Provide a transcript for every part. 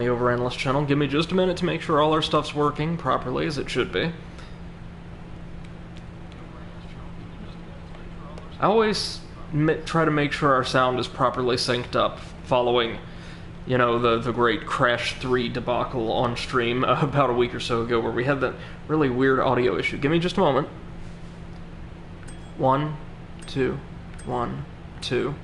The Overanalyst channel. Give me just a minute to make sure all our stuff's working properly as it should be. I always try to make sure our sound is properly synced up following, you know, the great Crash 3 debacle on stream about a week or so ago where we had that really weird audio issue. Give me just a moment. 1, 2, 1, 2.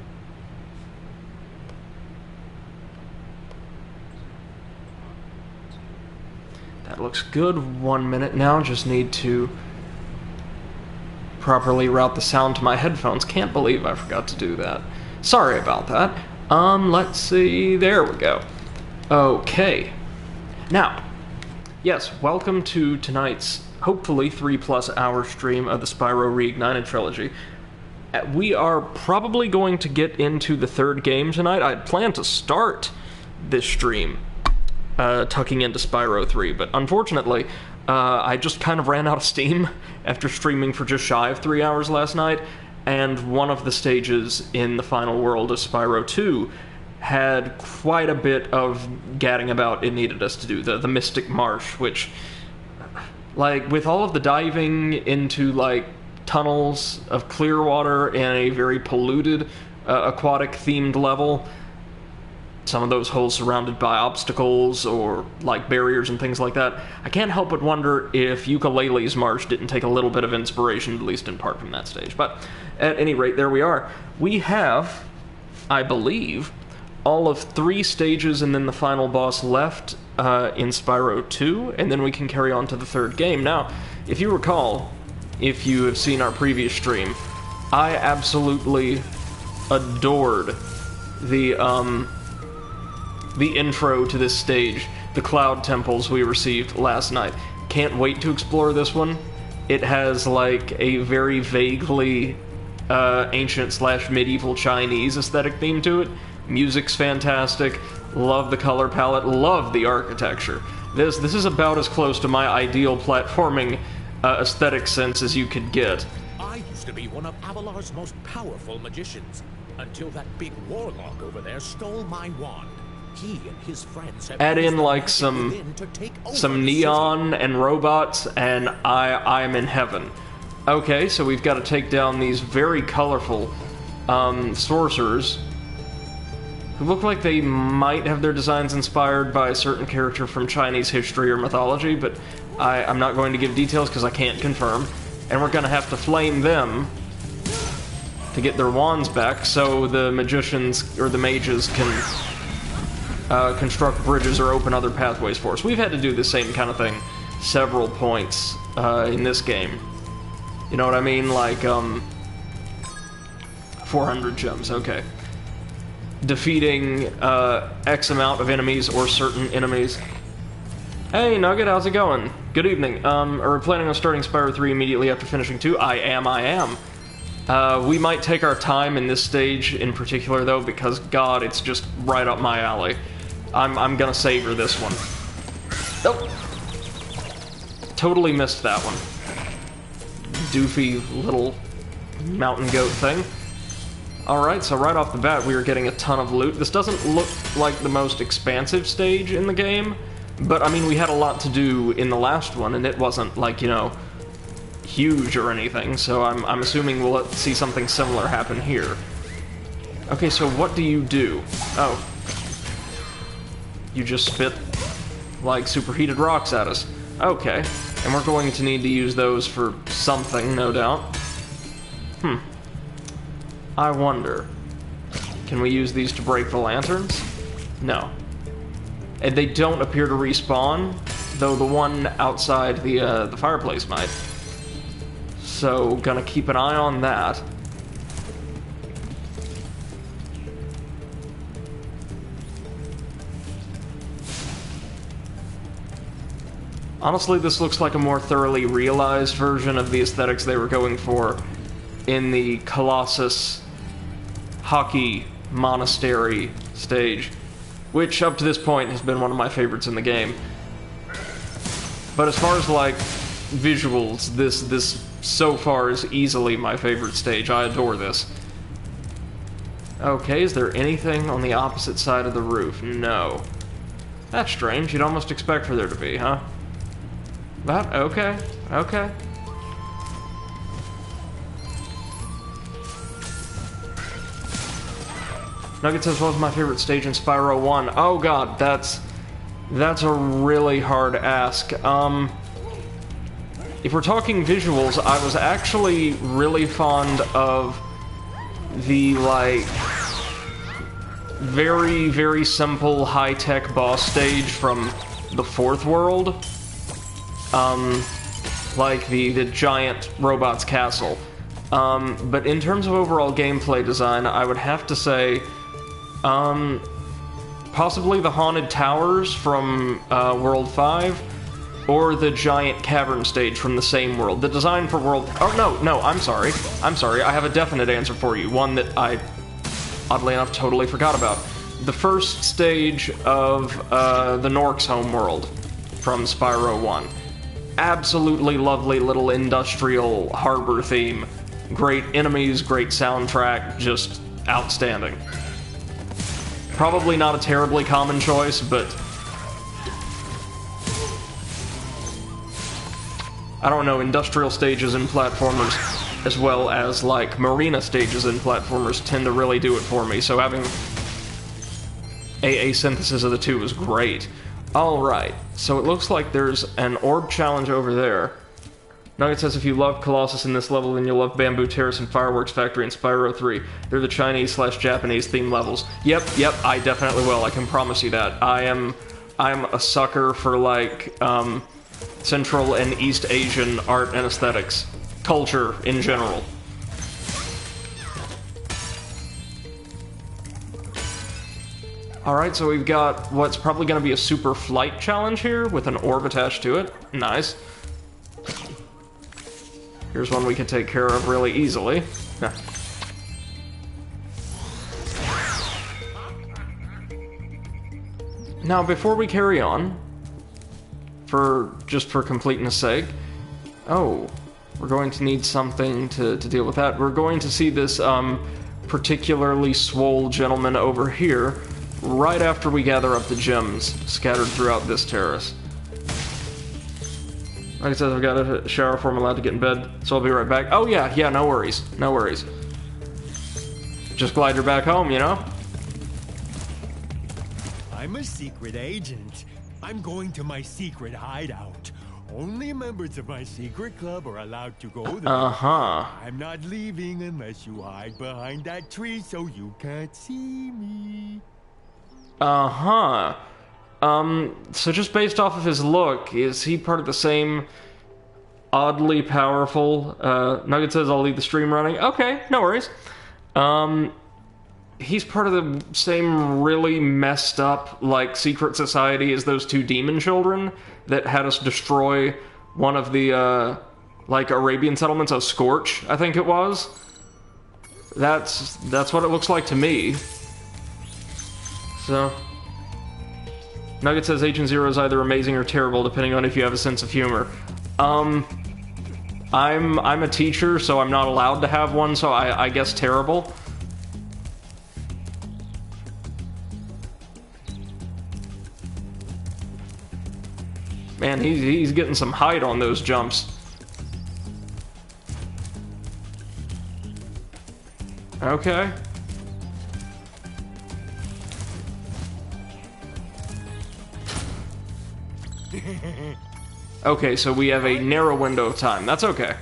That looks good. 1 minute now. Just need to properly route the sound to my headphones. Can't believe I forgot to do that. Sorry about that. Let's see. There we go. Okay. Now, yes, welcome to tonight's, hopefully, 3+ hour stream of the Spyro Reignited Trilogy. We are probably going to get into the third game tonight. I had planned to start this stream tucking into Spyro 3, but unfortunately, I just kind of ran out of steam after streaming for just shy of 3 hours last night, and one of the stages in the final world of Spyro 2 had quite a bit of gadding about it needed us to do, the Mystic Marsh, which, like, with all of the diving into, like, tunnels of clear water in a very polluted, aquatic-themed level, some of those holes surrounded by obstacles or, like, barriers and things like that, I can't help but wonder if Ukulele's Marsh didn't take a little bit of inspiration, at least in part, from that stage. But, at any rate, there we are. We have, I believe, all of 3 stages and then the final boss left in Spyro 2, and then we can carry on to the third game. Now, if you recall, if you have seen our previous stream, I absolutely adored the intro to this stage, the Cloud Temples we received last night. Can't wait to explore this one. It has, like, a very vaguely ancient/medieval Chinese aesthetic theme to it. Music's fantastic. Love the color palette. Love the architecture. This is about as close to my ideal platforming aesthetic sense as you could get. I used to be one of Avalar's most powerful magicians, until that big warlock over there stole my wand. He and his friends have add in, like, some neon and robots, and I'm in heaven. Okay, so we've got to take down these very colorful sorcerers who look like they might have their designs inspired by a certain character from Chinese history or mythology, but I'm not going to give details because I can't confirm. And we're going to have to flame them to get their wands back so the magicians, or the mages, can construct bridges or open other pathways for us. We've had to do the same kind of thing several points in this game. You know what I mean? Like, 400 gems, okay. Defeating X amount of enemies or certain enemies. Hey, Nugget, how's it going? Good evening. Are we planning on starting Spyro 3 immediately after finishing 2? I am. We might take our time in this stage in particular, though, because, God, it's just right up my alley. I'm gonna savor this one. Nope. Totally missed that one. Doofy little mountain goat thing. Alright, so right off the bat we are getting a ton of loot. This doesn't look like the most expansive stage in the game, but I mean, we had a lot to do in the last one, and it wasn't, like, you know, huge or anything, so I'm assuming we'll see something similar happen here. Okay, so what do you do? Oh. You just spit, like, superheated rocks at us. Okay. And we're going to need to use those for something, no doubt. I wonder. Can we use these to break the lanterns? No. And they don't appear to respawn, though the one outside the fireplace might. So, gonna keep an eye on that. Honestly, this looks like a more thoroughly realized version of the aesthetics they were going for in the Colossus Hockey Monastery stage, which up to this point has been one of my favorites in the game. But as far as, like, visuals, this so far is easily my favorite stage. I adore this. Okay, is there anything on the opposite side of the roof? No. That's strange. You'd almost expect for there to be, huh? But, okay. Okay. Nugget says, what was my favorite stage in Spyro 1? Oh god, that's a really hard ask. If we're talking visuals, I was actually really fond of the, like, very, very simple high-tech boss stage from the fourth world. Like the giant robot's castle. But in terms of overall gameplay design, I would have to say, possibly the Haunted Towers from World 5, or the giant cavern stage from the same world. The design for World... Oh, no, I'm sorry. I have a definite answer for you, one that I, oddly enough, totally forgot about. The first stage of the Nork's homeworld from Spyro 1. Absolutely lovely little industrial harbor theme. Great enemies, great soundtrack, just outstanding. Probably not a terribly common choice, but... I don't know, industrial stages in platformers, as well as, like, marina stages in platformers tend to really do it for me, so having a synthesis of the two was great. Alright, so it looks like there's an orb challenge over there. Nugget says if you love Colossus in this level, then you'll love Bamboo Terrace and Fireworks Factory in Spyro 3. They're the Chinese/Japanese themed levels. Yep, I definitely will, I can promise you that. I'm a sucker for, like, Central and East Asian art and aesthetics. Culture, in general. Alright, so we've got what's probably going to be a super flight challenge here, with an orb attached to it. Nice. Here's one we can take care of really easily. Now, before we carry on, just for completeness sake, oh, we're going to need something to deal with that. We're going to see this particularly swole gentleman over here right after we gather up the gems scattered throughout this terrace. Like I said, I've got a shower before I'm allowed to get in bed, so I'll be right back. Oh yeah, no worries. No worries. Just glad you're back home, you know? I'm a secret agent. I'm going to my secret hideout. Only members of my secret club are allowed to go there. Uh-huh. I'm not leaving unless you hide behind that tree so you can't see me. Uh-huh. So just based off of his look, is he part of the same oddly powerful, Nugget says I'll leave the stream running. Okay, no worries. He's part of the same really messed up, like, secret society as those two demon children that had us destroy one of the, like, Arabian settlements, a Scorch, I think it was. That's what it looks like to me. So... Nugget says Agent Zero is either amazing or terrible, depending on if you have a sense of humor. I'm a teacher, so I'm not allowed to have one, so I guess terrible. Man, he's getting some height on those jumps. Okay. Okay, so we have a narrow window of time. That's okay.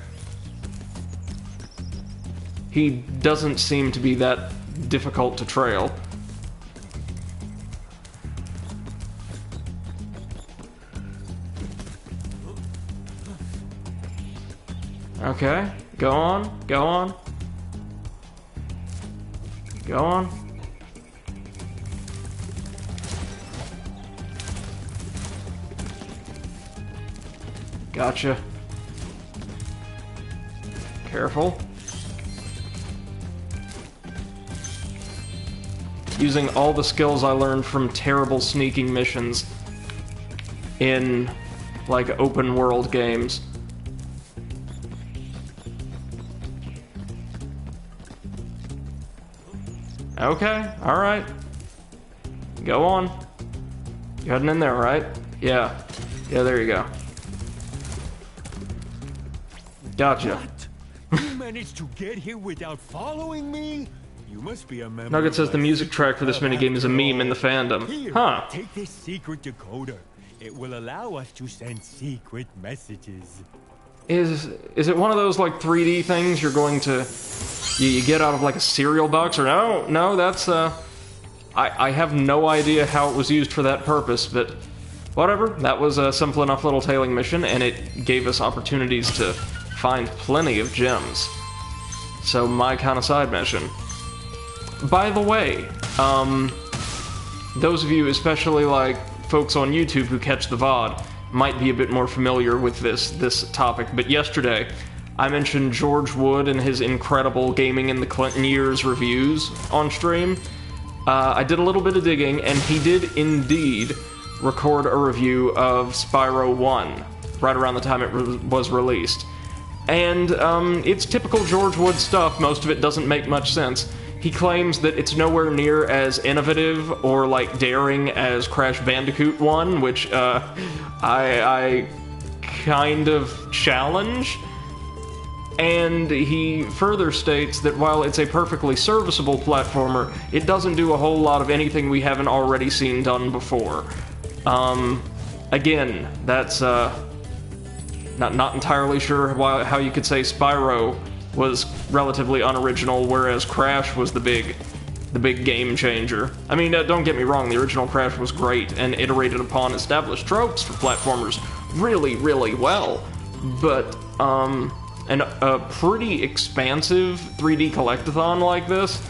He doesn't seem to be that difficult to trail. Okay, go on, go on. Go on. Gotcha. Careful. Using all the skills I learned from terrible sneaking missions in, like, open world games. Okay, alright. Go on. You heading in there, right? Yeah. Yeah, there you go. Gotcha. What? You managed to get here without following me? You must be a member. Nugget says of the my music secret track for this club minigame is a after meme in the all. fandom. Here, Huh. take this secret decoder. It will allow us to send secret messages. Is it one of those like 3D things you're going to you get out of like a cereal box, or no that's I have no idea how it was used for that purpose, but whatever. That was a simple enough little tailing mission, and it gave us opportunities to find plenty of gems. So my kind of side mission. By the way, those of you, especially like folks on YouTube who catch the VOD, might be a bit more familiar with this topic, but yesterday I mentioned George Wood and his incredible Gaming in the Clinton Years reviews on stream. I did a little bit of digging, and he did indeed record a review of Spyro 1 right around the time it was released. And it's typical George Wood stuff. Most of it doesn't make much sense. He claims that it's nowhere near as innovative or like daring as Crash Bandicoot 1, which I kind of challenge. And he further states that while it's a perfectly serviceable platformer, it doesn't do a whole lot of anything we haven't already seen done before. Again, that's not entirely sure how you could say Spyro was relatively unoriginal, whereas Crash was the big game changer. I mean, don't get me wrong, the original Crash was great and iterated upon established tropes for platformers really, really well, but a pretty expansive 3D collectathon like this,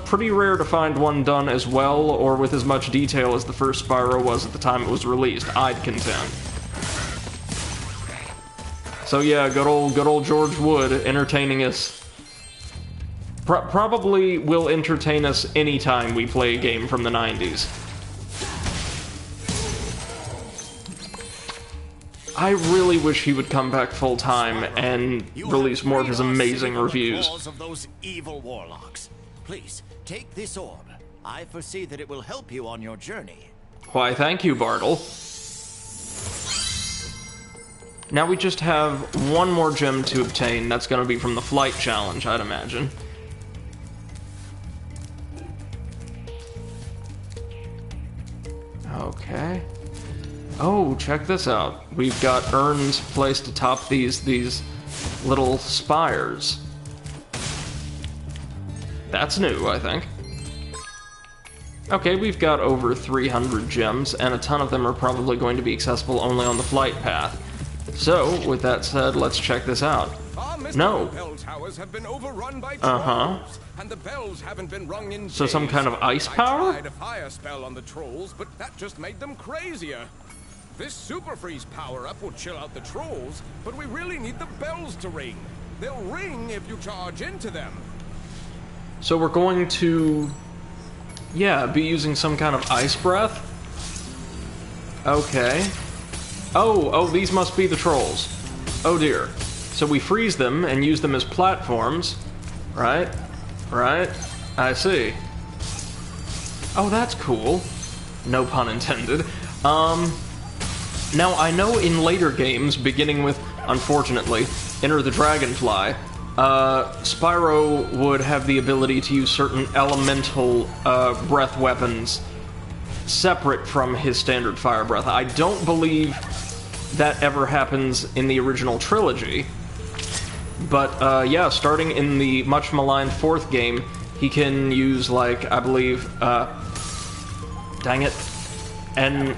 pretty rare to find one done as well or with as much detail as the first Spyro was at the time it was released, I'd contend. So yeah, good old George Wood entertaining us. Probably will entertain us anytime we play a game from the 90s. I really wish he would come back full time and release more of his amazing reviews. Of those evil warlocks. Please take this orb. I foresee that it will help you on your journey. Why, thank you, Bartle. Now we just have one more gem to obtain. That's going to be from the flight challenge, I'd imagine. Okay. Oh, check this out. We've got urns placed atop these little spires. That's new, I think. Okay, we've got over 300 gems, and a ton of them are probably going to be accessible only on the flight path. So, with that said, let's check this out. No. Bell towers have been overrun by trolls, and the bells haven't been rung in So some days. kind of ice power? I tried a fire spell on the trolls, but that just made them crazier. This super freeze power-up will chill out the trolls, but we really need the bells to ring. They'll ring if you charge into them. So we're going to, yeah, be using some kind of ice breath? Okay. Oh, these must be the trolls. Oh dear. So we freeze them and use them as platforms. Right? I see. Oh, that's cool. No pun intended. Now I know in later games, beginning with, unfortunately, Enter the Dragonfly, Spyro would have the ability to use certain elemental breath weapons separate from his standard fire breath. I don't believe that ever happens in the original trilogy, but yeah, starting in the much maligned fourth game, he can use, like, I believe, dang it, and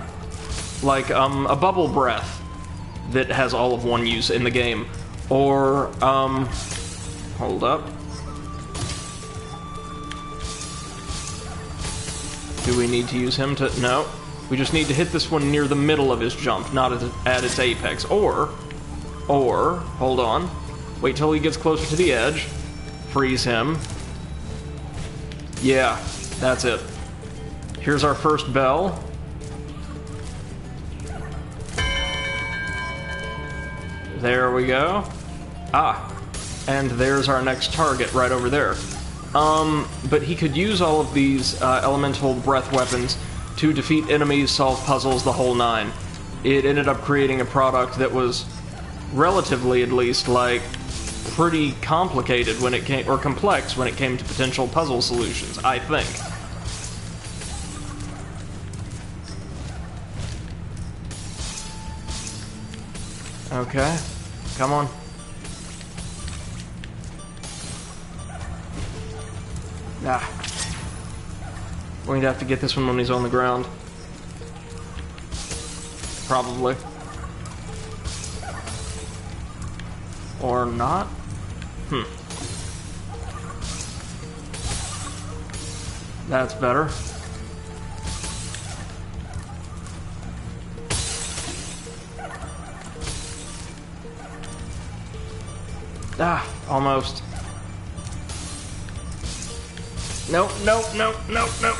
like a bubble breath that has all of one use in the game, or hold up. Do we need to use him to... No. We just need to hit this one near the middle of his jump, not at its apex. Or, hold on. Wait till he gets closer to the edge. Freeze him. Yeah, that's it. Here's our first bell. There we go. Ah, and there's our next target right over there. But he could use all of these elemental breath weapons to defeat enemies, solve puzzles, the whole nine. It ended up creating a product that was relatively, at least, like, pretty complicated when it came, or complex when it came to potential puzzle solutions, I think. Okay, come on. Ah. We're going to have to get this one when he's on the ground. Probably. Or not? That's better. Ah, almost. Nope, nope, nope, nope, nope.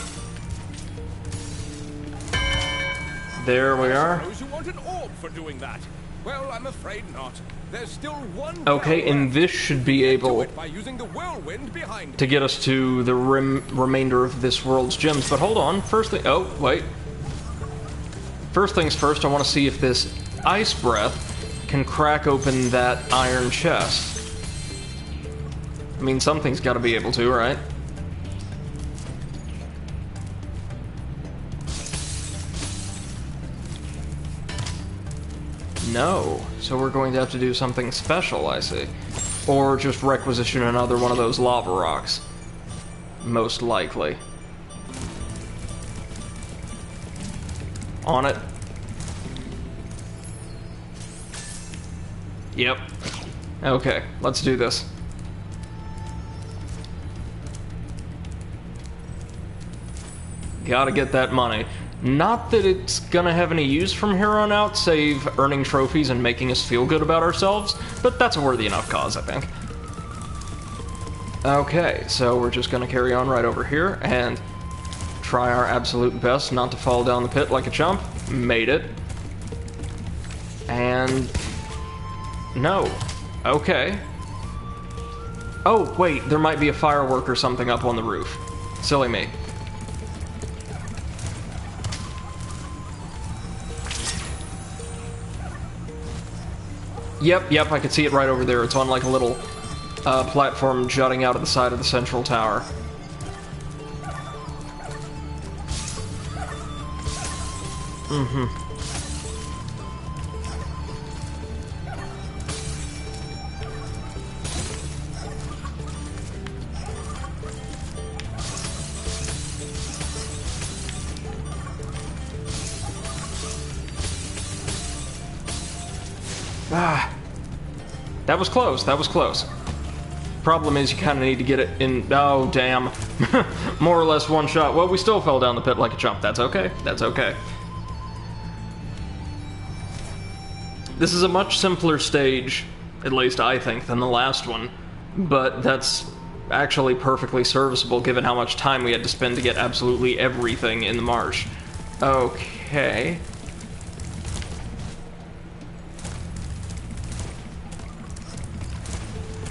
There we are. Suppose you want an orb for doing that. Well, I'm afraid not. There's still one. Okay, and this should be able by using the whirlwind behind to get us to the remainder of this world's gems. But hold on, first thing. Oh, wait. First things first, I want to see if this ice breath can crack open that iron chest. I mean, something's got to be able to, right? No. So we're going to have to do something special, I see. Or just requisition another one of those lava rocks. Most likely. On it. Yep. Okay, let's do this. Gotta get that money. Not that it's gonna have any use from here on out, save earning trophies and making us feel good about ourselves, but that's a worthy enough cause, I think. Okay, so we're just gonna carry on right over here and try our absolute best not to fall down the pit like a chump. Made it. And... no. Okay. Oh, wait, there might be a firework or something up on the roof. Silly me. Yep, I could see it right over there. It's on like a little platform jutting out of the side of the central tower. Ah, that was close, that was close. Problem is you kind of need to get it in... oh, damn. More or less one shot. Well, we still fell down the pit like a chump. That's okay, that's okay. This is a much simpler stage, at least I think, than the last one. But that's actually perfectly serviceable given how much time we had to spend to get absolutely everything in the marsh. Okay...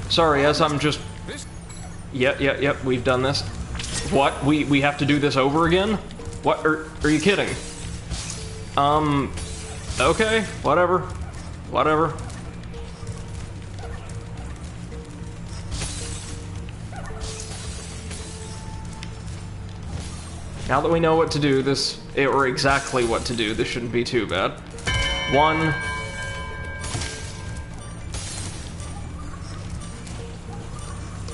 sorry, as I'm just... Yep, we've done this. What? We have to do this over again? What? Are you kidding? Okay, whatever. Whatever. Now that we know what to do, or exactly what to do, this shouldn't be too bad. 1...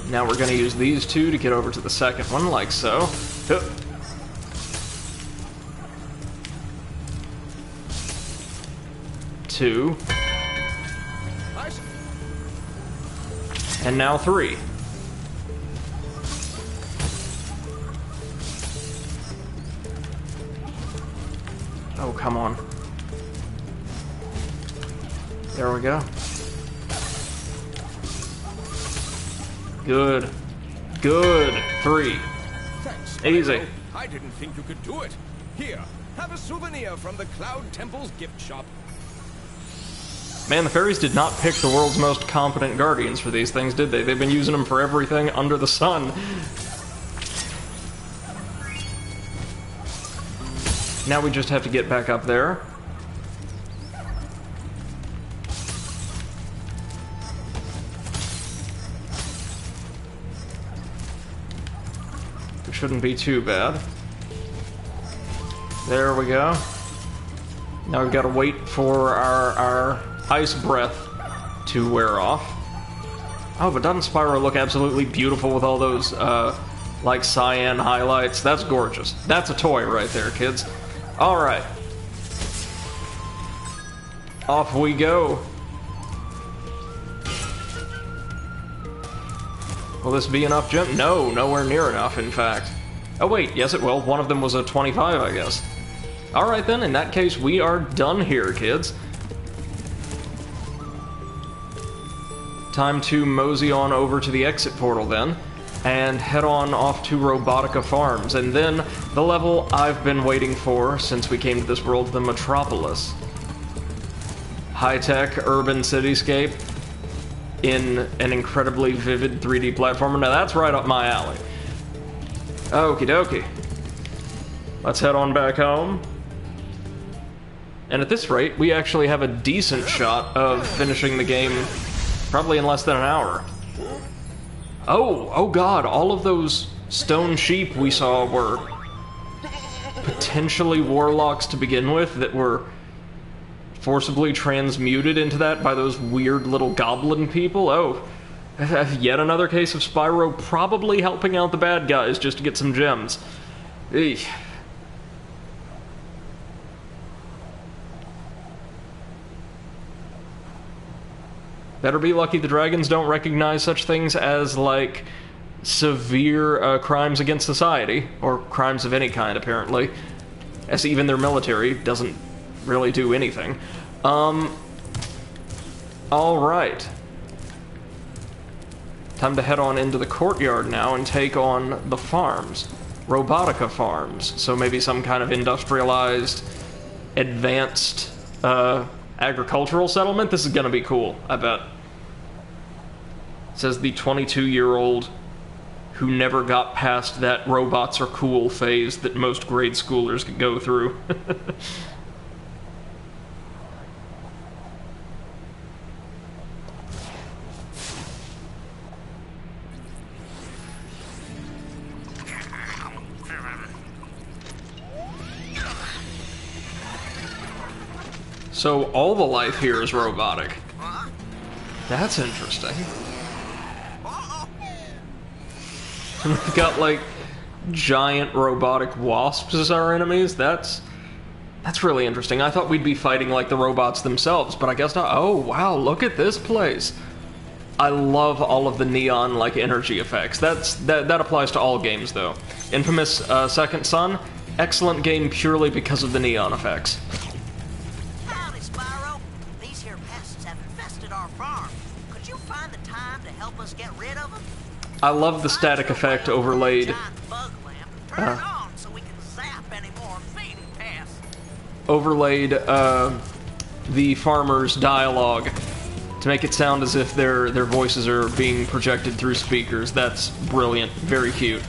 now we're going to use these two to get over to the second one, like so. 2. And now 3. Oh, come on. There we go. Good. Good. 3. Thanks, Easy. Spyro. I didn't think you could do it. Here, have a souvenir from the Cloud Temple's gift shop. Man, the fairies did not pick the world's most competent guardians for these things, did they? They've been using them for everything under the sun. Now we just have to get back up there. It shouldn't be too bad. There we go. Now we've got to wait for our ice breath to wear off. Oh, but doesn't Spyro look absolutely beautiful with all those, like, cyan highlights? That's gorgeous. That's a toy right there, kids. Alright. Off we go. Will this be enough gem? No, nowhere near enough, in fact. Oh wait, yes it will. One of them was a 25, I guess. Alright then, in that case, we are done here, kids. Time to mosey on over to the exit portal then, and head on off to Robotica Farms, and then the level I've been waiting for since we came to this world, the Metropolis. High-tech urban cityscape in an incredibly vivid 3D platformer. Now that's right up my alley. Okie dokie. Let's head on back home. And at this rate, we actually have a decent shot of finishing the game probably in less than an hour. Oh god, all of those stone sheep we saw were potentially warlocks to begin with that were forcibly transmuted into that by those weird little goblin people. Oh, yet another case of Spyro probably helping out the bad guys just to get some gems. Eesh. Better be lucky the dragons don't recognize such things as, like, severe crimes against society, or crimes of any kind, apparently, as even their military doesn't really do anything. Alright. Time to head on into the courtyard now and take on the farms. Robotica Farms, so maybe some kind of industrialized, advanced, agricultural settlement. This is gonna be cool, I bet. It says the 22-year-old who never got past that robots are cool phase that most grade schoolers could go through. So all the life here is robotic. That's interesting. We've got, like, giant robotic wasps as our enemies. That's really interesting. I thought we'd be fighting, like, the robots themselves, but I guess not. Oh, wow, look at this place. I love all of the neon, like, energy effects. That applies to all games, though. Infamous Second Son, excellent game purely because of the neon effects. Howdy, Spyro. These here pests have infested our farm. Could you find the time to help us get rid of them? I love the static effect overlaid. Overlaid the farmer's dialogue to make it sound as if their voices are being projected through speakers. That's brilliant. Very cute.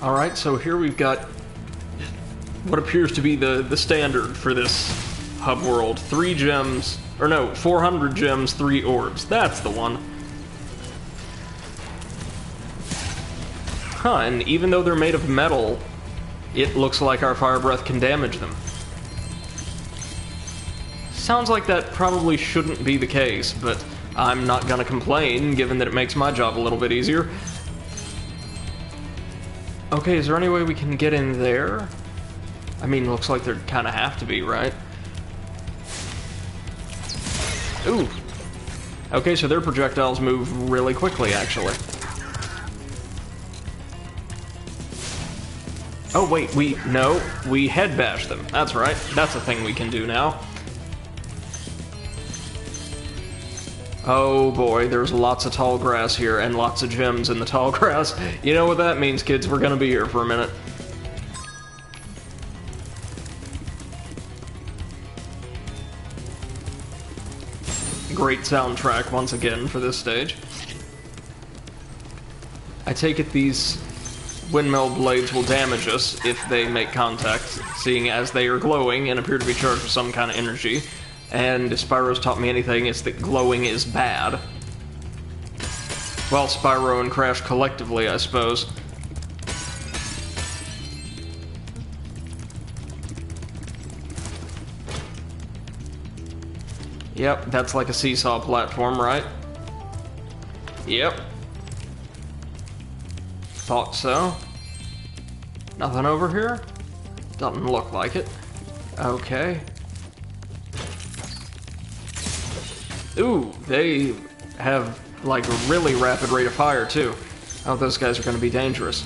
Alright, so here we've got what appears to be the standard for this hub world. 3 gems, or no, 400 gems, 3 orbs. That's the one. Huh, and even though they're made of metal, it looks like our fire breath can damage them. Sounds like that probably shouldn't be the case, but I'm not gonna complain, given that it makes my job a little bit easier. Okay, is there any way we can get in there? I mean, looks like there kind of have to be, right? Ooh. Okay, so their projectiles move really quickly, actually. Oh, wait, we head bash them. That's right. That's a thing we can do now. Oh boy, there's lots of tall grass here and lots of gems in the tall grass. You know what that means, kids. We're gonna be here for a minute. Great soundtrack once again for this stage. I take it these windmill blades will damage us if they make contact, seeing as they are glowing and appear to be charged with some kind of energy. And if Spyro's taught me anything, it's that glowing is bad. Well, Spyro and Crash collectively, I suppose. Yep, that's like a seesaw platform, right? Yep. Thought so. Nothing over here? Doesn't look like it. Okay. Ooh, they have like a really rapid rate of fire too. Oh, those guys are going to be dangerous.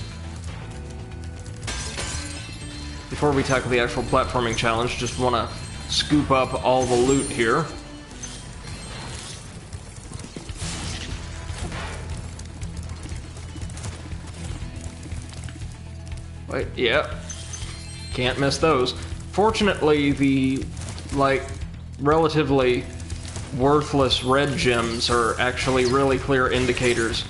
Before we tackle the actual platforming challenge, just want to scoop up all the loot here. Wait, yeah. Can't miss those. Fortunately, the, like, relatively worthless red gems are actually really clear indicators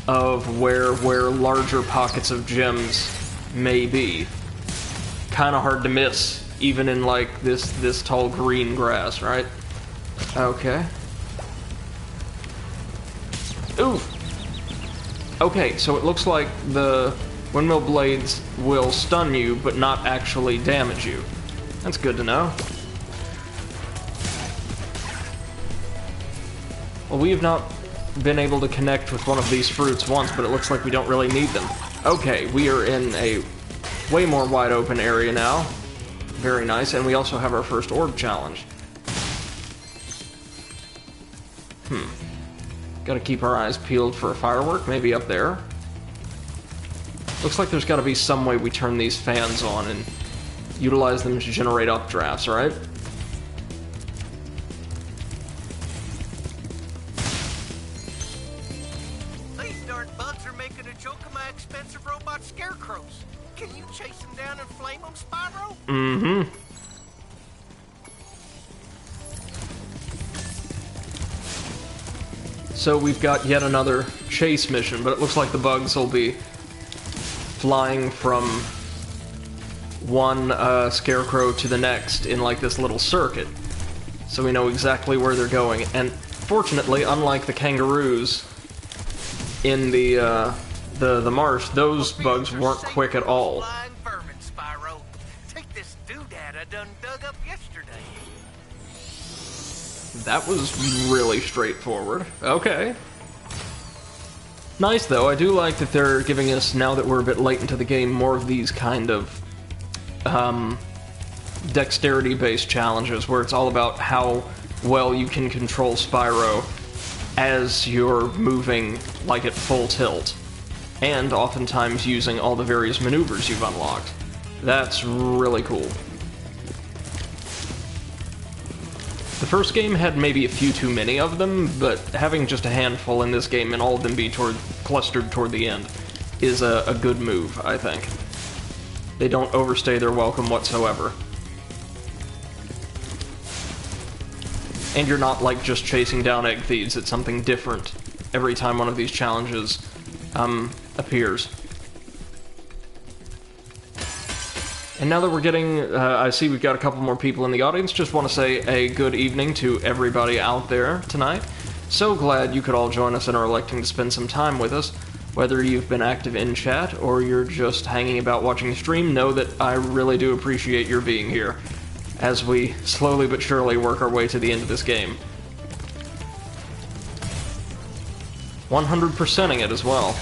of where larger pockets of gems may be. Kinda hard to miss, even in, like, this tall green grass, right? Okay. Ooh! Okay, so it looks like the windmill blades will stun you, but not actually damage you. That's good to know. Well, we have not been able to connect with one of these fruits once, but it looks like we don't really need them. Okay, we are in a way more wide open area now. Very nice, and we also have our first orb challenge. Gotta keep our eyes peeled for a firework, maybe up there. Looks like there's gotta be some way we turn these fans on and utilize them to generate updrafts, right? These darn bugs are making a joke of my expensive robot scarecrows. Can you chase them down and flame them, Spyro? Mm-hmm. So we've got yet another chase mission, but it looks like the bugs will be flying from one scarecrow to the next in like this little circuit. So we know exactly where they're going. And fortunately, unlike the kangaroos in the marsh, those bugs weren't quick at all. Flying vermin, Spyro. Take this doodad I done dug up yesterday. That was really straightforward. Okay. Nice, though. I do like that they're giving us, now that we're a bit late into the game, more of these kind of dexterity-based challenges, where it's all about how well you can control Spyro as you're moving, like, at full tilt. And oftentimes using all the various maneuvers you've unlocked. That's really cool. The first game had maybe a few too many of them, but having just a handful in this game and all of them be clustered toward the end is a good move, I think. They don't overstay their welcome whatsoever. And you're not, like, just chasing down egg thieves. It's something different every time one of these challenges appears. And now that we're getting, I see we've got a couple more people in the audience, just want to say a good evening to everybody out there tonight. So glad you could all join us and are electing to spend some time with us. Whether you've been active in chat or you're just hanging about watching the stream, know that I really do appreciate your being here as we slowly but surely work our way to the end of this game. 100%ing it as well.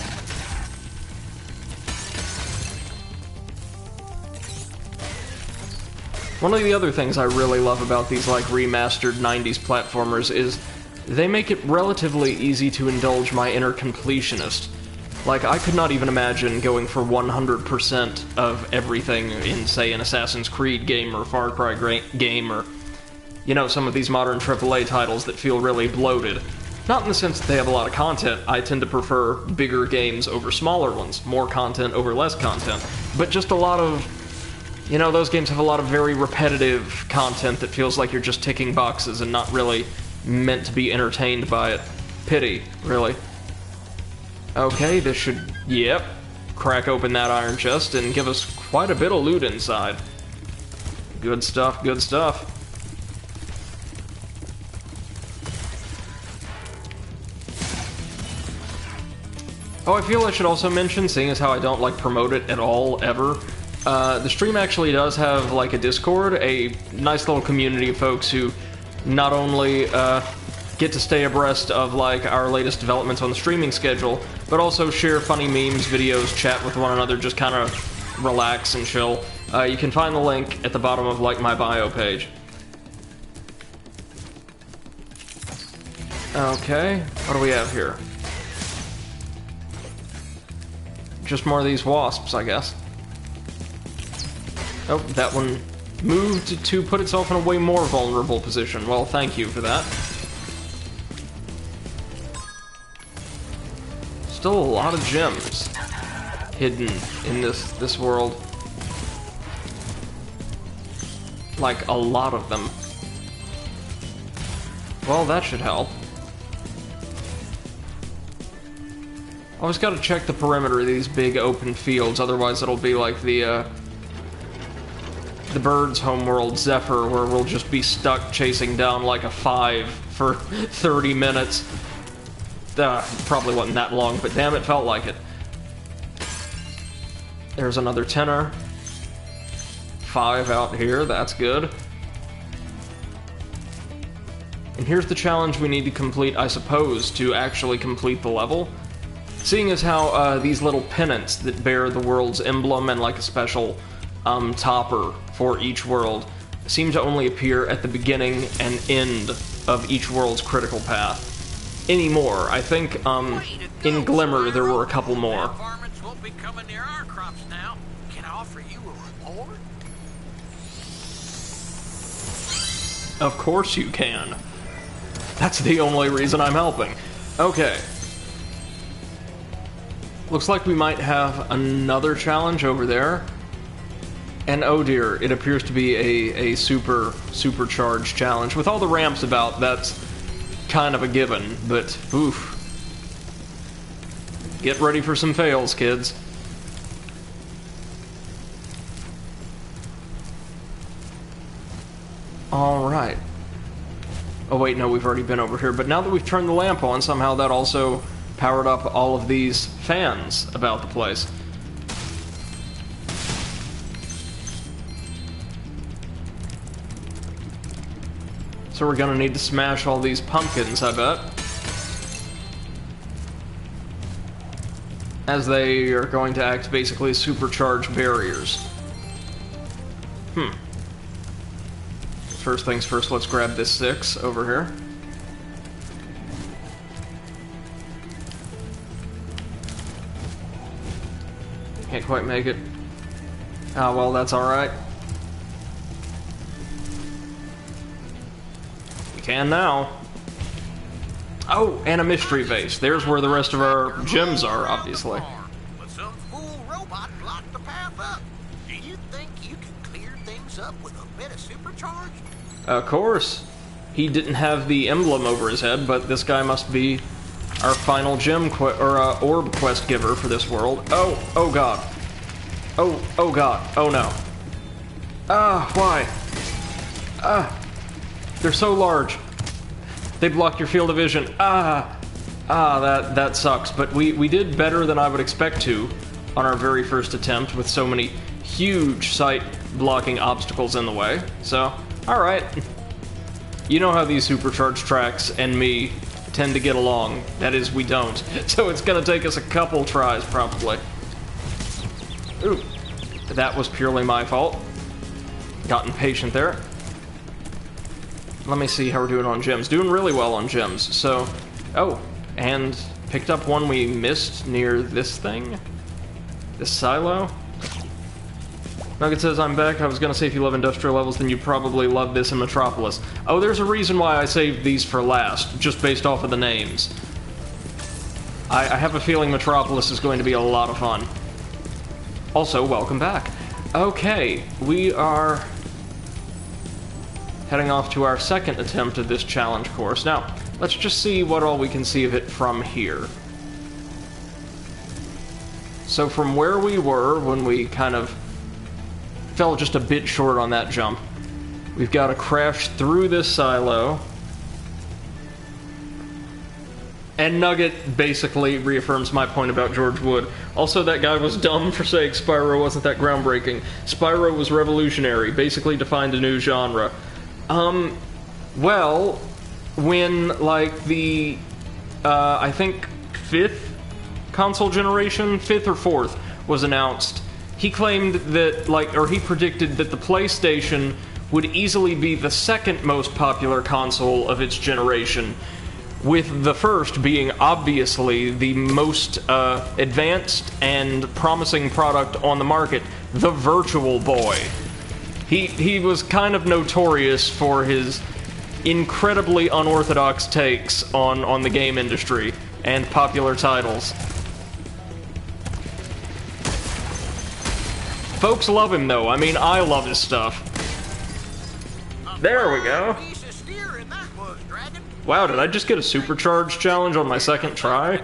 One of the other things I really love about these, like, remastered 90s platformers is they make it relatively easy to indulge my inner completionist. Like, I could not even imagine going for 100% of everything in, say, an Assassin's Creed game or a Far Cry game or, you know, some of these modern AAA titles that feel really bloated. Not in the sense that they have a lot of content. I tend to prefer bigger games over smaller ones, more content over less content, but just a lot of, you know, those games have a lot of very repetitive content that feels like you're just ticking boxes and not really meant to be entertained by it. Pity, really. Okay, this should, yep, crack open that iron chest and give us quite a bit of loot inside. Good stuff, good stuff. Oh, I feel I should also mention, seeing as how I don't, like, promote it at all, ever, the stream actually does have, like, a Discord, a nice little community of folks who not only, get to stay abreast of, like, our latest developments on the streaming schedule, but also share funny memes, videos, chat with one another, just kind of relax and chill. You can find the link at the bottom of, like, my bio page. Okay, what do we have here? Just more of these wasps, I guess. Oh, that one moved to put itself in a way more vulnerable position. Well, thank you for that. Still a lot of gems hidden in this world. Like, a lot of them. Well, that should help. Always gotta check the perimeter of these big open fields, otherwise it'll be like the bird's homeworld, Zephyr, where we'll just be stuck chasing down like a 5 for 30 minutes. Probably wasn't that long, but damn, it felt like it. There's another tenor. 5 out here, that's good. And here's the challenge we need to complete, I suppose, to actually complete the level. Seeing as how these little pennants that bear the world's emblem and like a special topper for each world seem to only appear at the beginning and end of each world's critical path. Anymore. I think in Glimmer there were a couple more. Varmints won't be coming near our crops now. Can I offer you a reward? Of course you can. That's the only reason I'm helping. Okay. Looks like we might have another challenge over there. And oh dear, it appears to be a supercharged challenge. With all the ramps about, that's kind of a given, but oof. Get ready for some fails, kids. Alright. Oh wait, no, we've already been over here, but now that we've turned the lamp on, somehow that also powered up all of these fans about the place. So we're gonna need to smash all these pumpkins, I bet. As they are going to act basically as supercharged barriers. First things first, let's grab this 6 over here. Can't quite make it. Ah, well, that's alright. We can now. Oh, and a mystery vase. There's where the rest of our gems are, obviously. But some fool robot blocked the path up. Do you think you can clear things up with a bit of supercharge? Of course. He didn't have the emblem over his head, but this guy must be our final gem orb quest giver for this world. Oh god. Oh god. Oh no. Why? They're so large. They block your field of vision. That sucks. But we did better than I would expect to on our very first attempt with so many huge sight-blocking obstacles in the way. So, alright. You know how these supercharged tracks and me tend to get along. That is, we don't. So it's gonna take us a couple tries, probably. Ooh. That was purely my fault. Got impatient there. Let me see how we're doing on gems. Doing really well on gems. So, oh, and picked up one we missed near this thing. This silo. Nugget says, I'm back. I was gonna say if you love industrial levels, then you probably love this in Metropolis. Oh, there's a reason why I saved these for last, just based off of the names. I have a feeling Metropolis is going to be a lot of fun. Also, welcome back. Okay, we are heading off to our second attempt at this challenge course. Now, let's just see what all we can see of it from here. So from where we were when we kind of fell just a bit short on that jump, we've got to crash through this silo. And Nugget basically reaffirms my point about George Wood. Also, that guy was dumb for saying Spyro wasn't that groundbreaking. Spyro was revolutionary, basically defined a new genre. Well, when, like, the, I think, 5th console generation, 5th or 4th, was announced, he claimed that, like, or he predicted that the PlayStation would easily be the 2nd most popular console of its generation, with the first being obviously the most advanced and promising product on the market, the Virtual Boy. He was kind of notorious for his incredibly unorthodox takes on the game industry and popular titles. Folks love him, though. I mean, I love his stuff. There we go. Wow, did I just get a supercharge challenge on my 2nd try?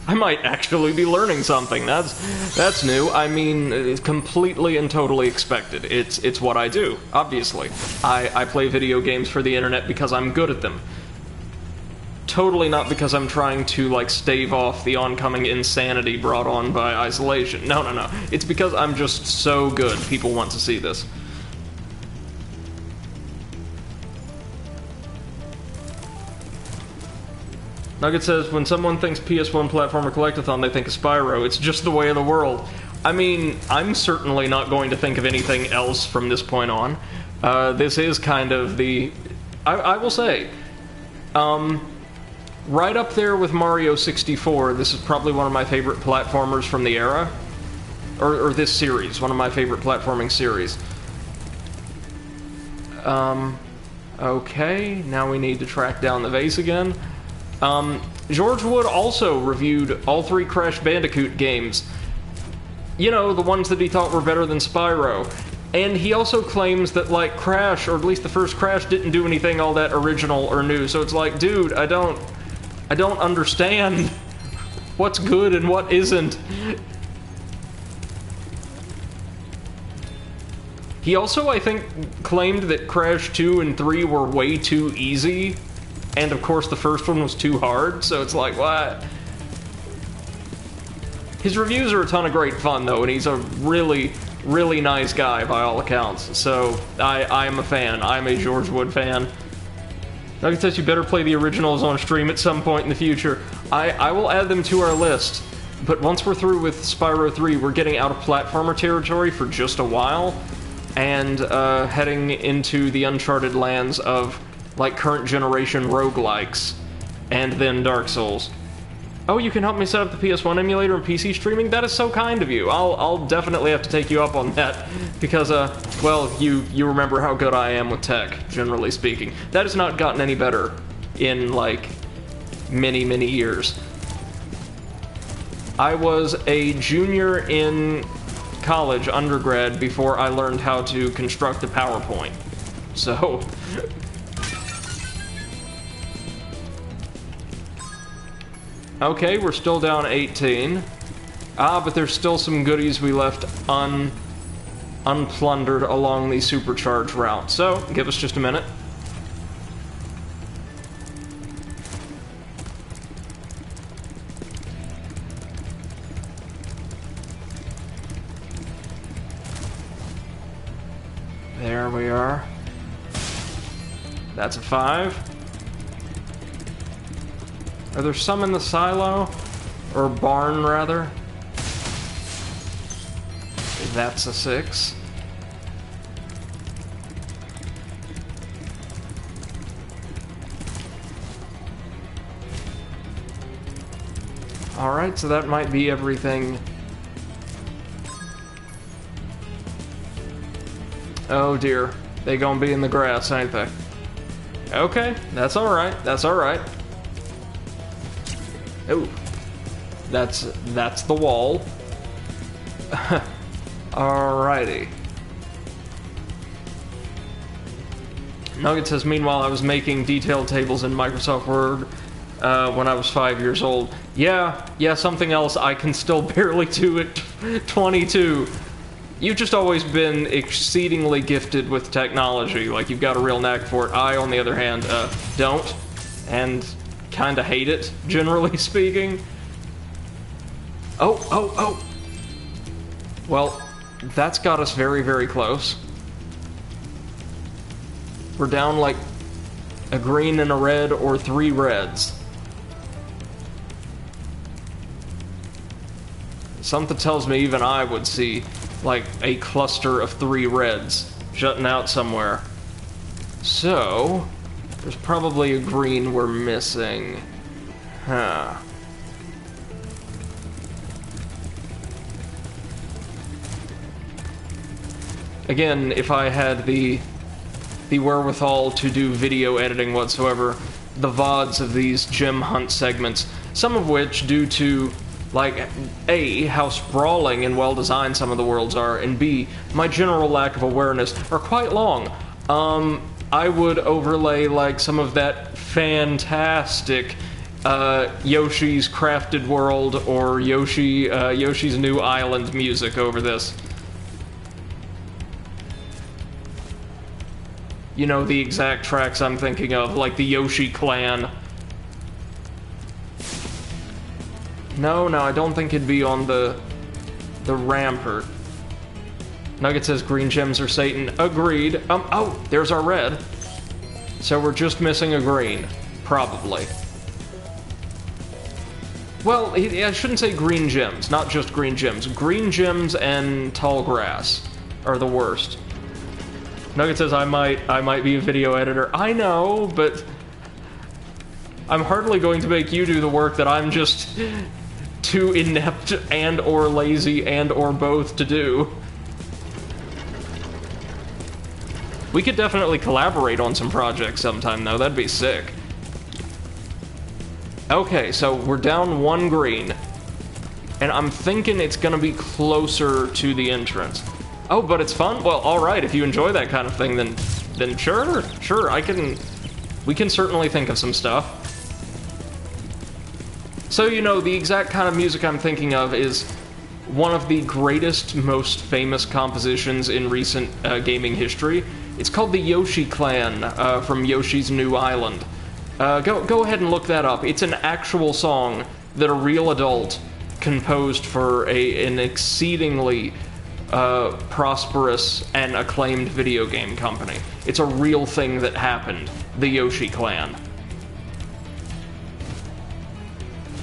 I might actually be learning something. That's new. I mean, it's completely and totally expected. It's what I do, obviously. I play video games for the internet because I'm good at them. Totally not because I'm trying to, like, stave off the oncoming insanity brought on by isolation. No. It's because I'm just so good. People want to see this. Nugget says, when someone thinks PS1 platformer collectathon, they think of Spyro. It's just the way of the world. I mean, I'm certainly not going to think of anything else from this point on. This is kind of the... I will say, right up there with Mario 64, this is probably one of my favorite platformers from the era. Or this series, one of my favorite platforming series. Okay, now we need to track down the vase again. George Wood also reviewed all 3 Crash Bandicoot games. You know, the ones that he thought were better than Spyro. And he also claims that, like, Crash, or at least the first Crash, didn't do anything all that original or new. So it's like, dude, I don't understand what's good and what isn't. He also, I think, claimed that Crash 2 and 3 were way too easy. And, of course, the first one was too hard, so it's like, what? His reviews are a ton of great fun, though, and he's a really, really nice guy, by all accounts. So, I'm a fan. I'm a George Wood fan. Nugget says you better play the originals on stream at some point in the future. I will add them to our list, but once we're through with Spyro 3, we're getting out of platformer territory for just a while, and heading into the uncharted lands of, like, current generation roguelikes, and then Dark Souls. Oh, you can help me set up the PS1 emulator and PC streaming? That is so kind of you. I'll definitely have to take you up on that, because, well, you remember how good I am with tech, generally speaking. That has not gotten any better in, like, many, many years. I was a junior in college, undergrad, before I learned how to construct a PowerPoint. So... Okay, we're still down 18. But there's still some goodies we left unplundered along the supercharged route. So, give us just a minute. There we are. That's a 5. Are there some in the silo? Or barn, rather? That's a 6. Alright, so that might be everything. Oh dear. They gonna be in the grass, ain't they? Okay, that's alright, that's alright. Oh, that's the wall. Alrighty. Nugget says, meanwhile, I was making detailed tables in Microsoft Word when I was 5 years old. Yeah, something else I can still barely do at 22. You've just always been exceedingly gifted with technology, like you've got a real knack for it. I, on the other hand, don't, and kinda hate it, generally speaking. Oh! Well, that's got us very, very close. We're down like a green and a red, or 3 reds. Something tells me even I would see like a cluster of 3 reds jutting out somewhere. So, there's probably a green we're missing. Huh. Again, if I had the wherewithal to do video editing whatsoever, the VODs of these gem hunt segments, some of which, due to, like, A, how sprawling and well-designed some of the worlds are, and B, my general lack of awareness, are quite long. I would overlay, like, some of that fantastic Yoshi's Crafted World or Yoshi's New Island music over this. You know, the exact tracks I'm thinking of, like the Yoshi Clan. No, I don't think it'd be on the Rampart. Nugget says green gems are Satan. Agreed. Oh, there's our red. So we're just missing a green. Probably. Well, I shouldn't say green gems, not just green gems. Green gems and tall grass are the worst. Nugget says I might be a video editor. I know, but I'm hardly going to make you do the work that I'm just too inept and or lazy and or both to do. We could definitely collaborate on some projects sometime, though. That'd be sick. Okay, so we're down 1 green. And I'm thinking it's gonna be closer to the entrance. Oh, but it's fun? Well, alright, if you enjoy that kind of thing, then sure, we can certainly think of some stuff. So, you know, the exact kind of music I'm thinking of is one of the greatest, most famous compositions in recent gaming history. It's called the Yoshi Clan, from Yoshi's New Island. Go ahead and look that up. It's an actual song that a real adult composed for an exceedingly prosperous and acclaimed video game company. It's a real thing that happened, the Yoshi Clan.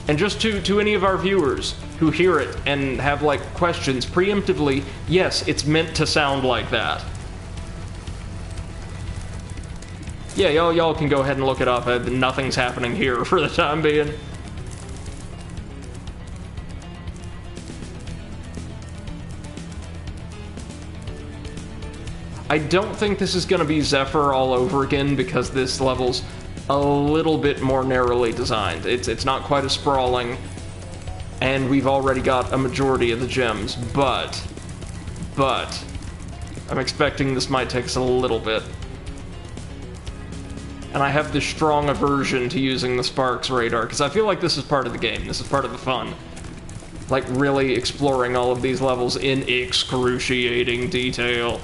And just to any of our viewers who hear it and have, like, questions, preemptively, yes, it's meant to sound like that. Yeah, y'all can go ahead and look it up. Nothing's happening here for the time being. I don't think this is going to be Zephyr all over again because this level's a little bit more narrowly designed. It's not quite as sprawling, and we've already got a majority of the gems, but I'm expecting this might take us a little bit. And I have this strong aversion to using the Sparks radar, because I feel like this is part of the game, this is part of the fun. Like, really exploring all of these levels in excruciating detail.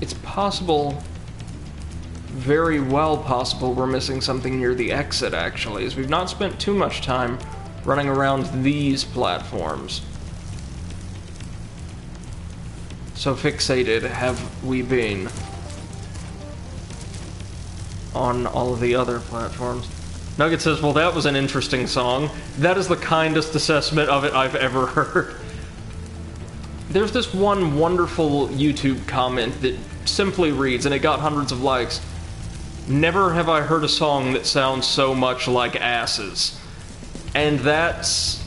It's possible, very well possible, we're missing something near the exit, actually, as we've not spent too much time running around these platforms. So fixated have we been on all of the other platforms. Nugget says, well, that was an interesting song. That is the kindest assessment of it I've ever heard. There's this one wonderful YouTube comment that simply reads, and it got hundreds of likes, "Never have I heard a song that sounds so much like asses." And that's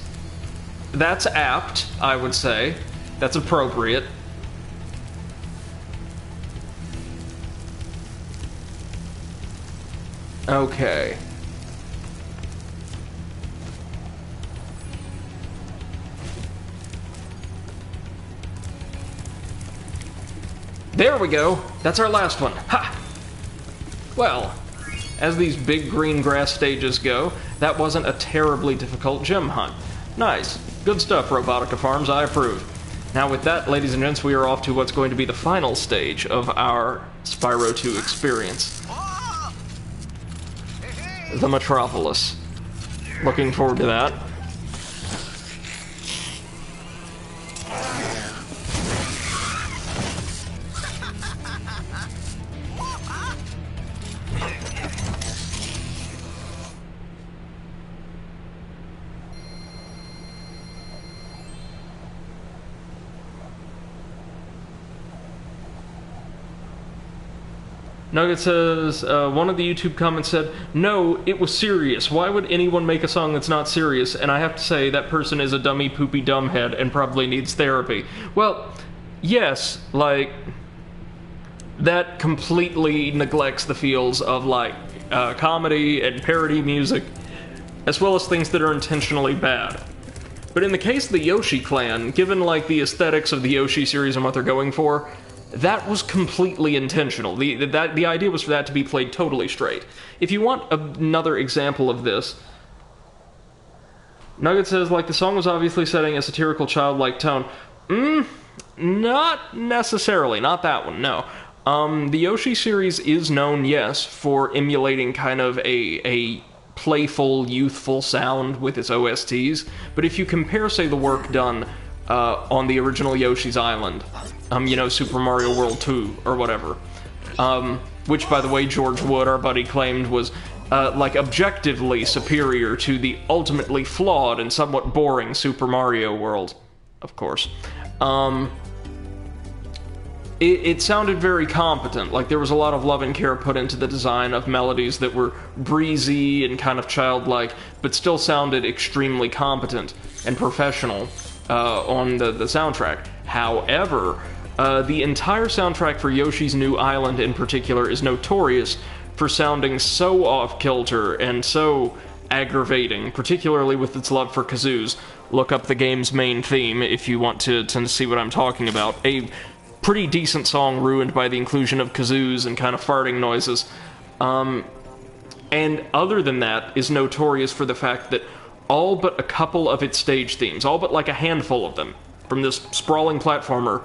apt, I would say. That's appropriate. Okay. There we go. That's our last one. Ha! Well, as these big green grass stages go, that wasn't a terribly difficult gem hunt. Nice. Good stuff, Robotica Farms. I approve. Now with that, ladies and gents, we are off to what's going to be the final stage of our Spyro 2 experience. The Metropolis. Looking forward to that. Nugget says, one of the YouTube comments said, "No, it was serious. Why would anyone make a song that's not serious?" And I have to say, that person is a dummy, poopy dumbhead and probably needs therapy. Well, yes, like, that completely neglects the feels of, like, comedy and parody music, as well as things that are intentionally bad. But in the case of the Yoshi clan, given, like, the aesthetics of the Yoshi series and what they're going for, that was completely intentional. The idea was for that to be played totally straight. If you want another example of this, Nugget says, like, the song was obviously setting a satirical, childlike tone. Not necessarily. Not that one, no. The Yoshi series is known, yes, for emulating kind of a playful, youthful sound with its OSTs, but if you compare, say, the work done on the original Yoshi's Island, you know, Super Mario World 2, or whatever, which, by the way, George Wood, our buddy, claimed was, like, objectively superior to the ultimately flawed and somewhat boring Super Mario World, of course. It sounded very competent, like there was a lot of love and care put into the design of melodies that were breezy and kind of childlike, but still sounded extremely competent and professional on the soundtrack. However, the entire soundtrack for Yoshi's New Island in particular is notorious for sounding so off-kilter and so aggravating, particularly with its love for kazoos. Look up the game's main theme if you want to see what I'm talking about. A pretty decent song ruined by the inclusion of kazoos and kind of farting noises. And other than that, is notorious for the fact that all but a couple of its stage themes, all but like a handful of them, from this sprawling platformer,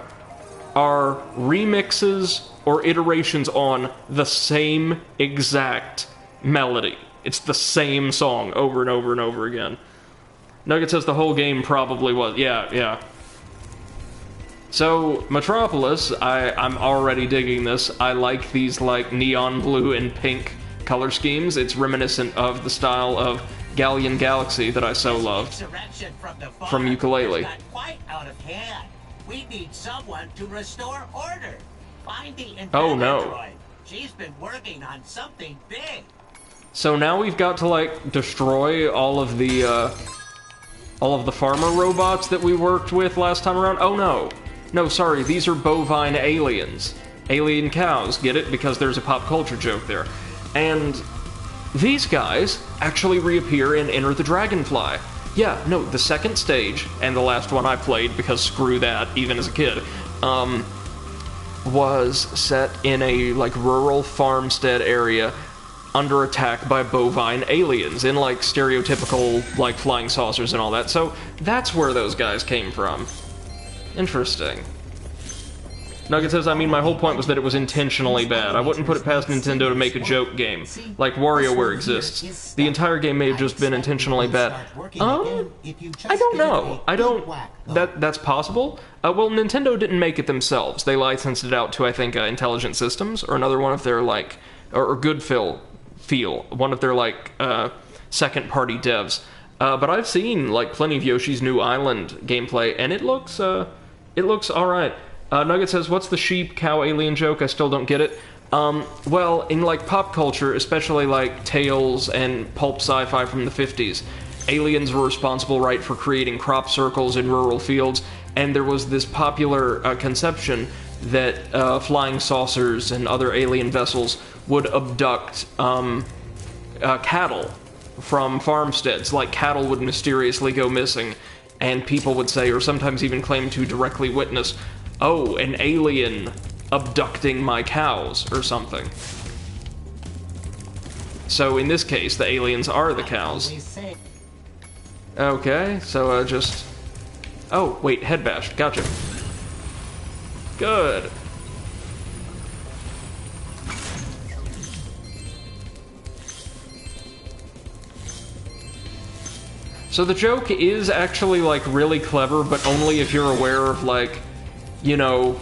are remixes or iterations on the same exact melody. It's the same song over and over and over again. Nugget says the whole game probably was. Yeah. So, Metropolis, I'm already digging this. I like these, like, neon blue and pink color schemes. It's reminiscent of the style of Galleon Galaxy that I so loved from Ukulele. Quite out of hand. We need someone to restore order. Find the Oh no. android. She's been working on something big. So now we've got to, like, destroy all of the farmer robots that we worked with last time around. Oh no. No, sorry, these are bovine aliens. Alien cows, get it? Because there's a pop culture joke there. And these guys actually reappear in Enter the Dragonfly. Yeah, no, the second stage, and the last one I played, because screw that, even as a kid, was set in a, like, rural farmstead area under attack by bovine aliens in, like, stereotypical, like, flying saucers and all that. So that's where those guys came from. Interesting. Nugget says, I mean, my whole point was that it was intentionally bad. I wouldn't put it past Nintendo to make a joke game, like WarioWare exists. The entire game may have just been intentionally bad. I don't know. That's possible. Well, Nintendo didn't make it themselves. They licensed it out to, I think, Intelligent Systems, or another one of their, like, or Good Feel, one of their, like, second-party devs. But I've seen, like, plenty of Yoshi's New Island gameplay, and it looks alright. Nugget says, what's the sheep-cow alien joke? I still don't get it. Well, in, like, pop culture, especially, like, Tales and pulp sci-fi from the 50s, aliens were responsible, right, for creating crop circles in rural fields, and there was this popular conception that flying saucers and other alien vessels would abduct cattle from farmsteads. Like, cattle would mysteriously go missing, and people would say, or sometimes even claim to directly witness, oh, an alien abducting my cows or something. So in this case, the aliens are the cows. Okay, so just... Oh, wait, head bash. Gotcha. Good. So the joke is actually, like, really clever, but only if you're aware of, like, you know,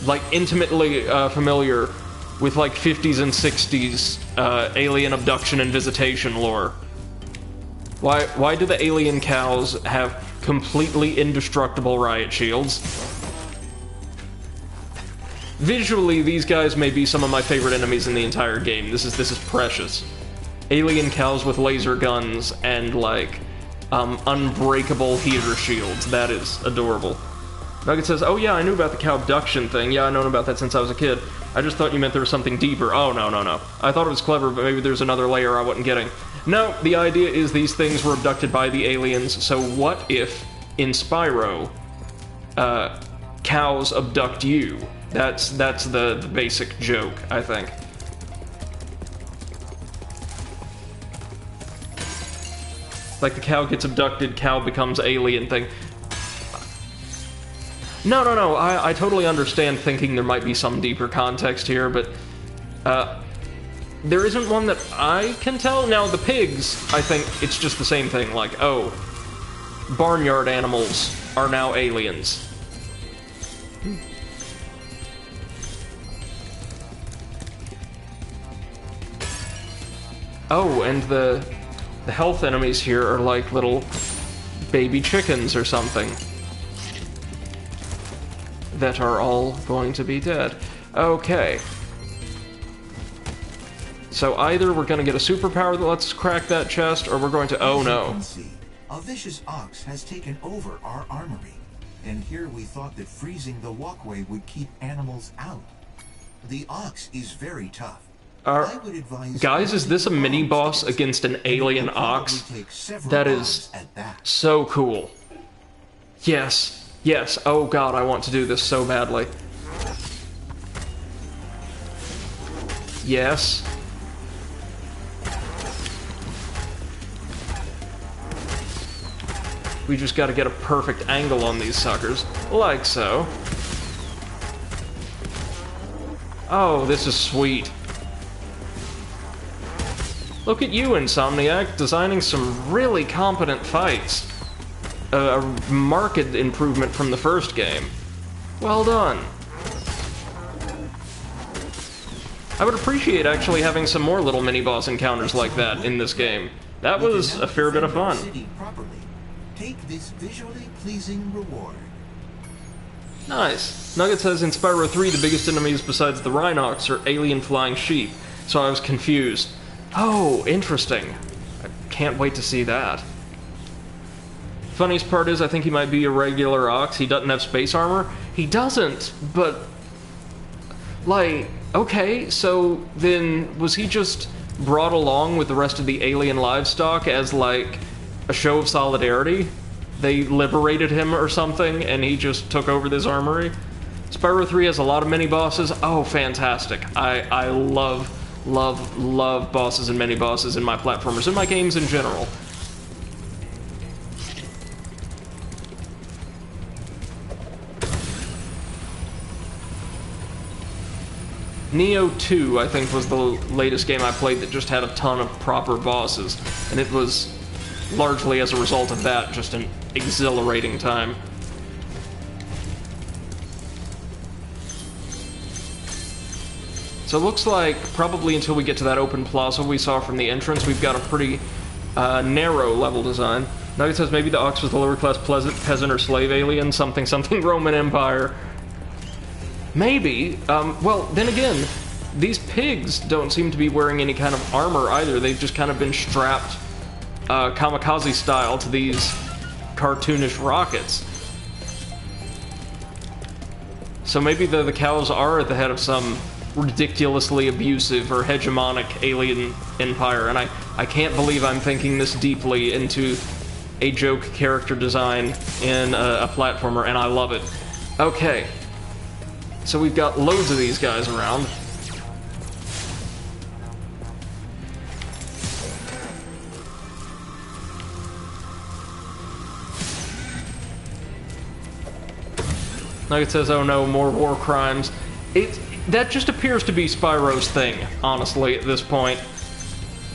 like, intimately familiar with, like, 50s and 60s alien abduction and visitation lore. Why do the alien cows have completely indestructible riot shields? Visually, these guys may be some of my favorite enemies in the entire game. This is precious. Alien cows with laser guns and, like, unbreakable heater shields. That is adorable. Nugget says, oh yeah, I knew about the cow abduction thing. Yeah, I've known about that since I was a kid. I just thought you meant there was something deeper. Oh, no. I thought it was clever, but maybe there's another layer I wasn't getting. No, the idea is these things were abducted by the aliens, so what if, in Spyro, cows abduct you? That's the basic joke, I think. Like the cow gets abducted, cow becomes alien thing. No, I totally understand thinking there might be some deeper context here, but there isn't one that I can tell. Now, the pigs, I think it's just the same thing, like, oh, barnyard animals are now aliens. Oh, and the health enemies here are like little baby chickens or something that are all going to be dead. Okay. So either we're going to get a superpower that lets us crack that chest, or we're going to... Oh no. As you can see, a vicious ox has taken over our armory, and here we thought that freezing the walkway would keep animals out. The ox is very tough. Guys, is this a mini-boss against an alien ox? That is so cool. Yes, yes, oh god, I want to do this so badly. Yes. We just gotta get a perfect angle on these suckers, like so. Oh, this is sweet. Look at you, Insomniac, designing some really competent fights. A marked improvement from the first game. Well done. I would appreciate actually having some more little mini-boss encounters like that in this game. That was a fair bit of fun. Take this visually pleasing reward. Nice. Nugget says in Spyro 3 the biggest enemies besides the Rhinox are alien flying sheep, so I was confused. Oh, interesting. I can't wait to see that. Funniest part is I think he might be a regular ox. He doesn't have space armor. He doesn't, but... like, okay, so then was he just brought along with the rest of the alien livestock as, like, a show of solidarity? They liberated him or something, and he just took over this armory? Spyro 3 has a lot of mini-bosses. Oh, fantastic. I love bosses and mini-bosses in my platformers, in my games in general. Neo 2, I think, was the latest game I played that just had a ton of proper bosses, and it was largely as a result of that just an exhilarating time. So it looks like probably until we get to that open plaza we saw from the entrance, we've got a pretty narrow level design. Nugget says maybe the ox was the lower class peasant or slave alien, something Roman Empire. Maybe. Well, then again, these pigs don't seem to be wearing any kind of armor either. They've just kind of been strapped kamikaze style to these cartoonish rockets. So maybe the cows are at the head of some ridiculously abusive or hegemonic alien empire, and I can't believe I'm thinking this deeply into a joke character design in a platformer, and I love it. Okay. So we've got loads of these guys around. Like it says, oh no, more war crimes. That just appears to be Spyro's thing, honestly, at this point.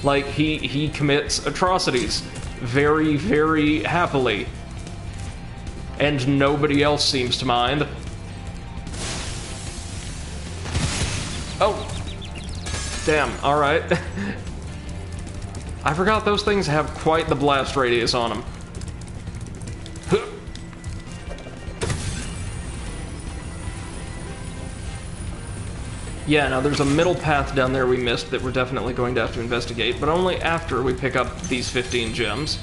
Like, he commits atrocities very, very happily. And nobody else seems to mind. Oh! Damn, alright. I forgot those things have quite the blast radius on them. Yeah, now there's a middle path down there we missed that we're definitely going to have to investigate, but only after we pick up these 15 gems.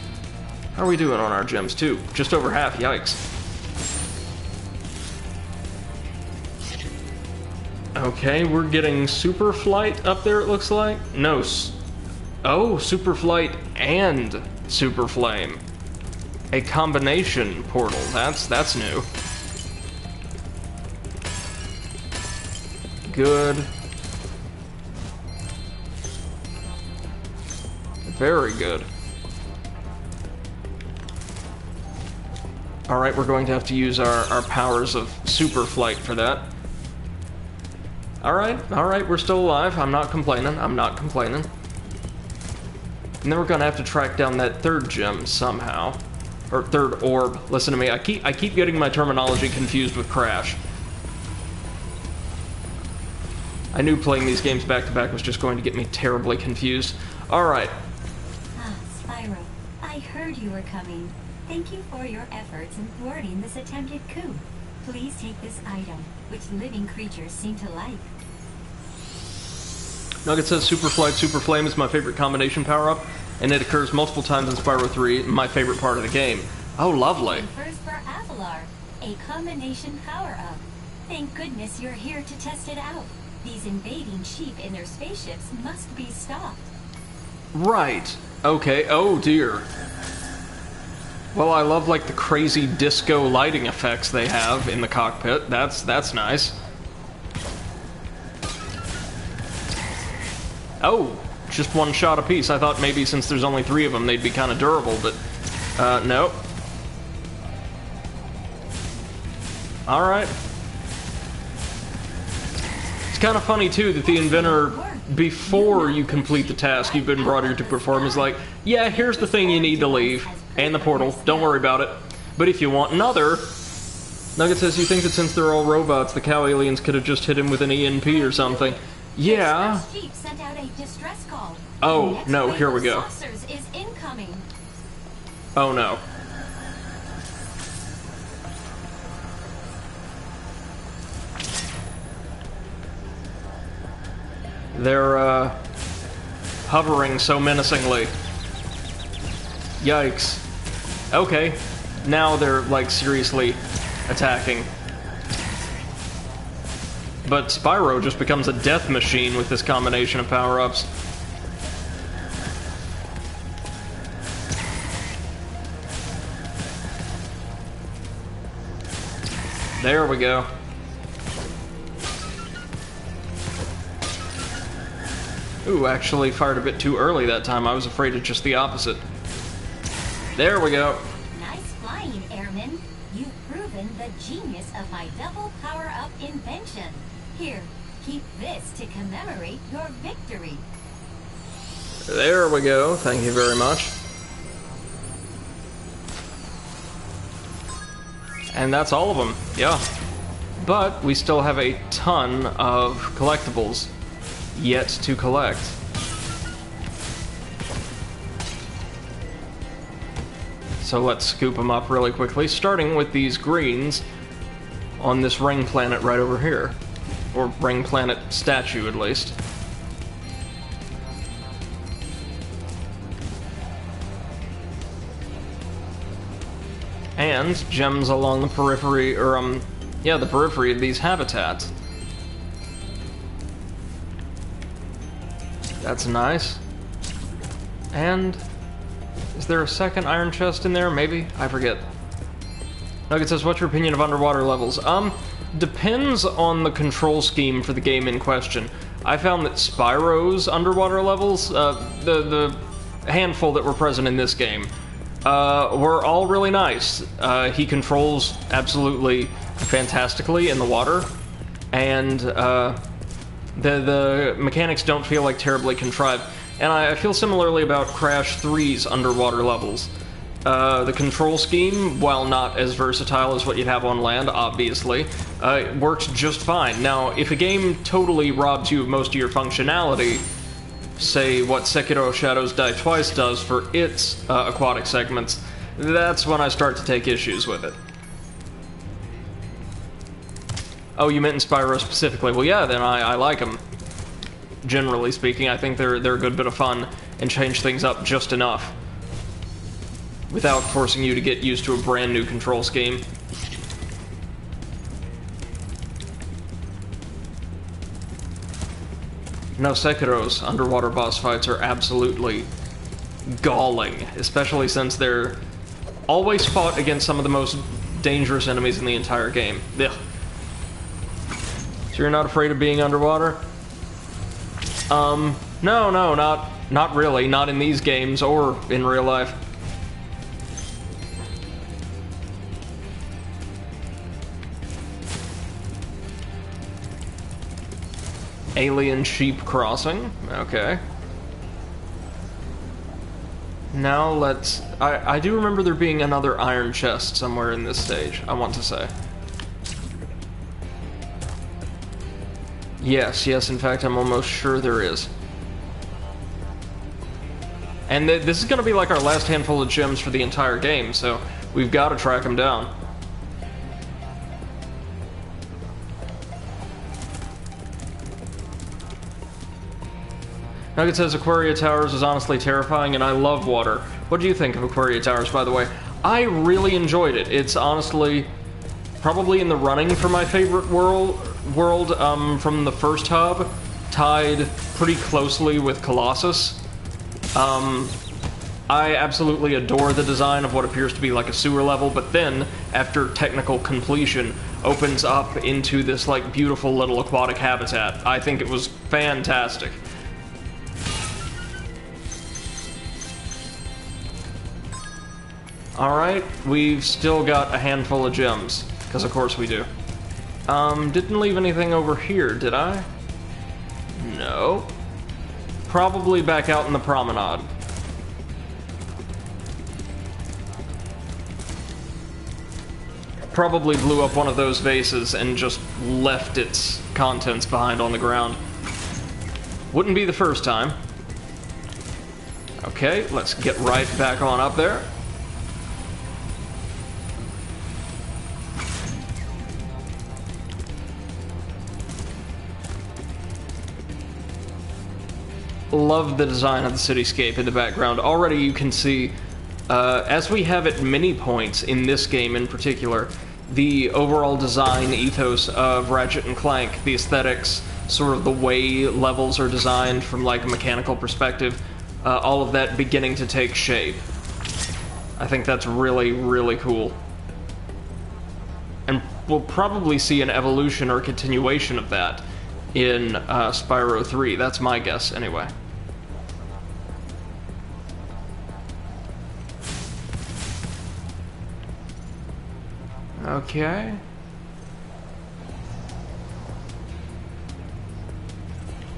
How are we doing on our gems, too? Just over half, yikes. Okay, we're getting super flight up there, it looks like. No, oh, super flight and super flame. A combination portal, that's new. Good. Very good. Alright, we're going to have to use our powers of super flight for that. Alright, we're still alive. I'm not complaining. I'm not complaining. And then we're gonna have to track down that third gem somehow. Or third orb. Listen to me, I keep getting my terminology confused with Crash. I knew playing these games back-to-back was just going to get me terribly confused. Alright. Ah, Spyro. I heard you were coming. Thank you for your efforts in thwarting this attempted coup. Please take this item, which living creatures seem to like. Nugget says Super Flight, Super Flame is my favorite combination power-up, and it occurs multiple times in Spyro 3, my favorite part of the game. Oh, lovely. And first for Avalar, a combination power-up. Thank goodness you're here to test it out. These invading sheep in their spaceships must be stopped. Right. Okay. Oh, dear. Well, I love, like, the crazy disco lighting effects they have in the cockpit. That's nice. Oh, just one shot apiece. I thought maybe since there's only 3 of them, they'd be kind of durable, but, no. Alright. It's kind of funny, too, that the inventor, before you complete the task you've been brought here to perform, is like, yeah, here's the thing you need to leave, and the portal, don't worry about it. But if you want another... Nugget says, you think that since they're all robots, the cow aliens could have just hit him with an EMP or something. Yeah. Oh, no, here we go. Oh, no. They're, hovering so menacingly. Yikes. Okay. Now they're, like, seriously attacking. But Spyro just becomes a death machine with this combination of power-ups. There we go. Ooh, actually fired a bit too early that time. I was afraid of just the opposite. There we go. Nice flying, Airman. You've proven the genius of my double power-up invention. Here, keep this to commemorate your victory. There we go. Thank you very much. And that's all of them. Yeah. But we still have a ton of collectibles yet to collect. So let's scoop them up really quickly, starting with these greens on this ring planet right over here. Or ring planet statue, at least. And gems along the periphery, or, yeah, the periphery of these habitats. That's nice. And is there a second iron chest in there? Maybe? I forget. Nugget says, what's your opinion of underwater levels? depends on the control scheme for the game in question. I found that Spyro's underwater levels, the handful that were present in this game, were all really nice. He controls absolutely fantastically in the water, and the mechanics don't feel like terribly contrived. And I feel similarly about Crash 3's underwater levels. The control scheme, while not as versatile as what you'd have on land, obviously, works just fine. Now, if a game totally robs you of most of your functionality, say what Sekiro Shadows Die Twice does for its aquatic segments, that's when I start to take issues with it. Oh, you meant in Spyro specifically. Well, yeah, then I like them. Generally speaking, I think they're a good bit of fun and change things up just enough without forcing you to get used to a brand new control scheme. No, Sekiro's underwater boss fights are absolutely galling, especially since they're always fought against some of the most dangerous enemies in the entire game. Ugh. So you're not afraid of being underwater? No, not really. Not in these games or in real life. Alien sheep crossing. Okay. Now let's... I do remember there being another iron chest somewhere in this stage, I want to say. Yes, in fact, I'm almost sure there is. And this is going to be like our last handful of gems for the entire game, so we've got to track them down. Nugget says Aquaria Towers is honestly terrifying, and I love water. What do you think of Aquaria Towers, by the way? I really enjoyed it. It's honestly probably in the running for my favorite world from the first hub, tied pretty closely with Colossus. I absolutely adore the design of what appears to be like a sewer level, but then, after technical completion, opens up into this like beautiful little aquatic habitat. I think it was fantastic. Alright, we've still got a handful of gems, because of course we do. Didn't leave anything over here, did I? No. Probably back out in the promenade. Probably blew up one of those vases and just left its contents behind on the ground. Wouldn't be the first time. Okay, let's get right back on up there. Love the design of the cityscape in the background. Already you can see, as we have at many points in this game in particular, the overall design ethos of Ratchet and Clank, the aesthetics, sort of the way levels are designed from like a mechanical perspective, all of that beginning to take shape. I think that's really, really cool. And we'll probably see an evolution or continuation of that in Spyro 3. That's my guess, anyway. Okay.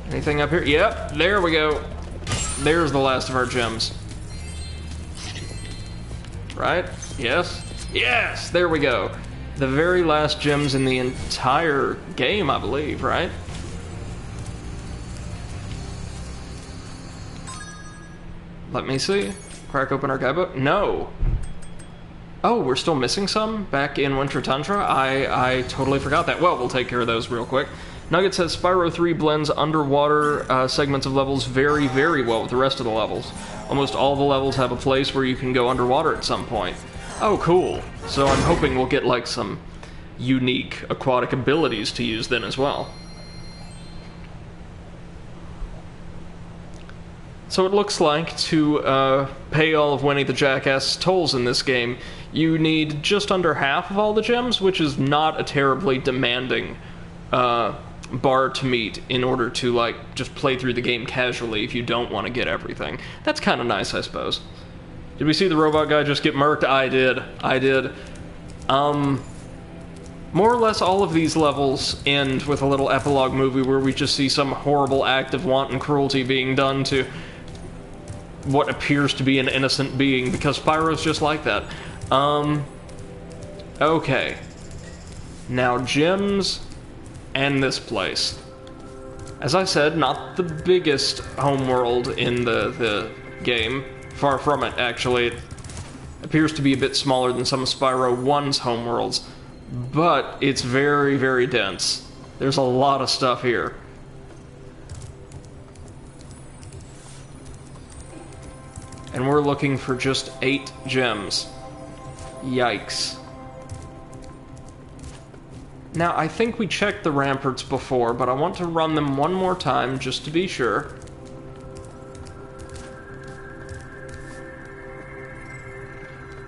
Anything up here? Yep, there we go. There's the last of our gems. Right? Yes? Yes! There we go. The very last gems in the entire game, I believe, right? Let me see. Crack open our guidebook. No. Oh, we're still missing some back in Winter Tundra? I totally forgot that. Well, we'll take care of those real quick. Nugget says Spyro 3 blends underwater segments of levels very, very well with the rest of the levels. Almost all the levels have a place where you can go underwater at some point. Oh, cool. So I'm hoping we'll get like some unique aquatic abilities to use then as well. So it looks like to pay all of Winnie the Jackass's tolls in this game, you need just under half of all the gems, which is not a terribly demanding bar to meet in order to, like, just play through the game casually if you don't want to get everything. That's kind of nice, I suppose. Did we see the robot guy just get murked? I did. More or less all of these levels end with a little epilogue movie where we just see some horrible act of wanton cruelty being done to what appears to be an innocent being, because Spyro's just like that. Okay. Now, gems and this place. As I said, not the biggest homeworld in the game. Far from it, actually. It appears to be a bit smaller than some of Spyro 1's homeworlds. But it's very, very dense. There's a lot of stuff here. And we're looking for just 8 gems. Yikes. Now, I think we checked the ramparts before, but I want to run them one more time just to be sure.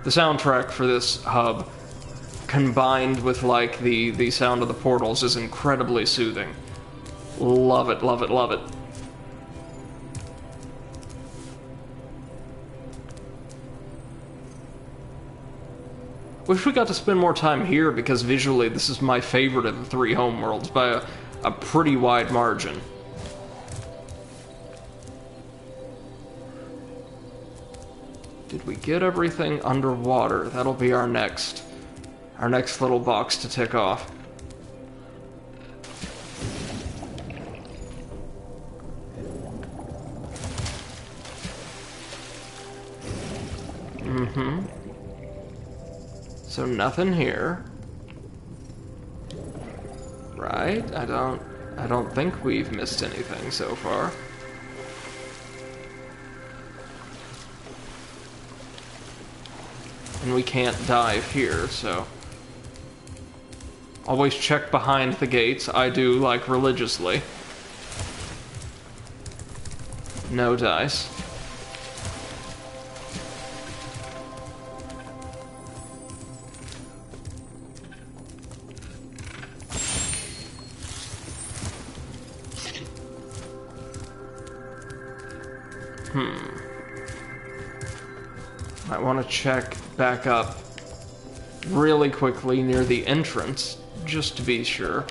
The soundtrack for this hub, combined with, like, the sound of the portals, is incredibly soothing. Love it, love it, love it. Wish we got to spend more time here, because visually this is my favorite of the 3 homeworlds by a pretty wide margin. Did we get everything underwater? That'll be our next little box to tick off. So nothing here. Right? I don't think we've missed anything so far. And we can't dive here, so always check behind the gates. I do, like, religiously. No dice. I want to check back up really quickly near the entrance, just to be sure.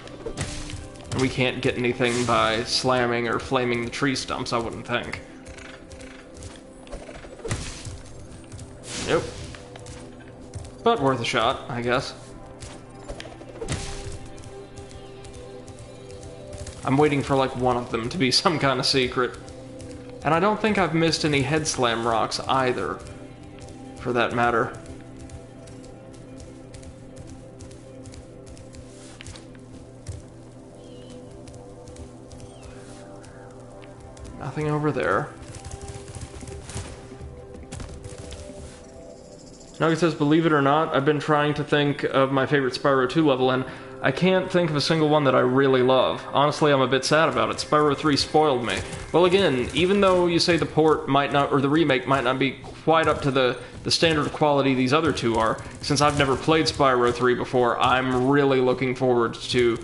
We can't get anything by slamming or flaming the tree stumps, I wouldn't think. Nope. But worth a shot, I guess. I'm waiting for, like, one of them to be some kind of secret. And I don't think I've missed any head slam rocks either, for that matter. Nothing over there. Nugget says, believe it or not, I've been trying to think of my favorite Spyro 2 level, and I can't think of a single one that I really love. Honestly, I'm a bit sad about it. Spyro 3 spoiled me. Well, again, even though you say the port might not, or the remake might not be quite up to the standard of quality these other two are, since I've never played Spyro 3 before, I'm really looking forward to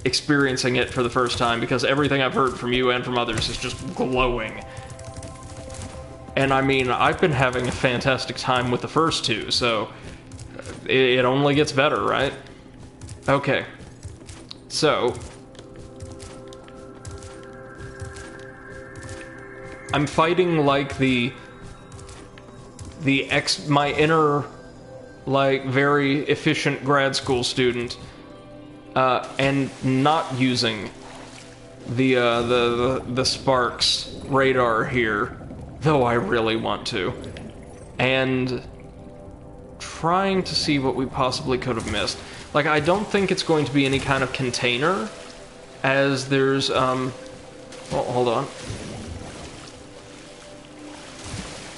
experiencing it for the first time, because everything I've heard from you and from others is just glowing. And I mean, I've been having a fantastic time with the first two, so it only gets better, right? Okay, so I'm fighting like my inner, like, very efficient grad school student, and not using the Sparks radar here, though I really want to, and trying to see what we possibly could have missed. Like, I don't think it's going to be any kind of container, as there's, well, hold on.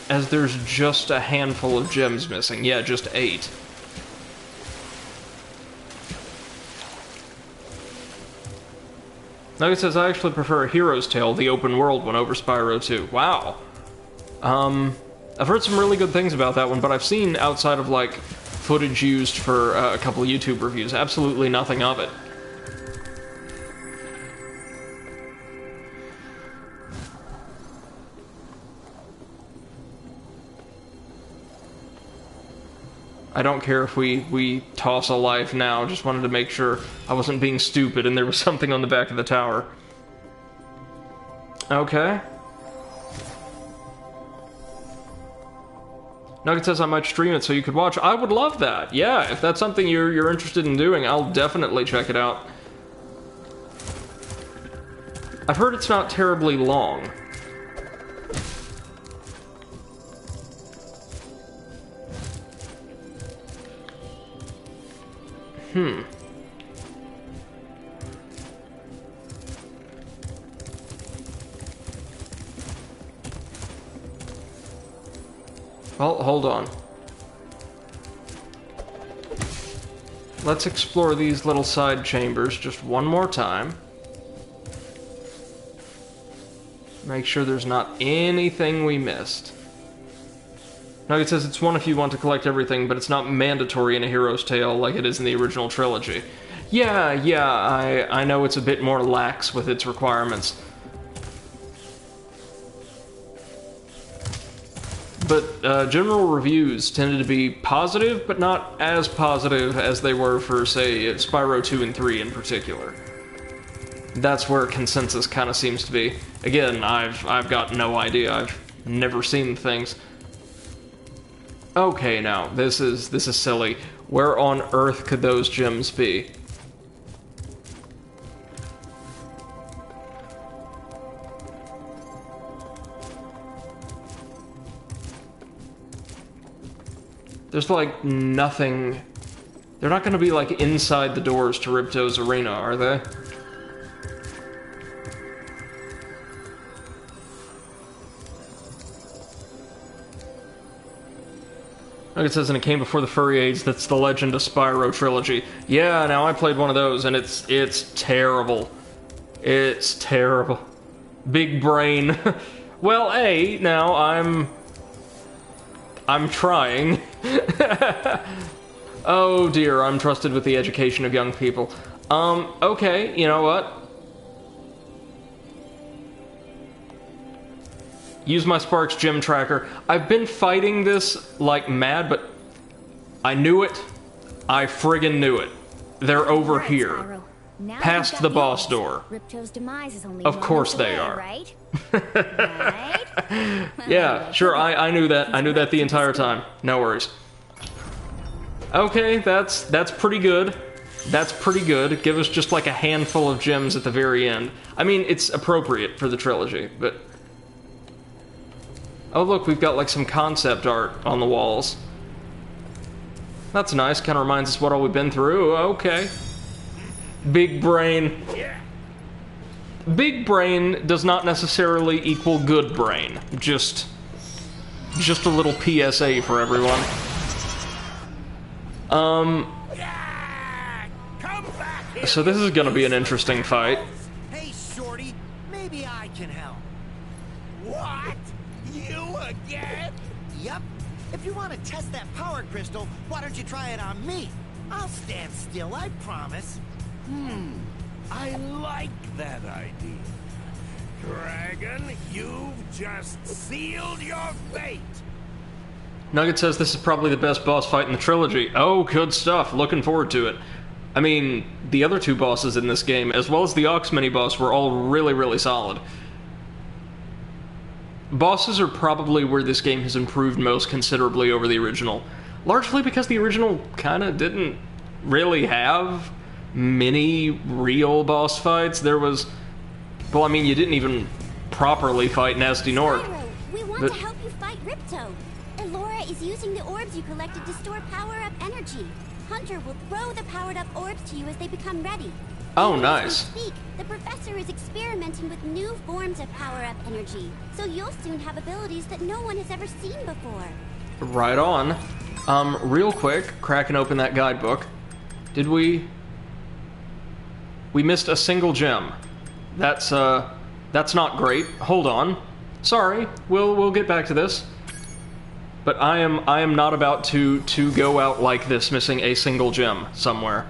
As there's just a handful of gems missing. Yeah, just 8. Nugget says, I actually prefer A Hero's Tale, the open world one, over Spyro 2. Wow. I've heard some really good things about that one, but I've seen, outside of, like, footage used for a couple of YouTube reviews. Absolutely nothing of it. I don't care if we toss a life now, just wanted to make sure I wasn't being stupid and there was something on the back of the tower. Okay. Nugget says I might stream it so you could watch. I would love that. Yeah, if that's something you're interested in doing, I'll definitely check it out. I've heard it's not terribly long. Well, hold on. Let's explore these little side chambers just one more time. Make sure there's not anything we missed. Nugget says it's one if you want to collect everything, but it's not mandatory in A Hero's Tale like it is in the original trilogy. Yeah, I know it's a bit more lax with its requirements. But general reviews tended to be positive, but not as positive as they were for, say, Spyro 2 and 3 in particular. That's where consensus kind of seems to be. Again, I've got no idea. I've never seen things. Okay, now this is silly. Where on earth could those gems be? There's like nothing. They're not going to be like inside the doors to Ripto's arena, are they? Like it says, and it came before the furry age. That's the Legend of Spyro Trilogy. Yeah, now I played one of those, and it's terrible. It's terrible. Big brain. Well, now I'm trying. Oh dear, I'm trusted with the education of young people. Okay, you know what? Use my Sparks gem tracker. I've been fighting this like mad, but I knew it. I friggin' knew it. They're over here. Past the boss door. Ripto's demise is only of course they are. Right? Right? Yeah, sure, I knew that. I knew that the entire time. No worries. Okay, that's pretty good. That's pretty good. Give us just like a handful of gems at the very end. I mean, it's appropriate for the trilogy, but... Oh look, we've got like some concept art on the walls. That's nice, kind of reminds us what all we've been through. Okay. Big brain. Big brain does not necessarily equal good brain. Just a little PSA for everyone. So this is gonna be an interesting fight. Hey, Shorty, maybe I can help. What? You again? Yep. If you want to test that power crystal, why don't you try it on me? I'll stand still, I promise. I like that idea. Dragon, you've just sealed your fate. Nugget says this is probably the best boss fight in the trilogy. Oh, good stuff. Looking forward to it. I mean, the other two bosses in this game, as well as the Ox mini-boss, were all really, really solid. Bosses are probably where this game has improved most considerably over the original. Largely because the original kind of didn't really have many real boss fights. There was... Well, I mean, you didn't even properly fight Nasty Nork. Spyro, we want to help you fight Ripto. Elora is using the orbs you collected to store power-up energy. Hunter will throw the powered-up orbs to you as they become ready. Oh, nice. As we speak, the professor is experimenting with new forms of power-up energy, so you'll soon have abilities that no one has ever seen before. Right on. Real quick, cracking open that guidebook. Did we... We missed a single gem. That's not great. Hold on. Sorry, we'll get back to this. But I am not about to go out like this, missing a single gem somewhere.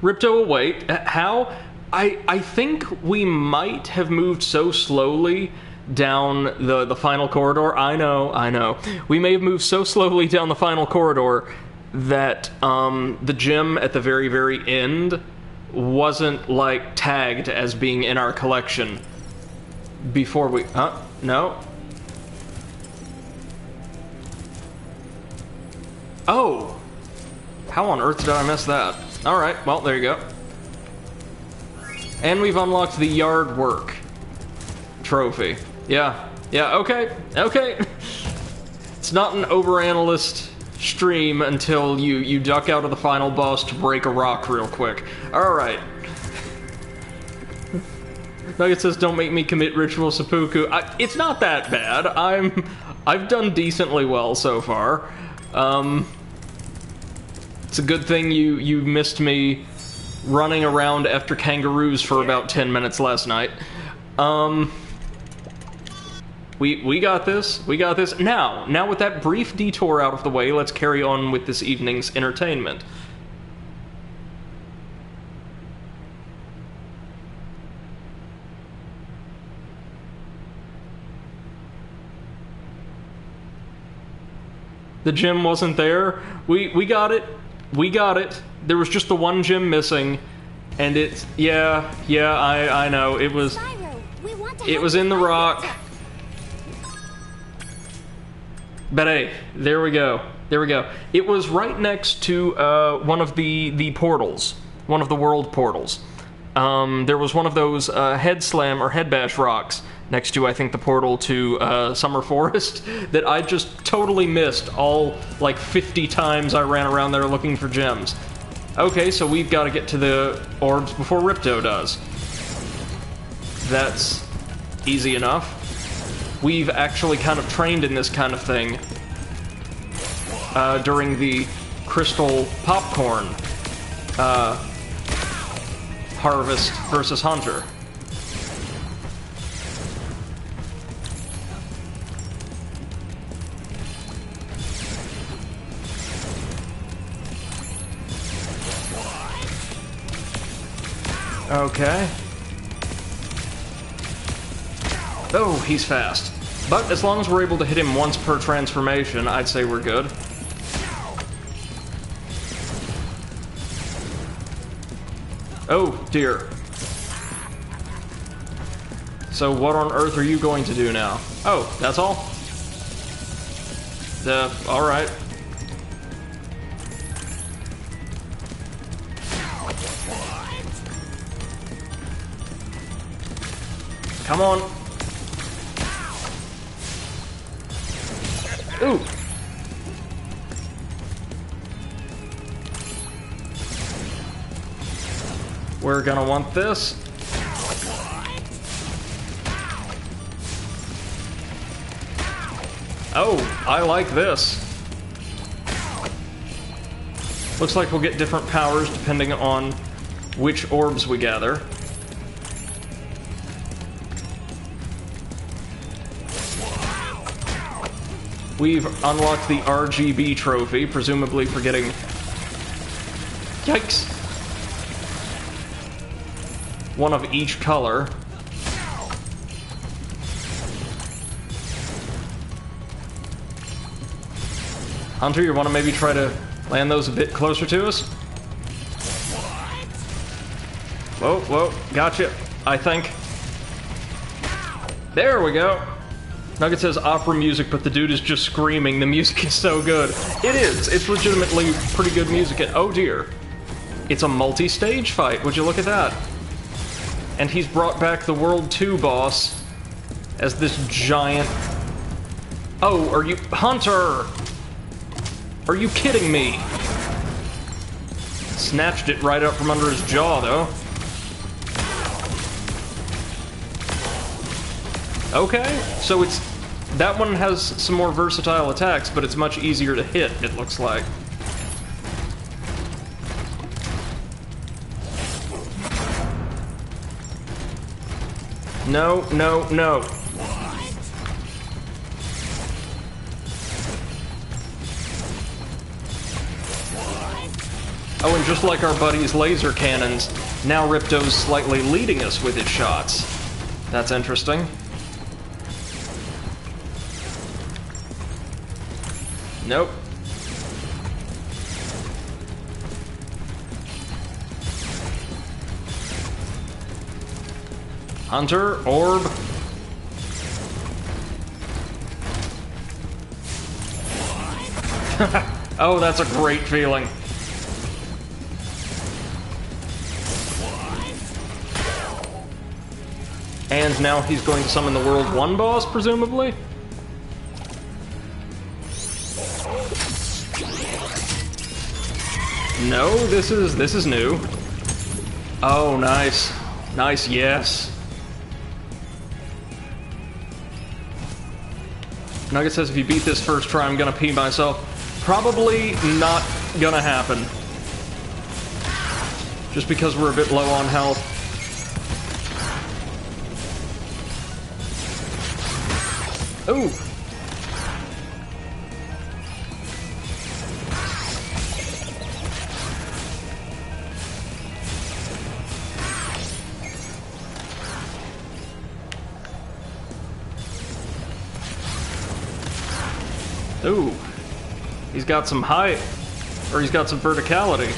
Ripto will wait. How? I think we might have moved so slowly down the final corridor. I know. We may have moved so slowly down the final corridor that the gem at the very, very end wasn't, like, tagged as being in our collection before we... Huh? No? Oh! How on earth did I miss that? Alright, well, there you go. And we've unlocked the yard work trophy. Yeah, okay. It's not an Overanalyst stream until you duck out of the final boss to break a rock real quick. Alright. Nugget says, don't make me commit ritual seppuku. It's not that bad. I've done decently well so far. It's a good thing you missed me running around after kangaroos for about 10 minutes last night. We got this. We got this. Now with that brief detour out of the way, let's carry on with this evening's entertainment. The gem wasn't there. We got it. We got it. There was just the one gem missing, and it's yeah. I know it was. It was in the rock. But hey, there we go. It was right next to one of the portals, one of the world portals. There was one of those head slam or head bash rocks next to, I think, the portal to Summer Forest that I just totally missed all, like, 50 times I ran around there looking for gems. Okay, so we've got to get to the orbs before Ripto does. That's easy enough. We've actually kind of trained in this kind of thing during the crystal popcorn harvest versus hunter. Okay. Oh, he's fast. But as long as we're able to hit him once per transformation, I'd say we're good. Oh, dear. So what on earth are you going to do now? Oh, that's all? Alright. Come on. Ooh. We're gonna want this. Oh, I like this. Looks like we'll get different powers depending on which orbs we gather. We've unlocked the RGB trophy, presumably for getting... Yikes! One of each color. Hunter, you want to maybe try to land those a bit closer to us? Whoa, gotcha, I think. There we go! Nugget says opera music, but the dude is just screaming. The music is so good. It is! It's legitimately pretty good music. And oh dear. It's a multi-stage fight. Would you look at that? And he's brought back the World 2 boss as this giant... Oh, are you... Hunter! Are you kidding me? Snatched it right up from under his jaw, though. Okay, so it's... That one has some more versatile attacks, but it's much easier to hit, it looks like. No. just like our buddy's laser cannons, now Ripto's slightly leading us with his shots. That's interesting. Nope. Hunter, orb. Oh, that's a great feeling. And now he's going to summon the World 1 boss, presumably? No, this is new. Oh, nice. Nice, yes. Nugget says if you beat this first try, I'm gonna pee myself. Probably not gonna happen. Just because we're a bit low on health. Ooh. Ooh. He's got some height. Or he's got some verticality.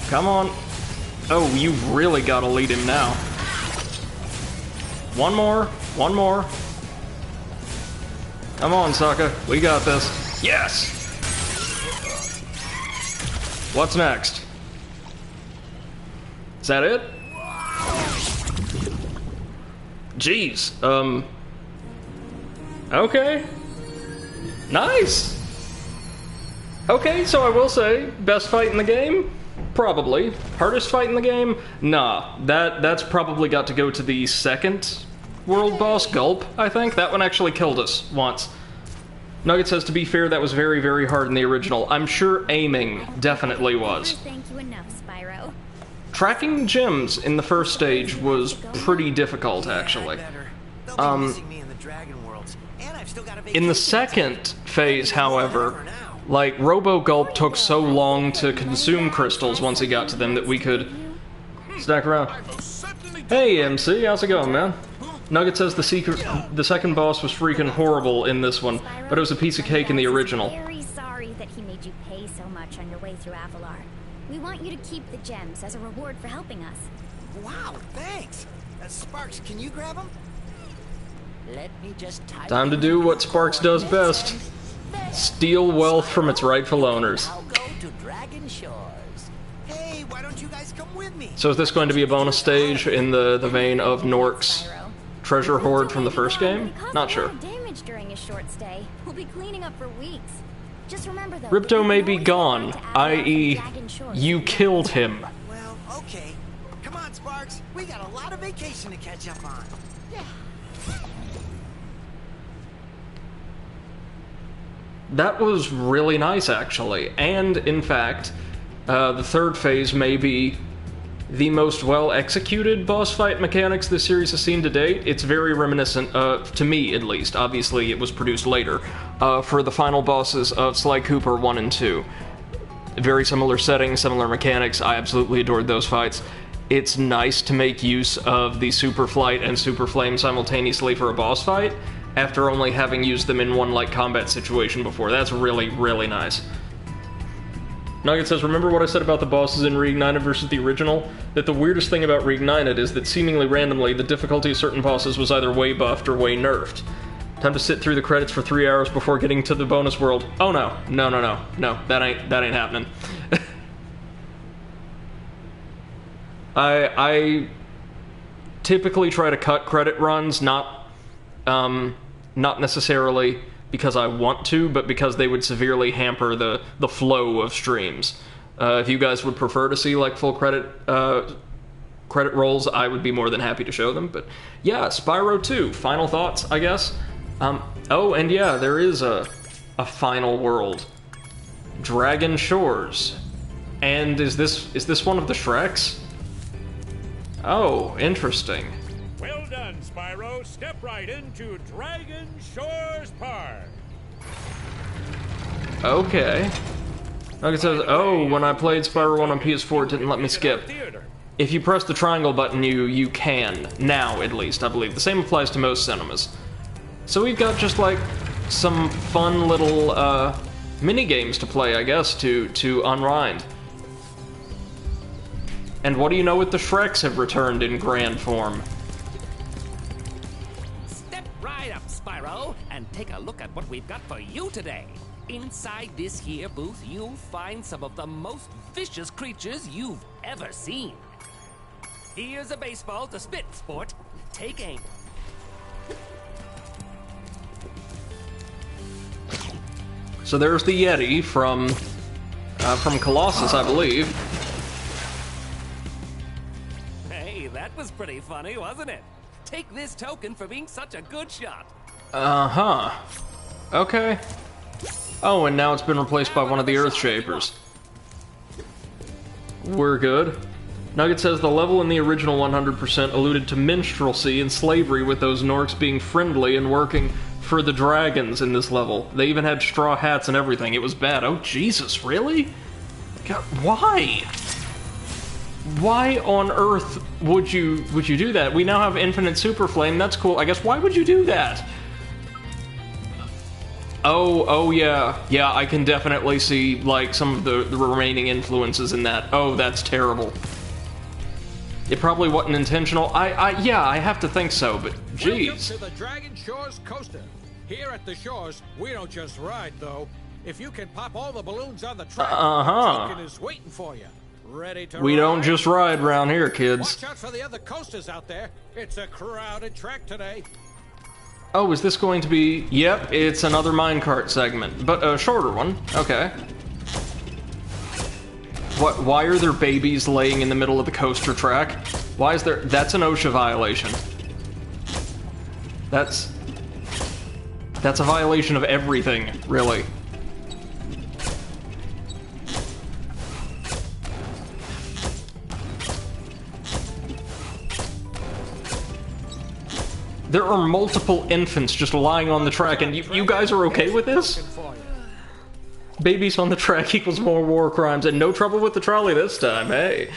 Come on. Oh, you've really got to lead him now. One more. One more. Come on, sucker. We got this. Yes! What's next? Is that it? Jeez. Okay. Nice! Okay, so I will say, best fight in the game? Probably. Hardest fight in the game? Nah. That's probably got to go to the second world boss, Gulp, I think. That one actually killed us once. Nugget says, to be fair, that was very, very hard in the original. I'm sure aiming definitely was. Thank you enough, Spyro. Tracking gems in the first stage was pretty difficult, actually. In the second phase, however, like, Robo-Gulp took so long to consume crystals once he got to them that we could stack around. Hey, MC, how's it going, man? Nugget says the second boss was freaking horrible in this one, but it was a piece of cake in the original. Very sorry that he made you pay so much on your way through Avalar. We want you to keep the gems as a reward for helping us. Wow, thanks. Sparks, can you grab them? Let me just Time to do what Sparks does best. Steal wealth from its rightful owners. I'll go to Dragon Shores. Hey, why don't you guys come with me? So is this going to be a bonus stage in the vein of Nork's treasure hoard from the first game? Not sure. Damage during a short stay. We'll be cleaning up for weeks. Just remember though, Ripto may be gone, i.e., you killed him. Well, okay. Come on, Sparks. We got a lot of vacation to catch up on. Yeah. That was really nice, actually. And, in fact, the third phase may be the most well-executed boss fight mechanics this series has seen to date. It's very reminiscent, to me at least, obviously it was produced later, for the final bosses of Sly Cooper 1 and 2. Very similar settings, similar mechanics. I absolutely adored those fights. It's nice to make use of the Super Flight and Super Flame simultaneously for a boss fight, after only having used them in one light combat situation before. That's really, really nice. Nugget says, remember what I said about the bosses in Reignited versus the original? That the weirdest thing about Reignited is that seemingly randomly, the difficulty of certain bosses was either way buffed or way nerfed. Time to sit through the credits for 3 hours before getting to the bonus world. Oh no, no, that ain't happening. I typically try to cut credit runs, not necessarily because I want to, but because they would severely hamper the flow of streams. If you guys would prefer to see like full credit rolls, I would be more than happy to show them. But yeah, Spyro 2, final thoughts, I guess. Oh, and yeah, there is a final world, Dragon Shores, and is this one of the Shreks? Oh, interesting. Well done, Spyro. Step right into Dragon Shores Park. Okay. Like it says, oh, when I played Spyro 1 on PS4, it didn't let me skip. If you press the triangle button, you can. Now, at least, I believe. The same applies to most cinemas. So we've got just, like, some fun little, mini-games to play, I guess, to unwind. And what do you know with the Shreks have returned in grand form? Step right up, Spyro, and take a look at what we've got for you today. Inside this here booth, you'll find some of the most vicious creatures you've ever seen. Here's a baseball to spit, sport. Take aim. So there's the Yeti from Colossus, I believe. Hey, that was pretty funny, wasn't it? Take this token for being such a good shot. Uh-huh. Okay. Oh, and now it's been replaced by one of the Earthshapers. We're good. Nugget says the level in the original 100% alluded to minstrelsy and slavery, with those Norks being friendly and working for the dragons in this level. They even had straw hats and everything. It was bad. Oh, Jesus, really? God, why? Why on earth would you do that? We now have infinite super flame. That's cool. I guess, why would you do that? Oh yeah. Yeah, I can definitely see, like, some of the remaining influences in that. Oh, that's terrible. It probably wasn't intentional. Yeah, I have to think so, but jeez. Welcome to the Dragon Shores Coaster. Here at the shores, we don't just ride, though. If you can pop all the balloons on the track, the token is waiting for you. Ready to ride? We don't just ride around here, kids. Watch out for the other coasters out there. It's a crowded track today. Oh, is this going to be... Yep, it's another minecart segment, but a shorter one. Okay. What? Why are there babies laying in the middle of the coaster track? Why is there... That's an OSHA violation. That's a violation of everything, really. There are multiple infants just lying on the track, and you guys are okay with this? Babies on the track equals more war crimes, and no trouble with the trolley this time, hey.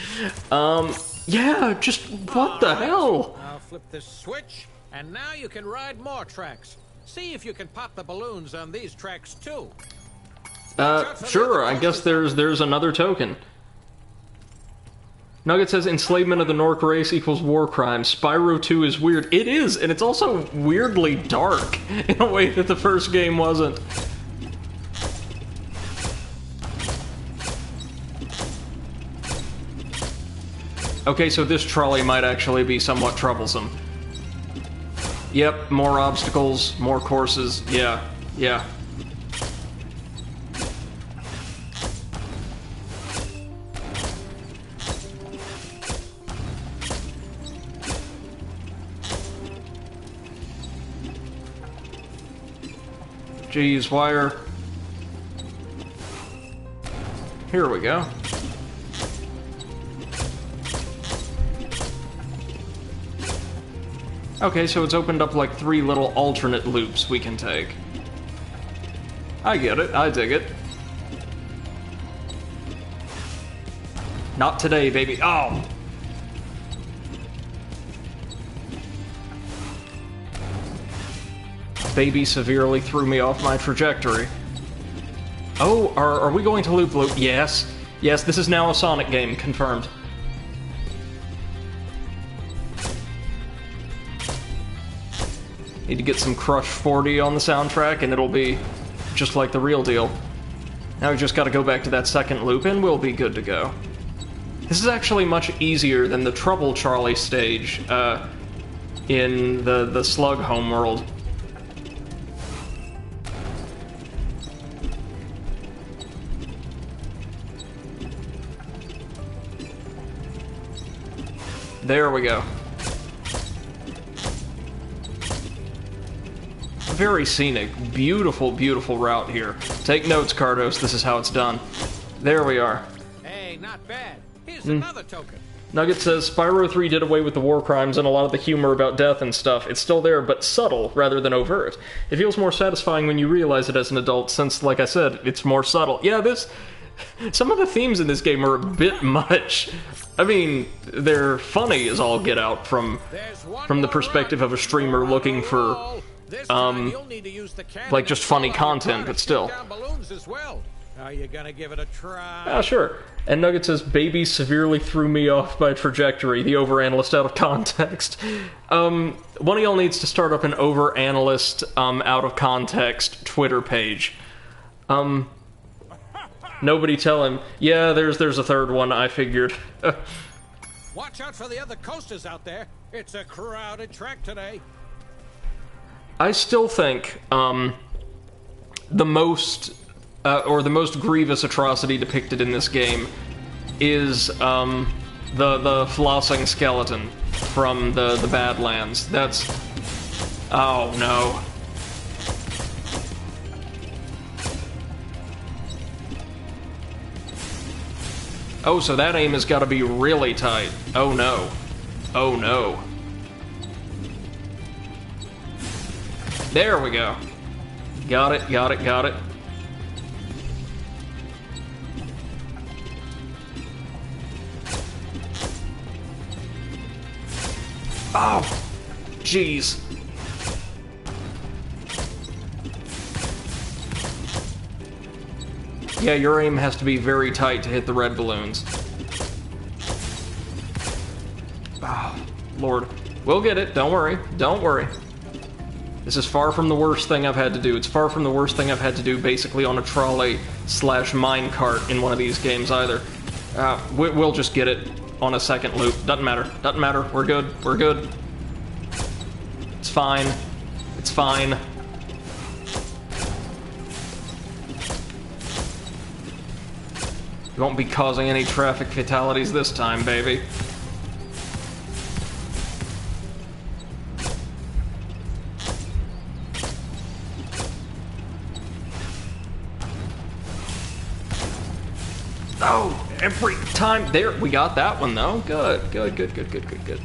Yeah, just what the hell? I'll flip this switch, and now you can ride more tracks. See if you can pop the balloons on these tracks, too. Sure, I guess there's another token. Nugget says enslavement of the Nork race equals war crimes. Spyro 2 is weird. It is, and it's also weirdly dark in a way that the first game wasn't. Okay, so this trolley might actually be somewhat troublesome. Yep, more obstacles, more courses. Yeah. Geez, wire. Here we go. Okay, so it's opened up like 3 little alternate loops we can take. I get it, I dig it. Not today, baby. Oh! Baby severely threw me off my trajectory. Oh, are we going to loop loop? Yes. Yes, this is now a Sonic game, confirmed. Need to get some Crush 40 on the soundtrack and it'll be just like the real deal. Now we just gotta go back to that second loop and we'll be good to go. This is actually much easier than the Trouble Charlie stage in the Slug homeworld. There we go. Very scenic, beautiful, beautiful route here. Take notes, Cardos, this is how it's done. There we are. Hey, not bad. Here's another token. Nugget says, Spyro 3 did away with the war crimes and a lot of the humor about death and stuff. It's still there, but subtle rather than overt. It feels more satisfying when you realize it as an adult, since, like I said, it's more subtle. Yeah, some of the themes in this game are a bit much. I mean, they're funny as all get out from the perspective of a streamer looking for, like, just funny content, but still. Are you gonna give it a try? Ah, sure. And Nugget says, baby severely threw me off by trajectory, the Overanalyst out of context. One of y'all needs to start up an Overanalyst, out of context Twitter page. Nobody tell him, yeah, there's a third one, I figured. Watch out for the other coasters out there. It's a crowded track today. I still think, the most grievous atrocity depicted in this game is, the flossing skeleton from the Badlands. That's... oh, no. Oh, so that aim has got to be really tight. Oh, no. Oh, no. There we go. Got it, got it, got it. Oh, jeez. Yeah, your aim has to be very tight to hit the red balloons. Oh, Lord. We'll get it, don't worry, don't worry. This is far from the worst thing I've had to do. It's far from the worst thing I've had to do basically on a trolley/minecart in one of these games either. We'll just get it on a second loop. Doesn't matter. Doesn't matter. We're good. We're good. It's fine. It's fine. You won't be causing any traffic fatalities this time, baby. Oh, every time. There, we got that one, though. Good, good, good, good, good, good, good.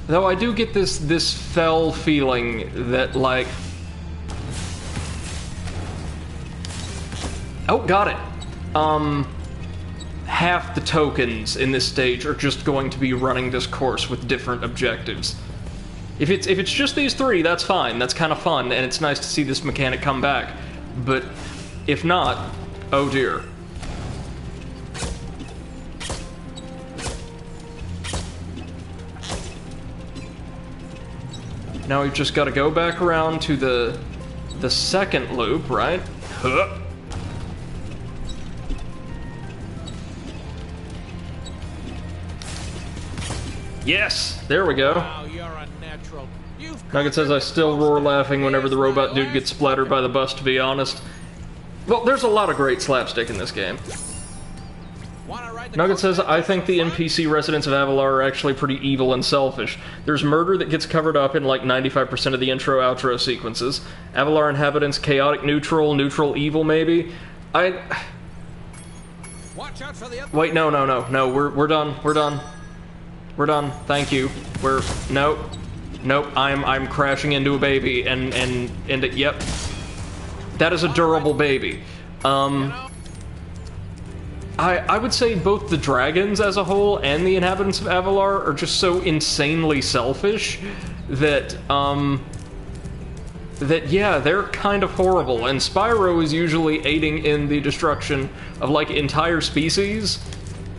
Though I do get this fell feeling that, like... oh, got it. Half the tokens in this stage are just going to be running this course with different objectives. If it's just these three, that's fine. That's kind of fun, and it's nice to see this mechanic come back. But if not, oh dear. Now we've just got to go back around to the second loop, right? Huh. Yes! There we go. Wow, you're a natural. Nugget says, I still roar laughing whenever the robot dude gets splattered by the bus, to be honest. Well, there's a lot of great slapstick in this game. Nugget says, I think the NPC residents of Avalar are actually pretty evil and selfish. There's murder that gets covered up in like 95% of the intro-outro sequences. Avalar inhabitants, chaotic neutral, neutral evil maybe. Wait, no, we're done, we're done. We're done, thank you. Nope. Nope, I'm crashing into a baby, and yep. That is a durable baby. I would say both the dragons as a whole and the inhabitants of Avalar are just so insanely selfish that, yeah, they're kind of horrible, and Spyro is usually aiding in the destruction of, like, entire species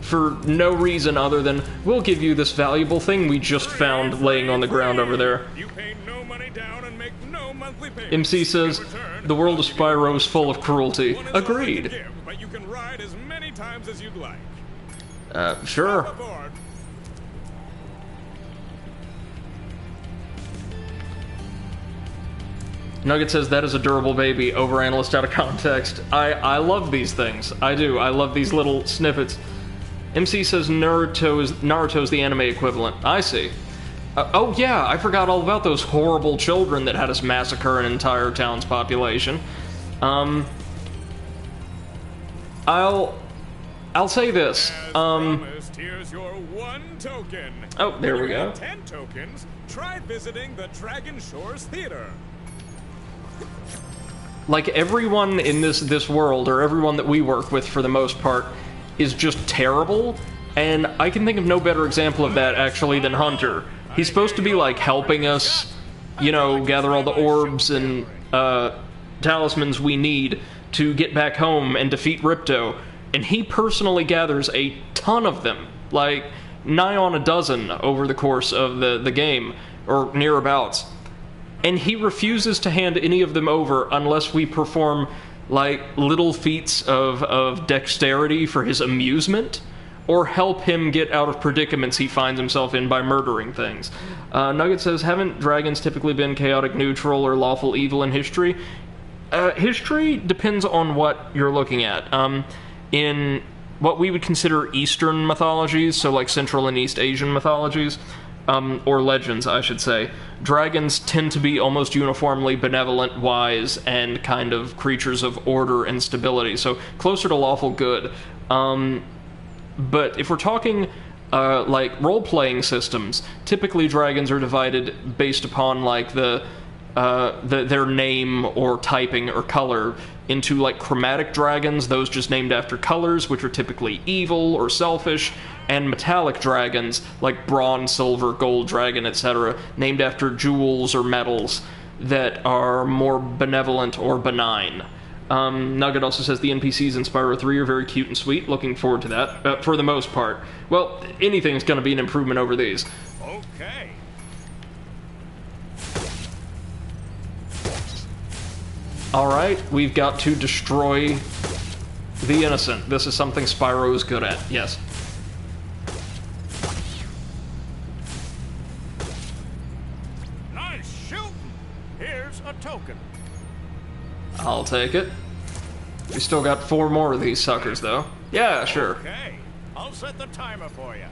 for no reason other than, we'll give you this valuable thing we just found laying on the ground over there. You pay no money down and make no monthly payments. MC says, the world of Spyro is full of cruelty. Agreed. But you can ride as many times as you'd like. Sure. Nugget says, that is a durable baby. Overanalyst out of context. I love these things. I do. I love these little snippets. MC says Naruto's the anime equivalent. I see. Oh yeah, I forgot all about those horrible children that had us massacre an entire town's population. I'll say this. As promised, here's your 1 token. Oh, there we If you go. have 10 tokens. Try visiting the Dragon Shores Theater. Like, everyone in this world, or everyone that we work with for the most part, is just terrible, and I can think of no better example of that, actually, than Hunter. He's supposed to be, like, helping us, you know, gather all the orbs and talismans we need to get back home and defeat Ripto, and he personally gathers a ton of them, like, nigh on a dozen over the course of the game, or nearabouts. And he refuses to hand any of them over unless we perform, like, little feats of dexterity for his amusement, or help him get out of predicaments he finds himself in by murdering things. Nugget says, haven't dragons typically been chaotic neutral or lawful evil in history? History depends on what you're looking at. In what we would consider Eastern mythologies, so like Central and East Asian mythologies, or legends, I should say, dragons tend to be almost uniformly benevolent, wise, and kind of creatures of order and stability, so closer to lawful good. But if we're talking like role-playing systems, typically dragons are divided based upon like their name or typing or color into like chromatic dragons, those just named after colors, which are typically evil or selfish, and metallic dragons like bronze, silver, gold dragon, etc., named after jewels or metals that are more benevolent or benign. Nugget also says the NPCs in Spyro 3 are very cute and sweet. Looking forward to that, for the most part. Well, anything's going to be an improvement over these. Okay. Alright, we've got to destroy the innocent. This is something Spyro is good at, yes. Nice shooting. Here's a token. I'll take it. We still got 4 more of these suckers, though. Yeah, sure. Okay. I'll set the timer for you.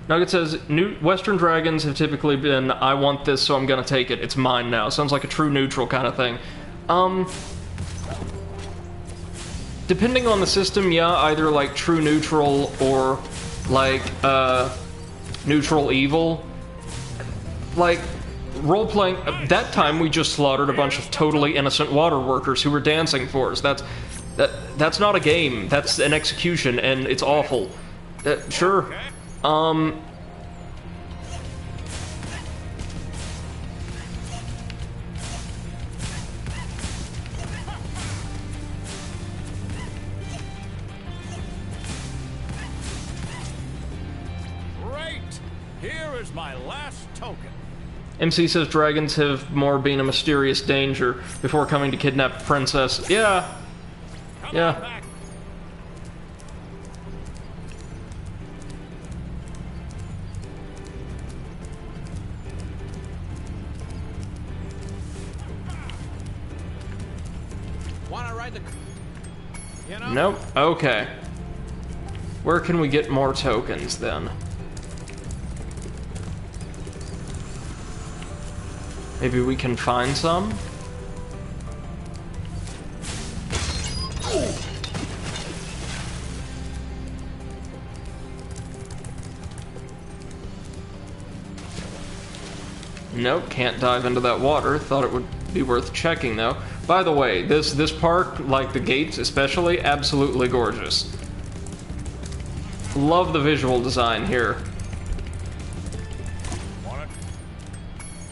Nugget says, Western dragons have typically been, I want this, so I'm gonna take it. It's mine now. Sounds like a true neutral kind of thing. Depending on the system, yeah, either like true neutral or like, neutral evil. Like, role-playing, that time we just slaughtered a bunch of totally innocent water workers who were dancing for us. That's not a game, that's an execution, and it's awful. Sure. Great. Here is my last token. MC says dragons have more been a mysterious danger before coming to kidnap the princess. Yeah. Yeah. Wanna ride the... You know? Nope. Okay. Where can we get more tokens, then? Maybe we can find some? Nope, can't dive into that water. Thought it would be worth checking, though. By the way, this park, like the gates especially, absolutely gorgeous. Love the visual design here.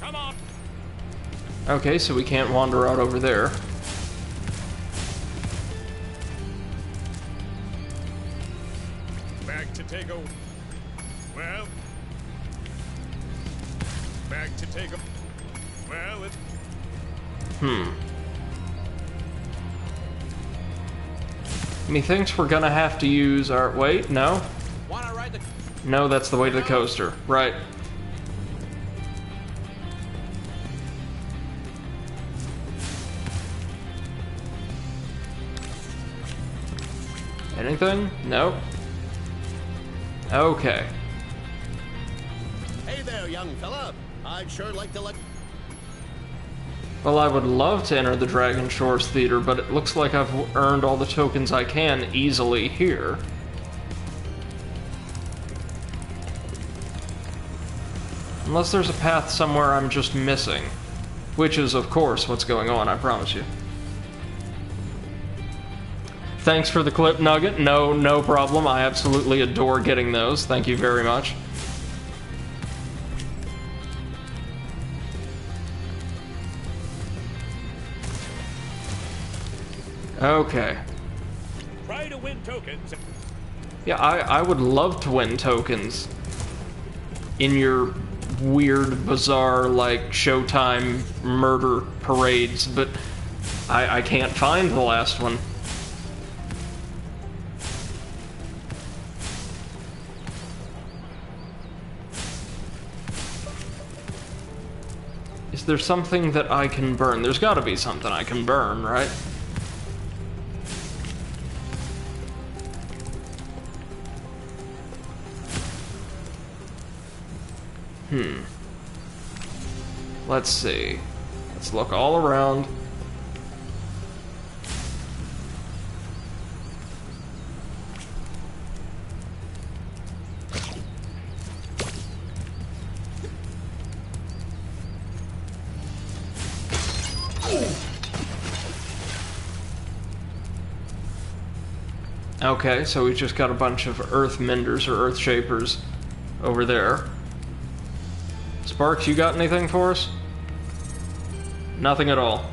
Come on. Okay, so we can't wander out over there. Back to take a... Well... Back to take a... Well, it... Methinks we're gonna have to use our... Wait, no? Wanna ride the... No, that's the way to the coaster. Right. Anything? No? Okay. Hey there, young fella. I'd sure like to let... Well, I would love to enter the Dragon Shores Theater, but it looks like I've earned all the tokens I can easily here. Unless there's a path somewhere I'm just missing. Which is, of course, what's going on, I promise you. Thanks for the clip nugget. No problem. I absolutely adore getting those. Thank you very much. Okay. Try to win tokens. Yeah, I would love to win tokens in your weird, bizarre, like, Showtime murder parades, but I can't find the last one. Is there something that I can burn? There's gotta be something I can burn, right? Let's see. Let's look all around. Okay, so we just got a bunch of earth menders or earth shapers over there. Sparks, you got anything for us? Nothing at all.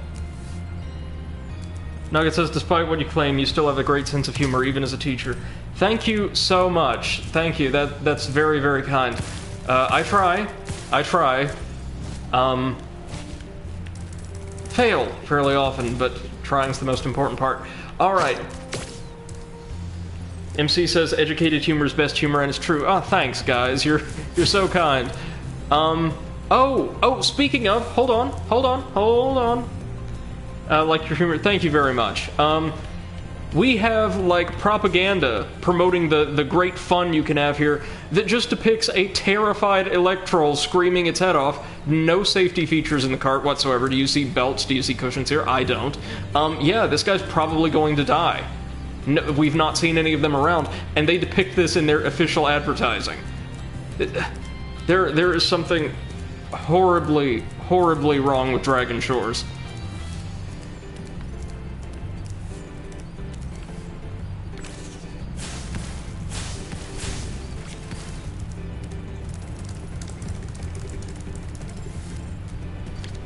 Nugget says, despite what you claim, you still have a great sense of humor, even as a teacher. Thank you so much. Thank you. That's very, very kind. I try. Fail fairly often, but trying's the most important part. Alright. MC says, educated humor is best humor, and it's true. Oh, thanks, guys. You're so kind. Speaking of, hold on. Like your humor, thank you very much. We have, like, propaganda promoting the great fun you can have here that just depicts a terrified Electrol screaming its head off. No safety features in the cart whatsoever. Do you see belts? Do you see cushions here? I don't. Yeah, this guy's probably going to die. No, we've not seen any of them around, and they depict this in their official advertising. There is something horribly, horribly wrong with Dragon Shores.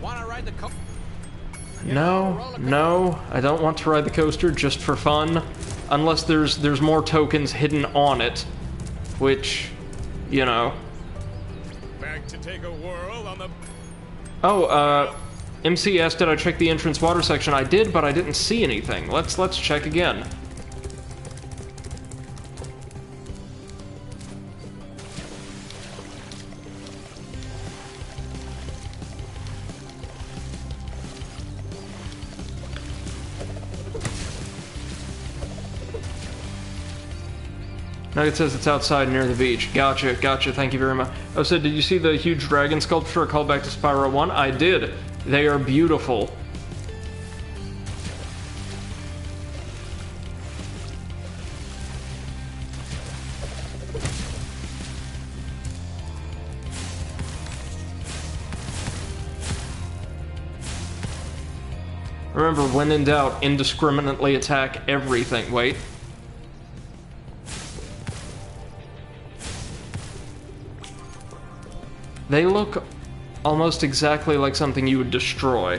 Wanna ride the coaster? No, I don't want to ride the coaster just for fun, unless there's more tokens hidden on it, which, you know. Back to take a whirl on the... Oh, MC asked did I check the entrance water section. I did, but I didn't see anything. Let's check again. No, it says it's outside near the beach. Gotcha, thank you very much. Oh, so did you see the huge dragon sculpture? A callback to Spyro 1? I did. They are beautiful. Remember, when in doubt, indiscriminately attack everything. Wait. They look almost exactly like something you would destroy.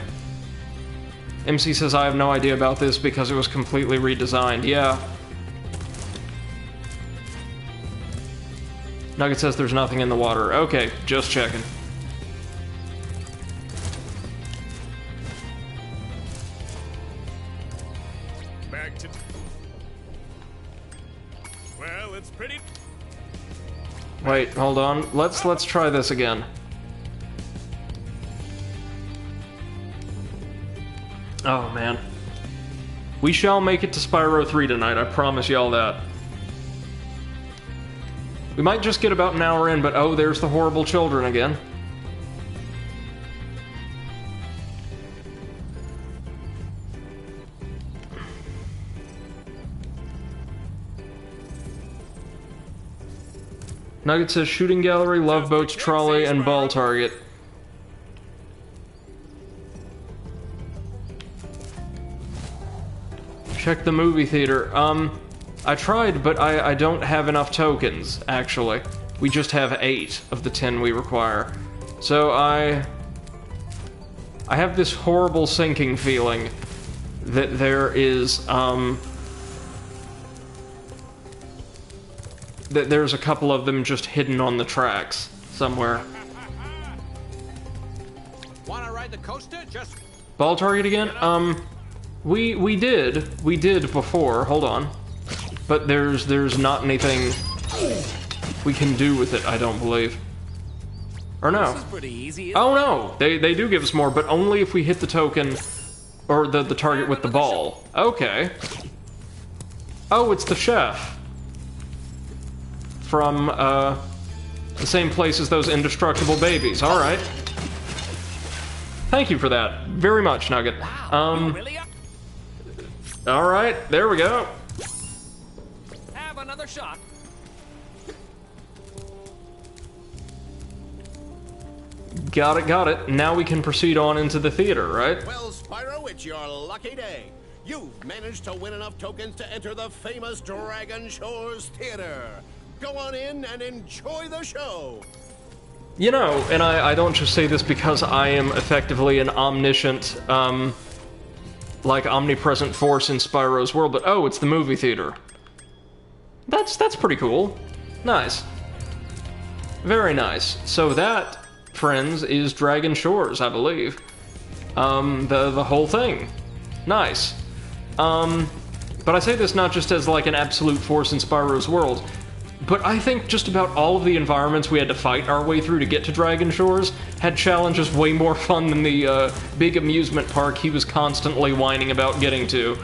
MC says, I have no idea about this because it was completely redesigned. Yeah. Nugget says there's nothing in the water. Okay, just checking. Back to... Well, it's pretty... Wait, hold on. Let's try this again. Oh, man. We shall make it to Spyro 3 tonight, I promise y'all that. We might just get about an hour in, but oh, there's the horrible children again. Nugget says shooting gallery, love boats, trolley, and ball target. Check the movie theater. I tried, but I don't have enough tokens, actually. We just have 8 of the 10 we require. So I have this horrible sinking feeling that there is, that there's a couple of them just hidden on the tracks somewhere. Wanna ride the coaster? Just Ball target again? We did before. Hold on, but there's not anything we can do with it. I don't believe. Or no? This is pretty easy, oh no, they do give us more, but only if we hit the token or the target with the ball. Okay. Oh, it's the chef from the same place as those indestructible babies. All right. Thank you for that very much, Nugget. All right, there we go. Have another shot. Got it. Now we can proceed on into the theater, right? Well, Spyro, it's your lucky day. You've managed to win enough tokens to enter the famous Dragon Shores Theater. Go on in and enjoy the show. You know, and I don't just say this because I am effectively an omniscient, like omnipresent force in Spyro's world, but oh, it's the movie theater. That's pretty cool. Nice. Very nice. So that, friends, is Dragon Shores, I believe. The whole thing. Nice. But I say this not just as like an absolute force in Spyro's world, but I think just about all of the environments we had to fight our way through to get to Dragon Shores had challenges way more fun than the big amusement park he was constantly whining about getting to.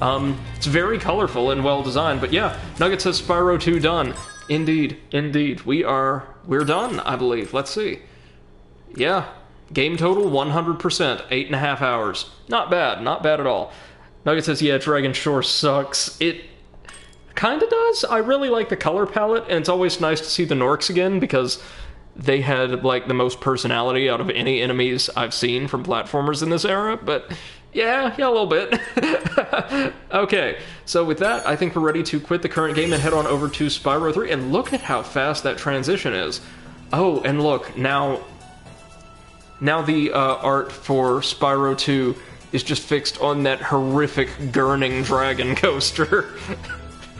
It's very colorful and well designed, but yeah, Nugget says Spyro 2 done. Indeed. We're done, I believe. Let's see. Yeah, game total 100%, 8.5 hours. Not bad at all. Nugget says, yeah, Dragon Shores sucks. It kinda does. I really like the color palette, and it's always nice to see the Norks again, because they had, like, the most personality out of any enemies I've seen from platformers in this era, but yeah, a little bit. Okay, so with that, I think we're ready to quit the current game and head on over to Spyro 3, and look at how fast that transition is. Oh, and look, now the art for Spyro 2 is just fixed on that horrific gurning dragon coaster.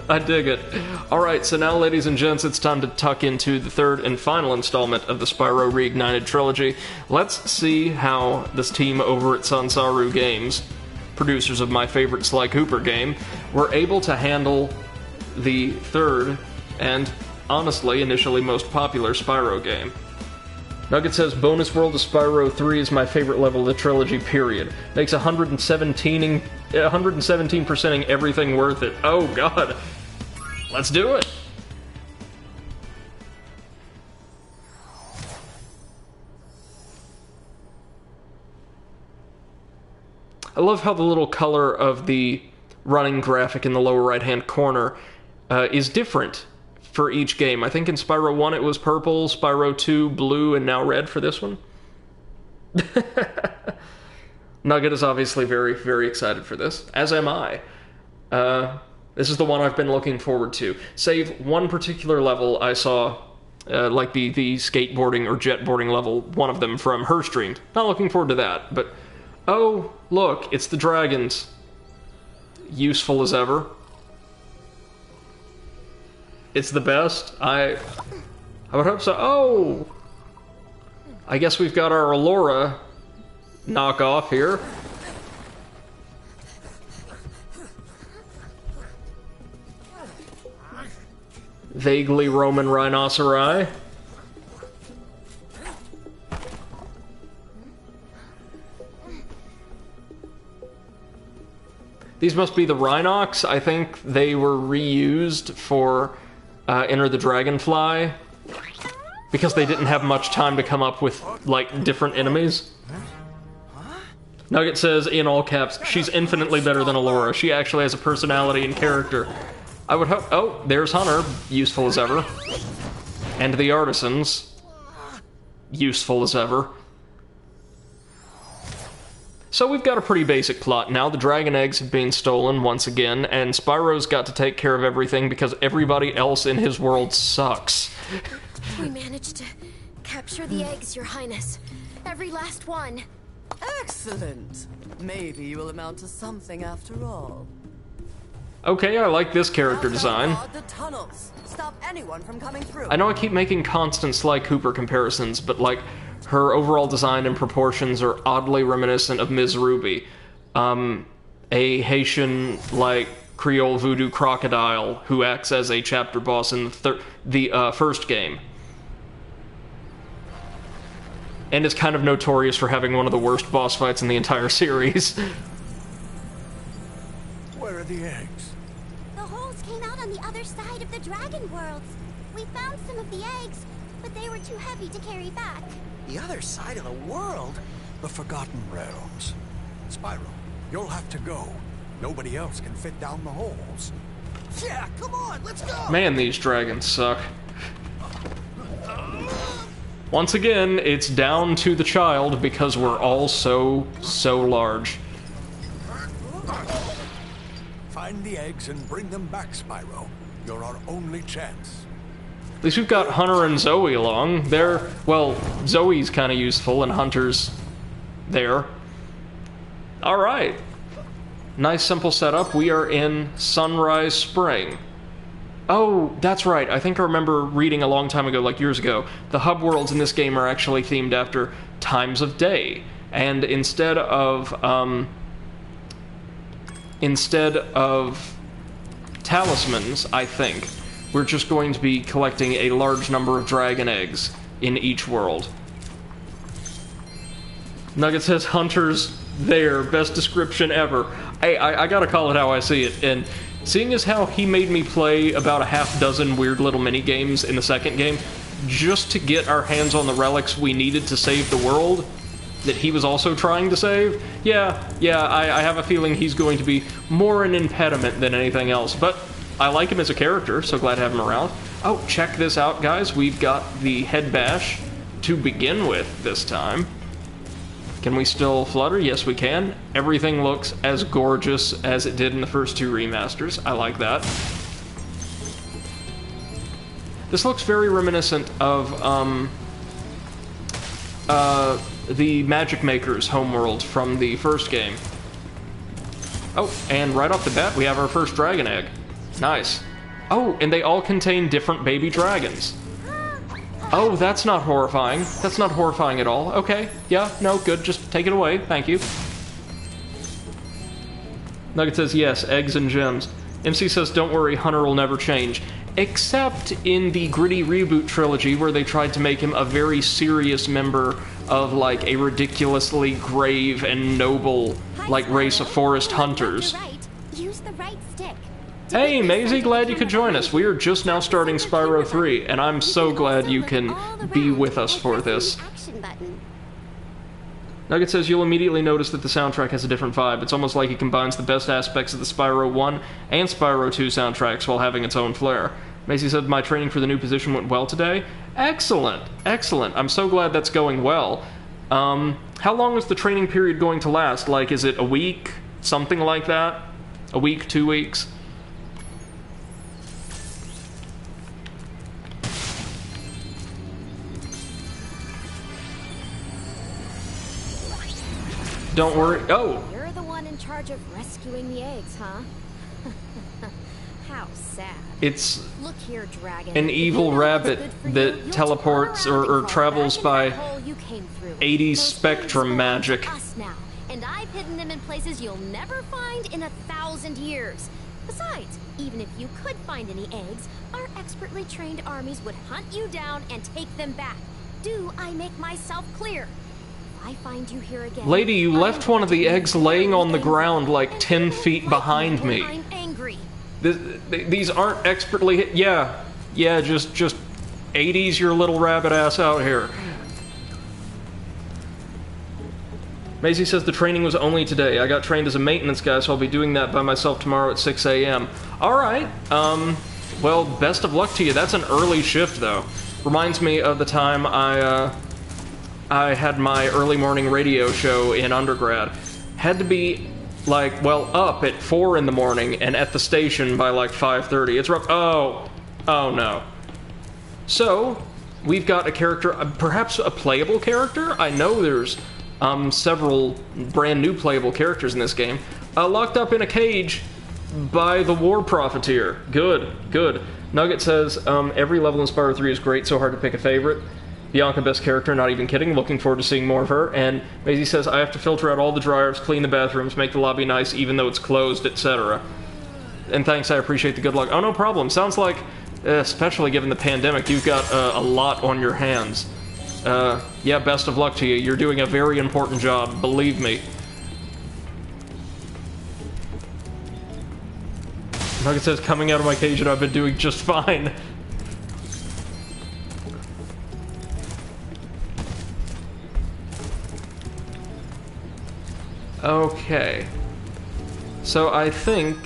I dig it. Alright, so now, ladies and gents, it's time to tuck into the third and final installment of the Spyro Reignited trilogy. Let's see how this team over at Sansaru Games, producers of my favorite Sly Cooper game, were able to handle the third and, honestly, initially most popular Spyro game. Nugget says, bonus world of Spyro 3 is my favorite level of the trilogy, period. Makes 117%ing everything worth it. Oh god. Let's do it! I love how the little color of the running graphic in the lower right-hand corner is different for each game. I think in Spyro 1 it was purple, Spyro 2 blue, and now red for this one. Nugget is obviously very, very excited for this, as am I. This is the one I've been looking forward to. Save one particular level I saw, like the skateboarding or jetboarding level, one of them from her stream. Not looking forward to that, but oh, look, it's the dragons. Useful as ever. It's the best. I would hope so. Oh! I guess we've got our Allura knockoff here. Vaguely Roman rhinoceri. These must be the Rhinox. I think they were reused for Enter the Dragonfly, because they didn't have much time to come up with, like, different enemies. Nugget says, in all caps, she's infinitely better than Allura. She actually has a personality and character. I would hope... Oh, there's Hunter. Useful as ever. And the artisans, useful as ever. So we've got a pretty basic plot now. The dragon eggs have been stolen once again, and Spyro's got to take care of everything because everybody else in his world sucks. We managed to capture the eggs, Your Highness. Every last one. Excellent. Maybe you will amount to something after all. Okay, I like this character design. Guard the tunnels. Stop anyone from coming through. I know I keep making constant Sly Cooper comparisons, but like, her overall design and proportions are oddly reminiscent of Ms. Ruby, a Haitian, like, Creole voodoo crocodile who acts as a chapter boss in the first game. And is kind of notorious for having one of the worst boss fights in the entire series. Where are the eggs? The holes came out on the other side of the dragon worlds. We found some of the eggs, but they were too heavy to carry back. The other side of the world? The Forgotten Realms. Spyro, you'll have to go. Nobody else can fit down the holes. Yeah, come on, let's go! Man, these dragons suck. Once again, it's down to the child because we're all so large. Find the eggs and bring them back, Spyro. You're our only chance. At least we've got Hunter and Zoe along. They're, well, Zoe's kind of useful and Hunter's there. Alright. Nice simple setup. We are in Sunrise Spring. Oh, that's right. I think I remember reading a long time ago, like years ago, the hub worlds in this game are actually themed after times of day. And instead of talismans, I think, we're just going to be collecting a large number of dragon eggs in each world. Nugget says, Hunter's there. Best description ever. Hey, I gotta call it how I see it. And seeing as how he made me play about a half dozen weird little mini-games in the second game, just to get our hands on the relics we needed to save the world that he was also trying to save, yeah, I have a feeling he's going to be more an impediment than anything else. But I like him as a character, so glad to have him around. Oh, check this out, guys. We've got the head bash to begin with this time. Can we still flutter? Yes, we can. Everything looks as gorgeous as it did in the first two remasters. I like that. This looks very reminiscent of, the Magic Maker's homeworld from the first game. Oh, and right off the bat, we have our first dragon egg. Nice. Oh, and they all contain different baby dragons. Oh, that's not horrifying. That's not horrifying at all. Okay, yeah, no, good. Just take it away. Thank you. Nugget says, yes, eggs and gems. MC says, don't worry, Hunter will never change. Except in the Gritty Reboot trilogy, where they tried to make him a very serious member of, like, a ridiculously grave and noble, like, race of forest hunters. Use the right stick. Hey, Maisie, glad you could join us. We are just now starting Spyro 3, and I'm so glad you can be with us for this. Nugget says you'll immediately notice that the soundtrack has a different vibe. It's almost like it combines the best aspects of the Spyro 1 and Spyro 2 soundtracks while having its own flair. Macy said my training for the new position went well today. Excellent, excellent. I'm so glad that's going well. How long is the training period going to last? Like, is it a week? Something like that? A week, 2 weeks? Don't worry. Oh! You're the one in charge of rescuing the eggs, huh? How sad. It's Look here, dragon. an evil rabbit that teleports or travels by 80s spectrum magic. Us now, and I've hidden them in places you'll never find in 1,000 years. Besides, even if you could find any eggs, our expertly trained armies would hunt you down and take them back. Do I make myself clear? I find you here again. Lady, you left one of the eggs laying on the ground like 10 feet behind me. I'm angry. These aren't expertly hit. Yeah, just 80s your little rabbit ass out here. Maisie says the training was only today. I got trained as a maintenance guy, so I'll be doing that by myself tomorrow at 6 a.m. Alright, well, best of luck to you. That's an early shift, though. Reminds me of the time I had my early morning radio show in undergrad. Had to be, like, well, up at 4 in the morning and at the station by, like, 5:30. It's rough. Oh no. So, we've got a character, perhaps a playable character? I know there's several brand new playable characters in this game. Locked up in a cage by the War Profiteer. Good, good. Nugget says, every level in Spyro 3 is great, so hard to pick a favorite. Bianca, best character, not even kidding. Looking forward to seeing more of her. And Maisie says, I have to filter out all the dryers, clean the bathrooms, make the lobby nice even though it's closed, etc. And thanks, I appreciate the good luck. Oh, no problem. Sounds like, especially given the pandemic, you've got a lot on your hands. Yeah, best of luck to you. You're doing a very important job, believe me. Nugget says, coming out of my cage and I've been doing just fine. Okay. So I think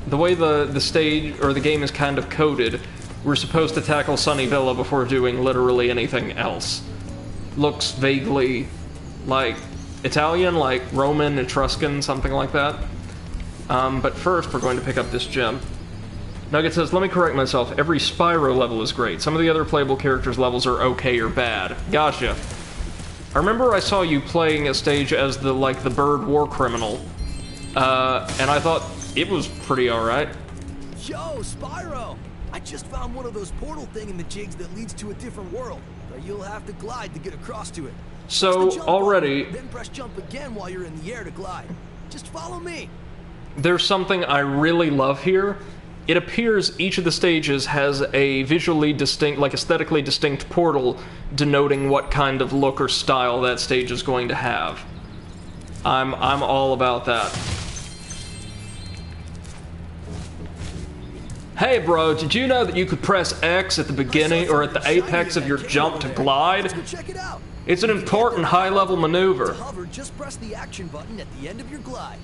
the way the stage or the game is kind of coded, we're supposed to tackle Sunny Villa before doing literally anything else. Looks vaguely like Italian, like Roman, Etruscan, something like that. But first we're going to pick up this gem. Nugget says, let me correct myself, every Spyro level is great. Some of the other playable characters' levels are okay or bad. Gotcha. I remember I saw you playing a stage as the bird war criminal, and I thought it was pretty alright. Yo, Spyro! I just found one of those portal thingamajigs that leads to a different world, but you'll have to glide to get across to it. So, already... Then press jump again while you're in the air to glide. Just follow me. There's something I really love here. It appears each of the stages has a visually distinct, like aesthetically distinct portal denoting what kind of look or style that stage is going to have. I'm all about that. Hey bro, did you know that you could press X at the beginning or at the apex of your jump to glide? It's an important high-level maneuver. To hover, just press the action button at the end of your glide.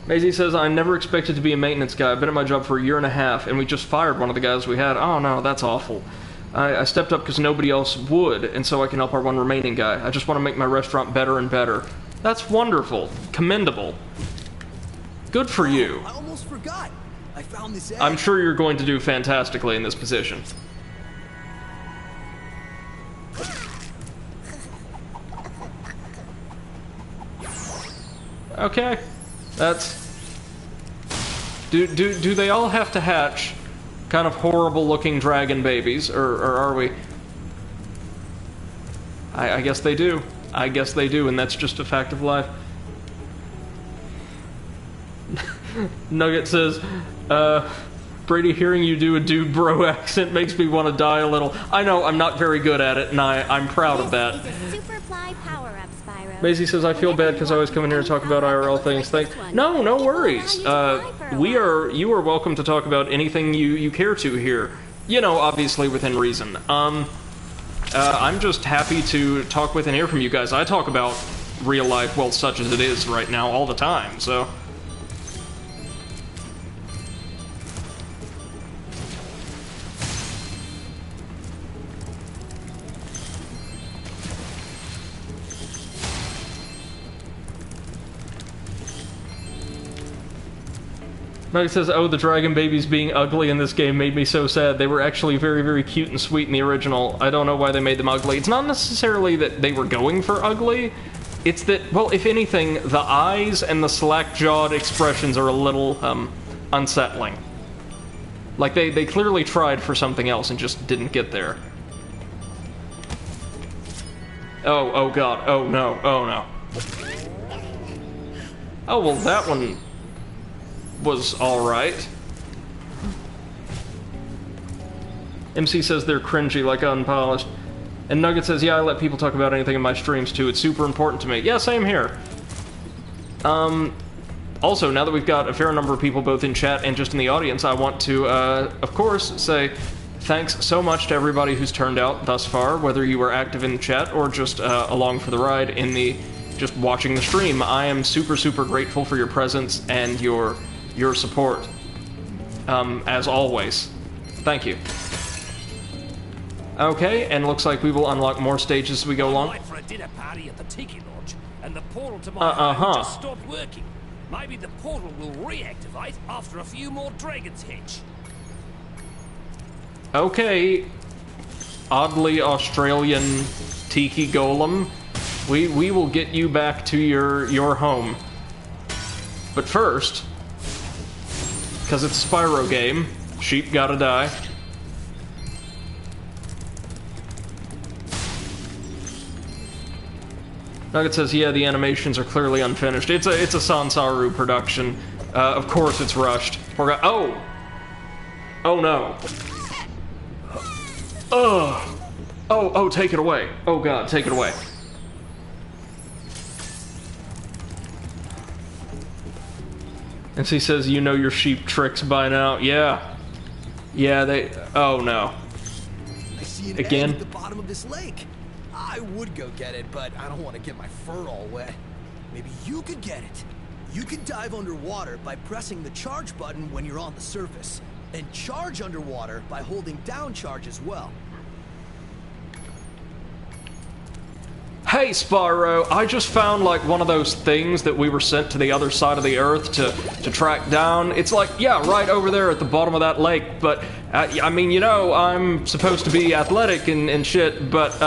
Maisie says, I never expected to be a maintenance guy. I've been at my job for a year and a half, and we just fired one of the guys we had. Oh no, that's awful. I stepped up because nobody else would, and so I can help our one remaining guy. I just want to make my restaurant better and better. That's wonderful. Commendable. Good for you. I almost forgot. I found this egg. I'm sure you're going to do fantastically in this position. Okay. That's... Do they all have to hatch kind of horrible-looking dragon babies, or are we... I guess they do. I guess they do, and that's just a fact of life. Nugget says, Brady, hearing you do a dude bro accent makes me want to die a little. I know, I'm not very good at it, and I'm proud of that. Maisie says, I feel bad because I always come in here and talk about IRL things. No, no worries. You are welcome to talk about anything you care to here. You know, obviously within reason. I'm just happy to talk with and hear from you guys. I talk about real life, well, such as it is right now, all the time, so... Nugget says, oh, the dragon babies being ugly in this game made me so sad. They were actually very, very cute and sweet in the original. I don't know why they made them ugly. It's not necessarily that they were going for ugly. It's that, well, if anything, the eyes and the slack-jawed expressions are a little, unsettling. Like, they clearly tried for something else and just didn't get there. Oh god, oh no, oh no. Oh, well, that one... was alright. MC says they're cringy, like unpolished. And Nugget says, yeah, I let people talk about anything in my streams too. It's super important to me. Yeah, same here. Also, now that we've got a fair number of people both in chat and just in the audience, I want to, of course, say thanks so much to everybody who's turned out thus far, whether you were active in the chat or just along for the ride in the just watching the stream. I am super, super grateful for your presence and your your support. As always. Thank you. Okay, and looks like we will unlock more stages as we go along. For a dinner party at the Tiki Lodge, and the portal to my home just stopped working. Maybe the portal will reactivate after a few more dragons hatch. Okay, oddly Australian Tiki Golem, we will get you back to your home. But first, because it's a Spyro game, sheep gotta die. Nugget says, yeah, the animations are clearly unfinished. It's a Sansaru production. Of course it's rushed. Oh! Oh no. Ugh. Oh, take it away. Oh god, take it away. And she says, you know your sheep tricks by now. Yeah. Yeah, they... Oh no. I see an Again? egg at the bottom of this lake. I would go get it, but I don't want to get my fur all wet. Maybe you could get it. You can dive underwater by pressing the charge button when you're on the surface, and charge underwater by holding down charge as well. Hey Spyro, I just found like one of those things that we were sent to the other side of the earth to track down. It's like, yeah, right over there at the bottom of that lake, but I mean, you know, I'm supposed to be athletic and shit, but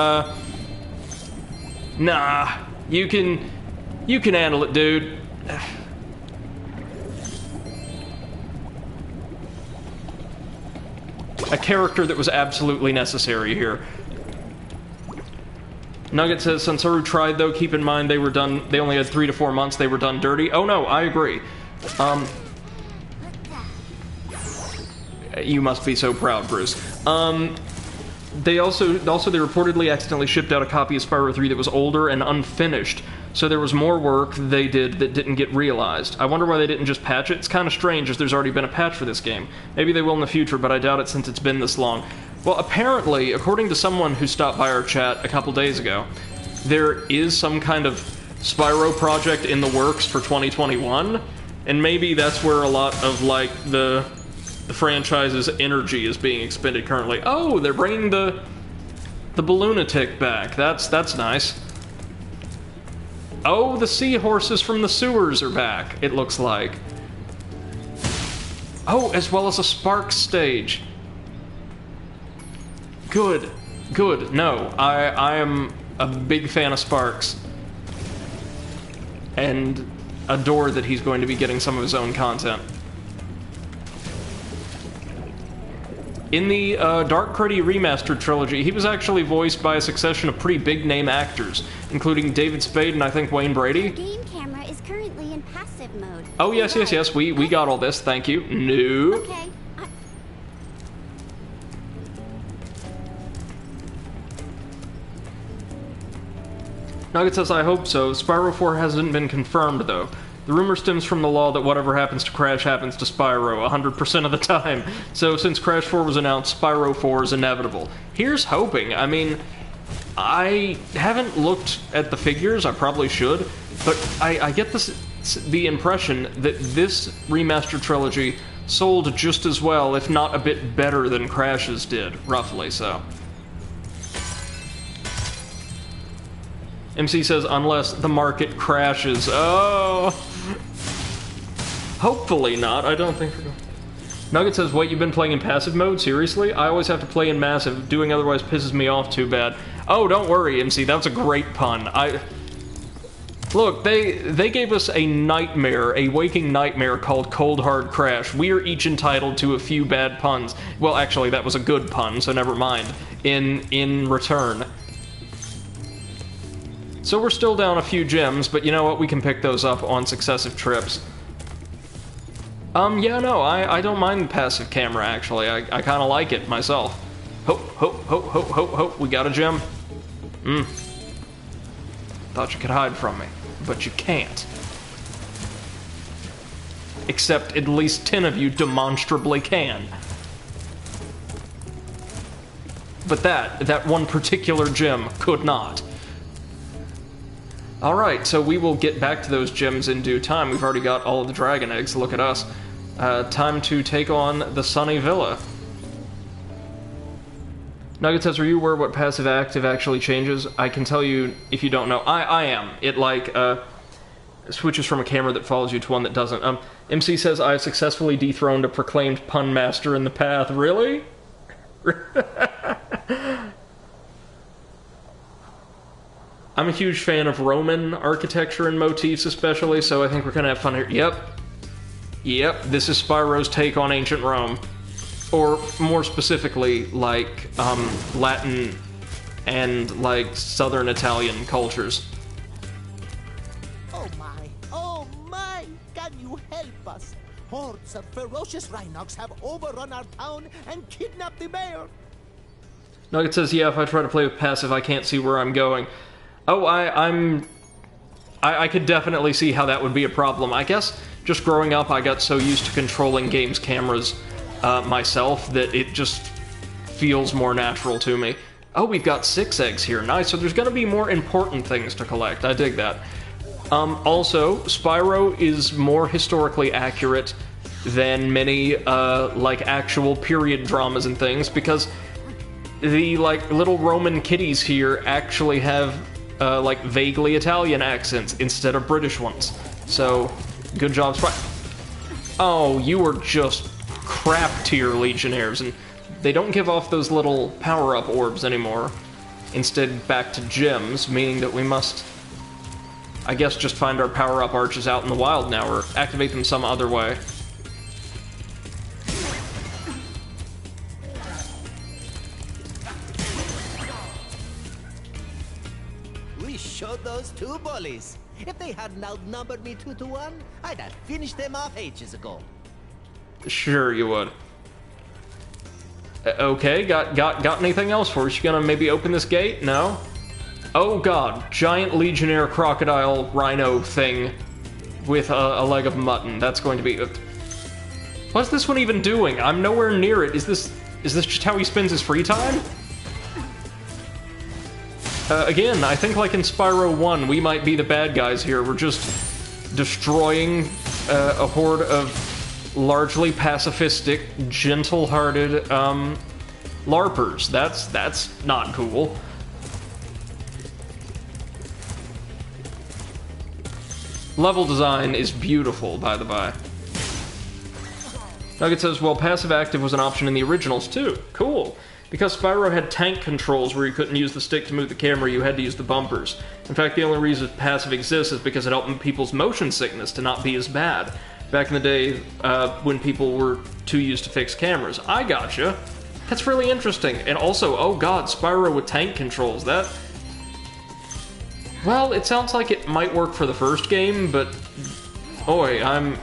nah, you can handle it, dude. A character that was absolutely necessary here. Nugget says, Sansaru tried though, keep in mind they only had 3 to 4 months, they were done dirty. Oh no, I agree. You must be so proud, Bruce. They reportedly accidentally shipped out a copy of Spyro 3 that was older and unfinished, so there was more work they did that didn't get realized. I wonder why they didn't just patch it. It's kind of strange as there's already been a patch for this game. Maybe they will in the future, but I doubt it since it's been this long. Well, apparently, according to someone who stopped by our chat a couple days ago, there is some kind of Spyro project in the works for 2021, and maybe that's where a lot of, like, the franchise's energy is being expended currently. Oh, they're bringing the Balloonatic back. That's nice. Oh, the seahorses from the sewers are back, it looks like. Oh, as well as a Sparks stage. Good. Good. No, I am a big fan of Sparks. And adore that he's going to be getting some of his own content. In the Dark Cruddy Remastered trilogy, he was actually voiced by a succession of pretty big-name actors, including David Spade and I think Wayne Brady. The game camera is currently in passive mode. Oh, yes, yes, yes, we got all this, thank you. No. Okay. Nugget says, I hope so. Spyro 4 hasn't been confirmed, though. The rumor stems from the law that whatever happens to Crash happens to Spyro 100% of the time. So since Crash 4 was announced, Spyro 4 is inevitable. Here's hoping. I mean, I haven't looked at the figures, I probably should, but I get the impression that this remastered trilogy sold just as well, if not a bit better than Crash's did, roughly so. MC says, unless the market crashes. Oh! Hopefully not. I don't think we're going. Nugget says, wait, you've been playing in passive mode? Seriously? I always have to play in massive. Doing otherwise pisses me off too bad. Oh, don't worry, MC. That's a great pun. Look, they gave us a nightmare, a waking nightmare called Cold Hard Crash. We are each entitled to a few bad puns. Well, actually, that was a good pun, so never mind. In return. So we're still down a few gems, but you know what? We can pick those up on successive trips. Yeah, no, I don't mind the passive camera, actually. I kind of like it, myself. Ho, ho, ho, ho, ho, ho. We got a gem. Thought you could hide from me, but you can't. Except at least 10 of you demonstrably can. But that one particular gem could not. Alright, so we will get back to those gems in due time. We've already got all of the dragon eggs, look at us. Time to take on the Sunny Villa. Nugget says, are you aware what passive active actually changes? I can tell you if you don't know. I am. It, like, switches from a camera that follows you to one that doesn't. MC says, I have successfully dethroned a proclaimed pun master in the path. Really? I'm a huge fan of Roman architecture and motifs especially, so I think we're gonna have fun here. Yep, this is Spyro's take on ancient Rome. Or, more specifically, like, Latin and, like, southern Italian cultures. Oh my, can you help us? Hordes of ferocious rhinocs have overrun our town and kidnapped the mayor. Nugget says, yeah, if I try to play with passive, I can't see where I'm going. Oh, I could definitely see how that would be a problem. I guess, just growing up, I got so used to controlling games' cameras myself that it just feels more natural to me. Oh, we've got 6 eggs here. Nice, so there's gonna be more important things to collect. I dig that. Also, Spyro is more historically accurate than many, like, actual period dramas and things, because the, like, little Roman kitties here actually have, like, vaguely Italian accents instead of British ones. So, good job, Spyro. Oh, you were just crap-tier Legionnaires, and they don't give off those little power-up orbs anymore. Instead, back to gems, meaning that we must, I guess, just find our power-up arches out in the wild now, or activate them some other way. We showed those 2 bullies. If they hadn't outnumbered me 2 to 1, I'd have finished them off ages ago. Sure you would. Okay, got anything else for us? You gonna maybe open this gate? No? Oh god, giant Legionnaire crocodile rhino thing with a leg of mutton. That's going to be... What's this one even doing? I'm nowhere near it. Is this just how he spends his free time? Again, I think like in Spyro 1, we might be the bad guys here. We're just destroying a horde of largely pacifistic, gentle-hearted, LARPers. That's not cool. Level design is beautiful, by the by. Nugget says, well, passive-active was an option in the originals, too. Cool. Because Spyro had tank controls where you couldn't use the stick to move the camera, you had to use the bumpers. In fact, the only reason passive exists is because it helped people's motion sickness to not be as bad. Back in the day, when people were too used to fix cameras. I gotcha. That's really interesting. And also, oh god, Spyro with tank controls. That... Well, it sounds like it might work for the first game, but... Boy, I'm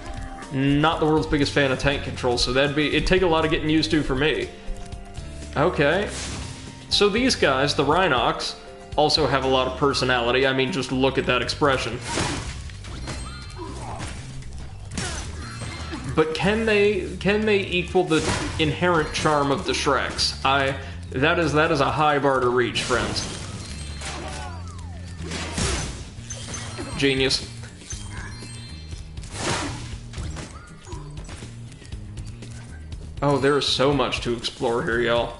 not the world's biggest fan of tank controls, so it'd take a lot of getting used to for me. Okay. So these guys, the Rhinox, also have a lot of personality. I mean, just look at that expression. But can they equal the inherent charm of the Shreks? That is a high bar to reach, friends. Genius. Oh, there is so much to explore here, y'all.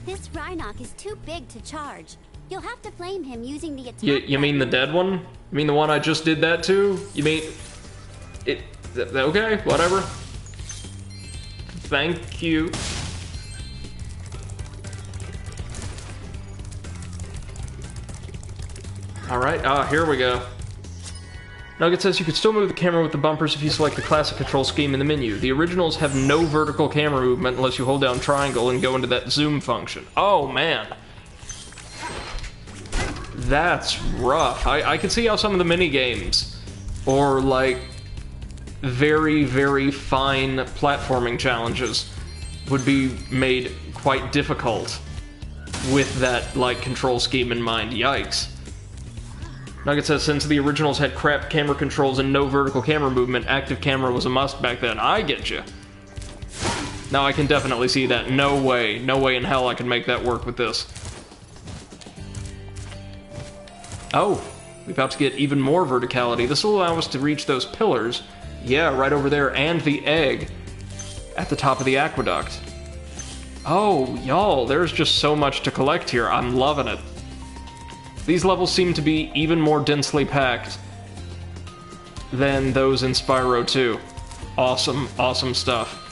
This Rhinoc is too big to charge. You'll have to flame him using the attack. You mean the dead one? You mean the one I just did that to? You mean... Okay, whatever. Thank you. Alright, here we go. Nugget says you can still move the camera with the bumpers if you select the classic control scheme in the menu. The originals have no vertical camera movement unless you hold down triangle and go into that zoom function. Oh, man. That's rough. I can see how some of the mini-games, or, like, very, very fine platforming challenges would be made quite difficult with that, like, control scheme in mind. Yikes. Nugget says, since the originals had crap camera controls and no vertical camera movement, active camera was a must back then. I get you. Now I can definitely see that. No way in hell I can make that work with this. Oh, we're about to get even more verticality. This will allow us to reach those pillars Yeah, right over there, and the egg at the top of the aqueduct. Oh, y'all, there's just so much to collect here. I'm loving it. These levels seem to be even more densely packed than those in Spyro 2. Awesome, awesome stuff.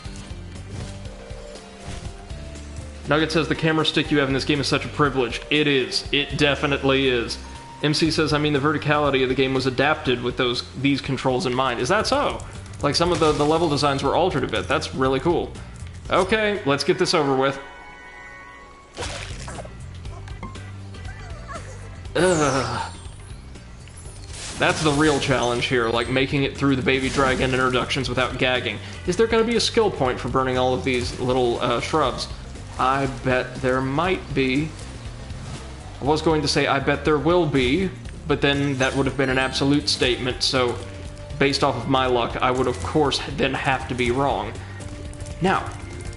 Nugget says the camera stick you have in this game is such a privilege. It is. It definitely is. MC says, I mean, the verticality of the game was adapted with these controls in mind. Is that so? Like, some of the level designs were altered a bit. That's really cool. Okay, let's get this over with. Ugh. That's the real challenge here, like making it through the baby dragon introductions without gagging. Is there going to be a skill point for burning all of these little shrubs? I bet there might be. I was going to say I bet there will be, but then that would have been an absolute statement, so based off of my luck, I would of course then have to be wrong. Now,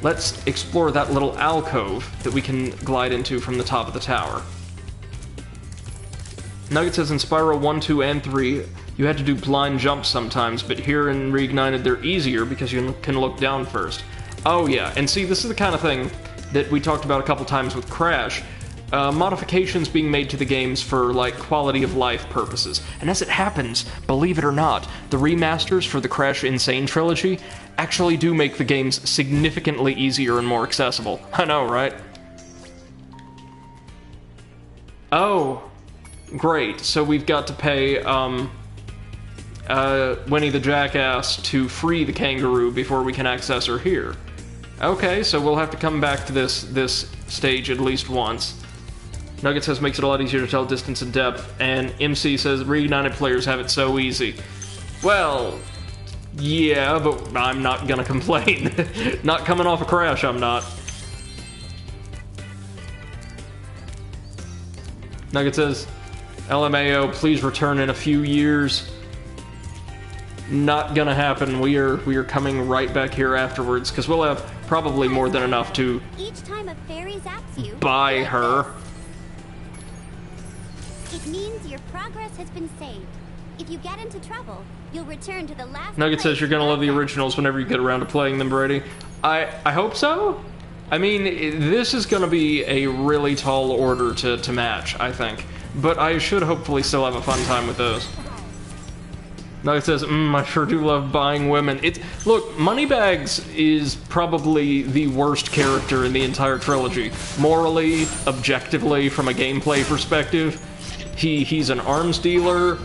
let's explore that little alcove that we can glide into from the top of the tower. Nugget says in Spyro 1, 2, and 3, you had to do blind jumps sometimes, but here in Reignited they're easier because you can look down first. Oh yeah, and see, this is the kind of thing that we talked about a couple times with Crash. Modifications being made to the games for, like, quality of life purposes. And as it happens, believe it or not, the remasters for the Crash Insane trilogy actually do make the games significantly easier and more accessible. I know, right? Oh, great. So we've got to pay, Winnie the Jackass to free the kangaroo before we can access her here. Okay, so we'll have to come back to this stage at least once. Nugget says makes it a lot easier to tell distance and depth, and MC says Reignited players have it so easy. Well, yeah, but I'm not gonna complain. Not coming off a Crash, I'm not. Nugget says, LMAO, please return in a few years. Not gonna happen. We are coming right back here afterwards, because we'll have probably more than enough to Each time a fairy zaps you, buy her. It means your progress has been saved. If you get into trouble, you'll return to the last Nugget says you're gonna love the originals whenever you get around to playing them, Brady. I hope so. I mean, this is gonna be a really tall order to match, I think. But I should hopefully still have a fun time with those. Nugget says, I sure do love buying women. Look, Moneybags is probably the worst character in the entire trilogy. Morally, objectively, from a gameplay perspective. He's an arms dealer.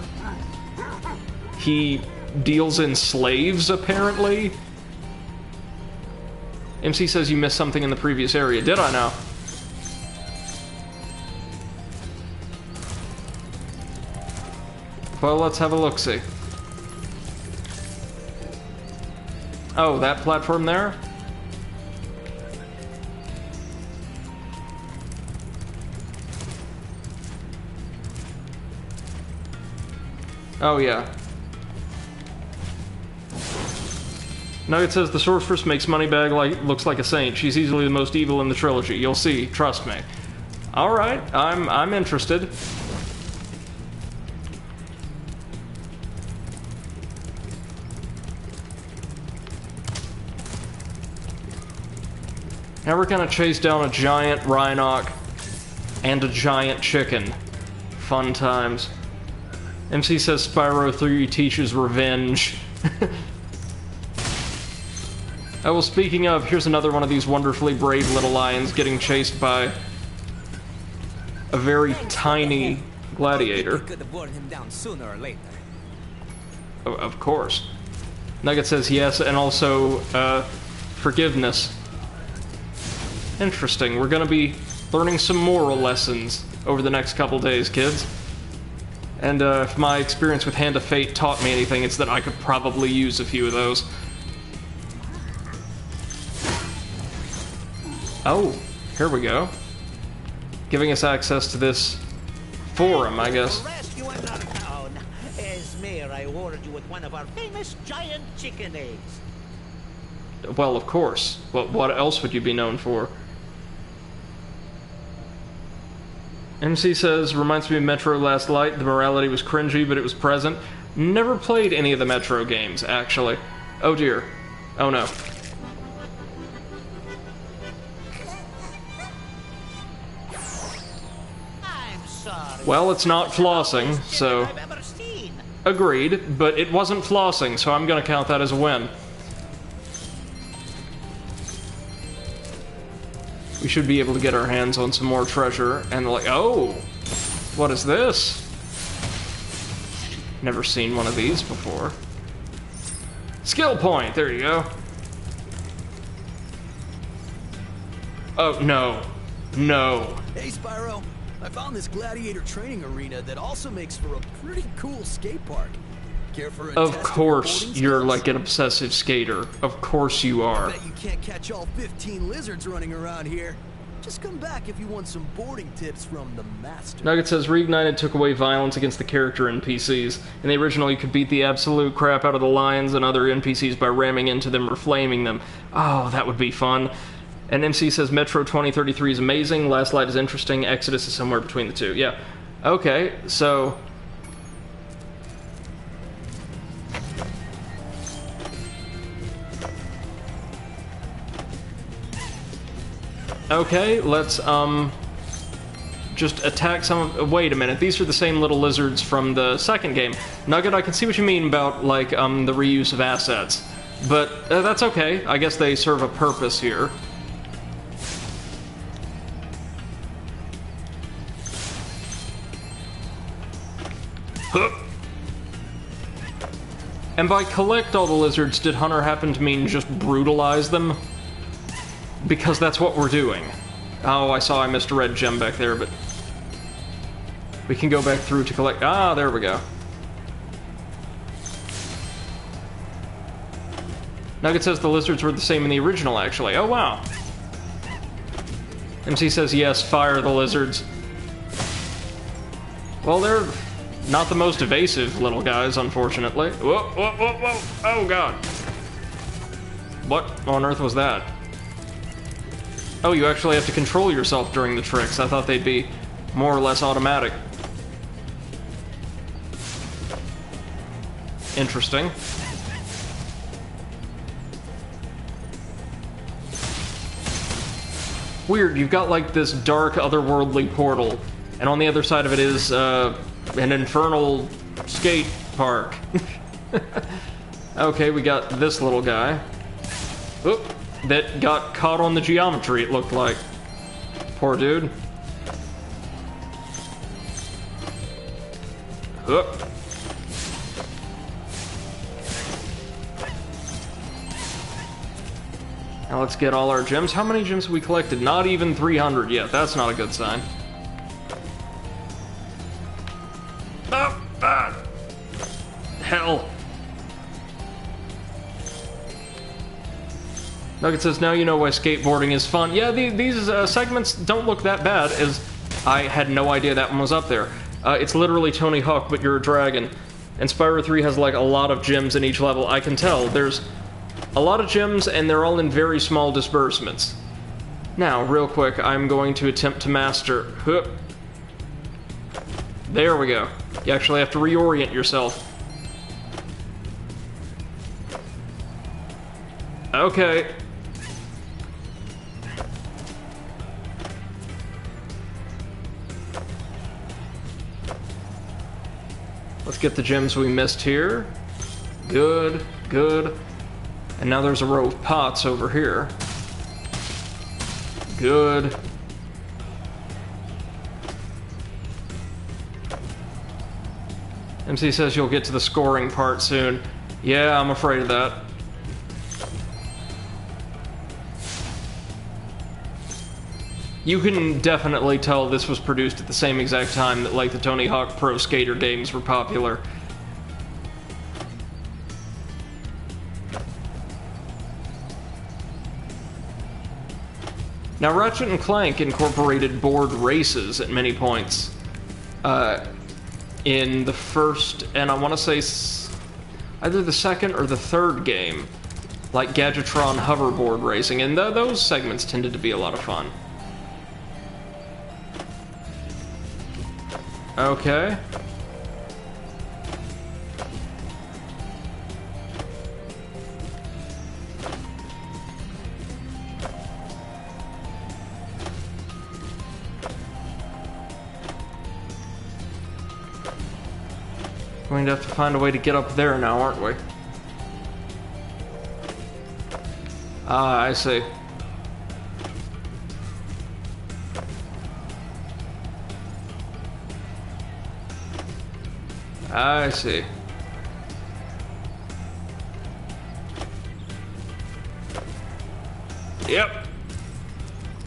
He deals in slaves, apparently. MC says you missed something in the previous area. Did I now? Well, let's have a look-see. Oh, that platform there? Oh, yeah. Nugget says the sorceress makes Moneybag looks like a saint. She's easily the most evil in the trilogy. You'll see. Trust me. Alright, I'm interested. Now we're gonna chase down a giant Rhinoc and a giant chicken. Fun times. MC says Spyro 3 teaches revenge. Oh, well, speaking of, here's another one of these wonderfully brave little lions getting chased by a very tiny gladiator. Could have worn him down sooner or later. Oh, of course. Nugget says yes, and also, forgiveness. Interesting. We're gonna be learning some moral lessons over the next couple days, kids. And if my experience with Hand of Fate taught me anything, it's that I could probably use a few of those. Oh, here we go. Giving us access to this forum, I guess. Rescue another town. Esmer, I ordered you with one of our famous giant chicken eggs. Well, of course. What else would you be known for? MC says, reminds me of Metro Last Light. The morality was cringy, but it was present. Never played any of the Metro games, actually. Oh dear. Oh no. I'm sorry. Well, it's not flossing, so... Agreed, but it wasn't flossing, so I'm gonna count that as a win. We should be able to get our hands on some more treasure, and like, oh! What is this? Never seen one of these before. Skill point, there you go. Oh, no. No. Hey, Spyro. I found this gladiator training arena that also makes for a pretty cool skate park. Care for a Of test course, your you're boarding like an obsessive skater. Of course you are. I bet you can't catch all 15 lizards running around here. Just come back if you want some boarding tips from the master. Nugget says, Reignited took away violence against the character NPCs. In the original, you could beat the absolute crap out of the lions and other NPCs by ramming into them or flaming them. Oh, that would be fun. And MC says, Metro 2033 is amazing, Last Light is interesting, Exodus is somewhere between the two. Yeah. Okay, so... Okay, let's, just attack some of... Wait a minute, these are the same little lizards from the second game. Nugget, I can see what you mean about, like, the reuse of assets. But, that's okay. I guess they serve a purpose here. Huh. And by collect all the lizards, did Hunter happen to mean just brutalize them? Because that's what we're doing. Oh, I missed a red gem back there, but... we can go back through to collect... Ah, there we go. Nugget says the lizards were the same in the original, actually. Oh, wow. MC says, yes, fire the lizards. Well, they're not the most evasive little guys, unfortunately. Whoa, whoa, whoa, whoa! Oh, God. What on earth was that? Oh, you actually have to control yourself during the tricks. I thought they'd be more or less automatic. Interesting. Weird, you've got like this dark, otherworldly portal, and on the other side of it is an infernal skate park. Okay, we got this little guy. Oop. That got caught on the geometry, it looked like. Poor dude. Oop. Now let's get all our gems. How many gems have we collected? Not even 300 yet. That's not a good sign. Oh, ah. Hell. Nugget says, now you know why skateboarding is fun. Yeah, these segments don't look that bad, as I had no idea that one was up there. It's literally Tony Hawk, but you're a dragon. And Spyro 3 has, like, a lot of gems in each level. I can tell. There's a lot of gems, and they're all in very small disbursements. Now, real quick, I'm going to attempt to master... Whoop. There we go. You actually have to reorient yourself. Okay. Let's get the gems we missed here. Good, good. And now there's a row of pots over here. Good. MC says you'll get to the scoring part soon. Yeah, I'm afraid of that. You can definitely tell this was produced at the same exact time that, like, the Tony Hawk Pro Skater games were popular. Now, Ratchet & Clank incorporated board races at many points in the first, and I want to say either the second or the third game, like Gadgetron hoverboard racing, and those segments tended to be a lot of fun. Okay. Going to have to find a way to get up there now, aren't we? Ah, I see. I see. Yep.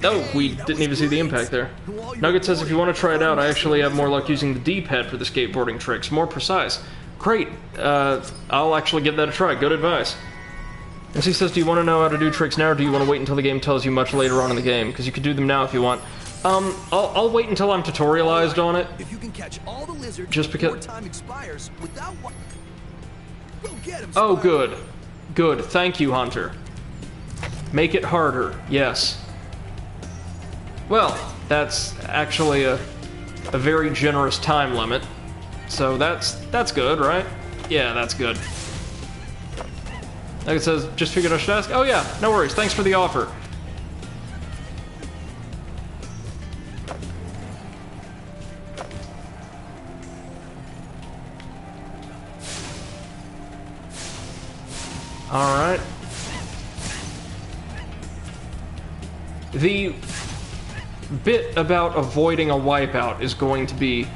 Oh, we didn't even see the impact there. Nugget says if you want to try it out, I actually have more luck using the D-pad for the skateboarding tricks. More precise. Great. I'll actually give that a try. Good advice. And she says, do you want to know how to do tricks now, or do you want to wait until the game tells you much later on in the game? Because you could do them now if you want. I'll wait until I'm tutorialized on it. If you can catch all the lizards just because before time expires without what? Go get him, Oh, Spyro. good. Good. Thank you, Hunter. Make it harder. Yes. Well, that's actually a very generous time limit. So that's good, right? Yeah, that's good. Like it says, just figured I should ask. Oh yeah, no worries. Thanks for the offer. Alright. The bit about avoiding a wipeout is going to be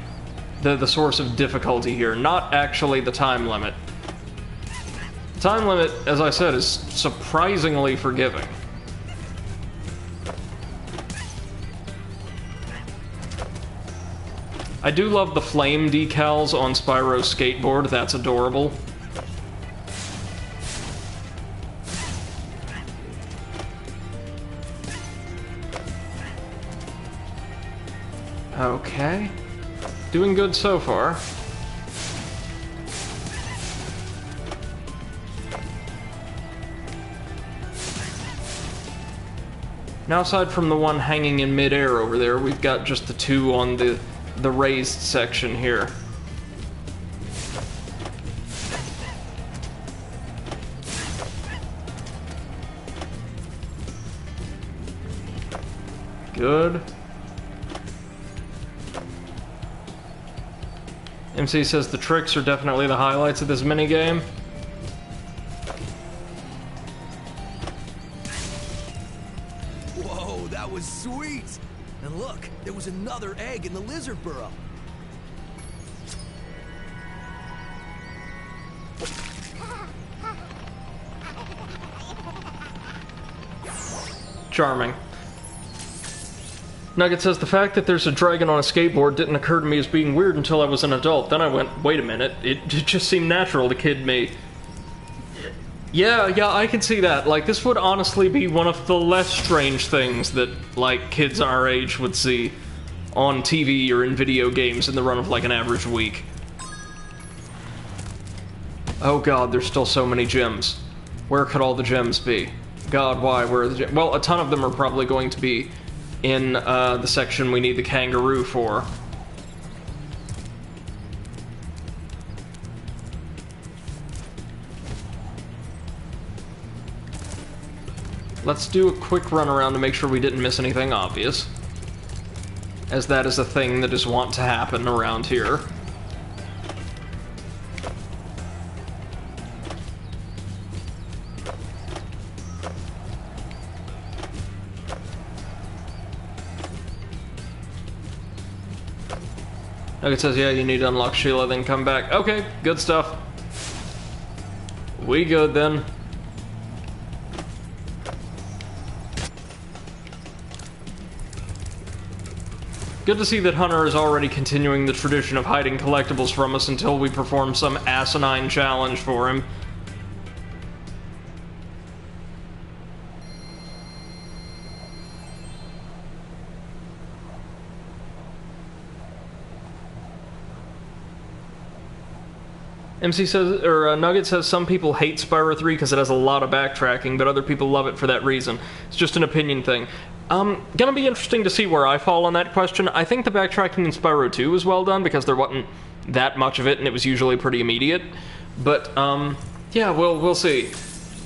the source of difficulty here, not actually the time limit. Time limit, as I said, is surprisingly forgiving. I do love the flame decals on Spyro's skateboard, that's adorable. Okay. Doing good so far. Now, aside from the one hanging in midair over there, we've got just the two on the raised section here. Good. MC says the tricks are definitely the highlights of this minigame. Whoa, that was sweet! And look, there was another egg in the lizard burrow. Charming. Nugget says, the fact that there's a dragon on a skateboard didn't occur to me as being weird until I was an adult. Then I went, wait a minute, it just seemed natural to kid me. Yeah, I can see that. Like, this would honestly be one of the less strange things that, like, kids our age would see on TV or in video games in the run of, like, an average week. Oh god, there's still so many gems. Where could all the gems be? God, why? Where are the gems? Well, a ton of them are probably going to be in the section we need the kangaroo for. Let's do a quick run around to make sure we didn't miss anything obvious, as that is a thing that is wont to happen around here. It says, yeah, you need to unlock Sheila, then come back. Okay, good stuff. We good, then. Good to see that Hunter is already continuing the tradition of hiding collectibles from us until we perform some asinine challenge for him. MC says, or Nugget says, some people hate Spyro 3 because it has a lot of backtracking, but other people love it for that reason. It's just an opinion thing. Gonna be interesting to see where I fall on that question. I think the backtracking in Spyro 2 was well done because there wasn't that much of it and it was usually pretty immediate. But, yeah, we'll see.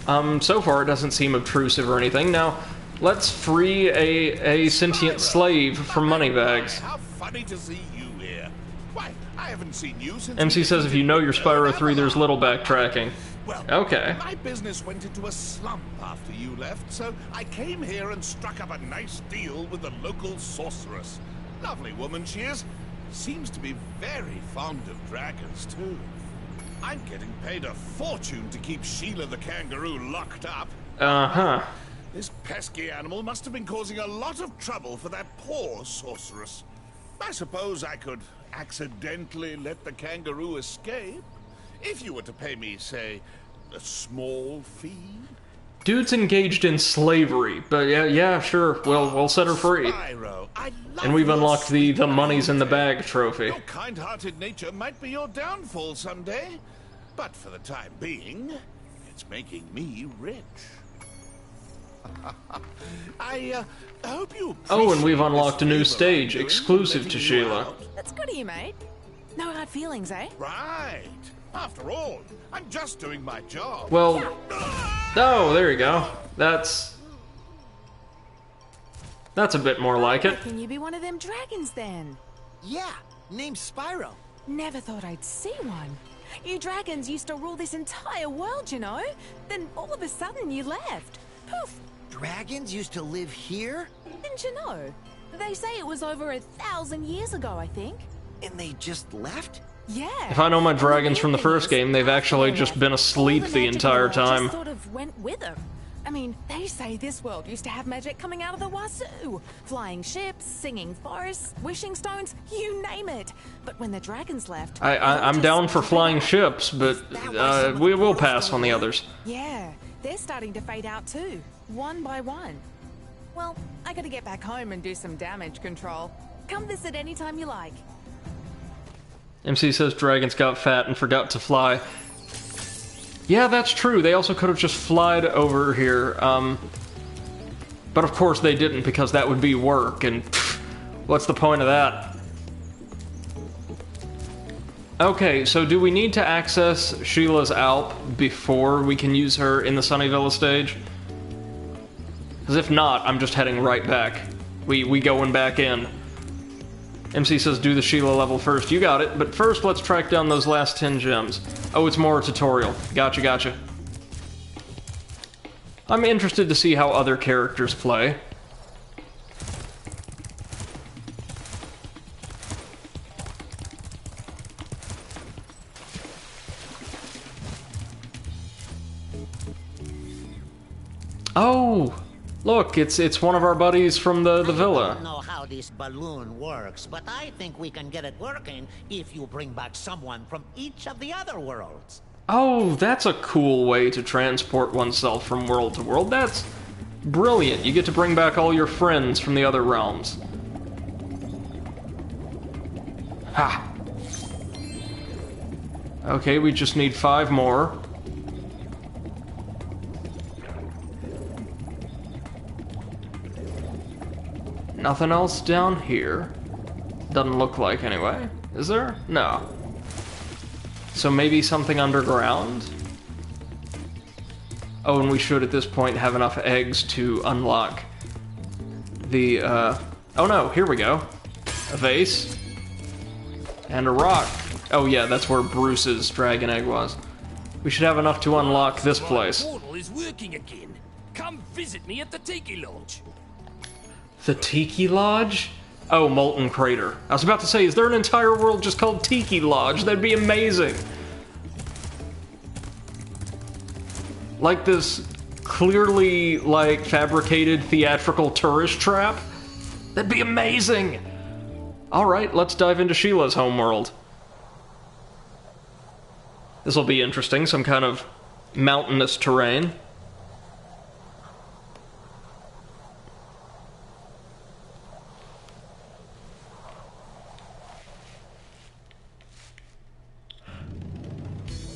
So far it doesn't seem obtrusive or anything. Now, let's free a sentient slave from moneybags. How funny to see you here. Why, I I haven't seen you since... MC says if you know your Spyro 3, there's little backtracking. Well, okay. My business went into a slump after you left, so I came here and struck up a nice deal with the local sorceress. Lovely woman she is. Seems to be very fond of dragons, too. I'm getting paid a fortune to keep Sheila the kangaroo locked up. Uh-huh. This pesky animal must have been causing a lot of trouble for that poor sorceress. I suppose I could accidentally let the kangaroo escape, if you were to pay me, say, a small fee. Dude's engaged in slavery, but yeah, sure, we'll set her free. Spyro, And we've unlocked the money's in the bag trophy. Your kind-hearted nature might be your downfall someday, but for the time being, it's making me rich. I hope you. Oh, and we've unlocked a new stage exclusive to Sheila. That's good of you, mate. No hard feelings, eh? Right. After all, I'm just doing my job. Well, oh, there you go. That's a bit more like it. Can you be one of them dragons then? Yeah, name's Spyro. Never thought I'd see one. You dragons used to rule this entire world, you know? Then all of a sudden you left. Poof. Dragons used to live here? Didn't you know? They say it was over 1,000 years ago, I think. And they just left? Yeah. If I know my dragons from the first game, they've actually just been asleep the entire time. Just sort of went with them. I mean, they say this world used to have magic coming out of the wazoo. Flying ships, singing forests, wishing stones, you name it. But when the dragons left... I'm down for flying ships, but we will pass on the others. Yeah, they're starting to fade out too, one by one. Well, I gotta get back home and do some damage control. Come visit anytime you like. MC says dragons got fat and forgot to fly. Yeah, that's true. They also could have just flied over here. But of course they didn't, because that would be work, and pff, what's the point of that? Okay, so do we need to access Sheila's Alp before we can use her in the Sunnyvilla stage? Because if not, I'm just heading right back. We going back in. MC says do the Sheila level first. You got it, but first let's track down those last 10 gems. Oh, it's more a tutorial. Gotcha. I'm interested to see how other characters play. Oh! Look, it's one of our buddies from the villa. I don't know how this balloon works, but I think we can get it working if you bring back someone from each of the other worlds. Oh, that's a cool way to transport oneself from world to world. That's brilliant. You get to bring back all your friends from the other realms. Ha! Okay, we just need 5 more. Nothing else down here. Doesn't look like, anyway. Is there? No. So maybe something underground? Oh, and we should at this point have enough eggs to unlock the, oh no, here we go. A vase. And a rock. Oh yeah, that's where Bruce's dragon egg was. We should have enough to unlock this place. My portal is working again. Come visit me at the Tiki Lodge. The Tiki Lodge? Oh, Molten Crater. I was about to say, is there an entire world just called Tiki Lodge? That'd be amazing. Like this clearly, like, fabricated theatrical tourist trap? That'd be amazing! Alright, let's dive into Sheila's homeworld. This'll be interesting, some kind of mountainous terrain.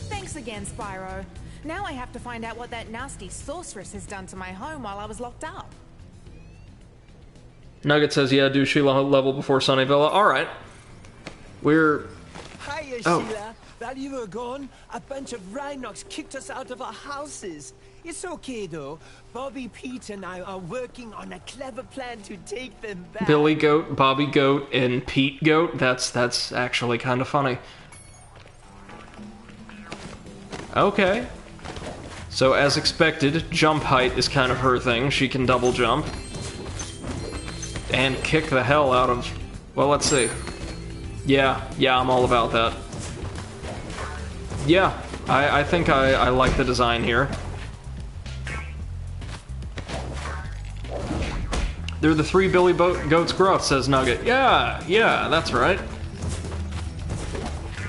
Thanks again, Spyro. Now I have to find out what that nasty sorceress has done to my home while I was locked up. Nugget says, yeah, do Sheila level before Sunnyvilla. Alright. We're... Hiya, Sheila. While you were gone, a bunch of rhinocs kicked us out of our houses. It's okay, though. Bobby, Pete, and I are working on a clever plan to take them back. Billy Goat, Bobby Goat, and Pete Goat. That's actually kind of funny. Okay. So, as expected, jump height is kind of her thing. She can double jump. And kick the hell out of... Well, let's see. Yeah, I'm all about that. Yeah, I think I like the design here. They're the 3 Billy Goats growth, says Nugget. Yeah, that's right.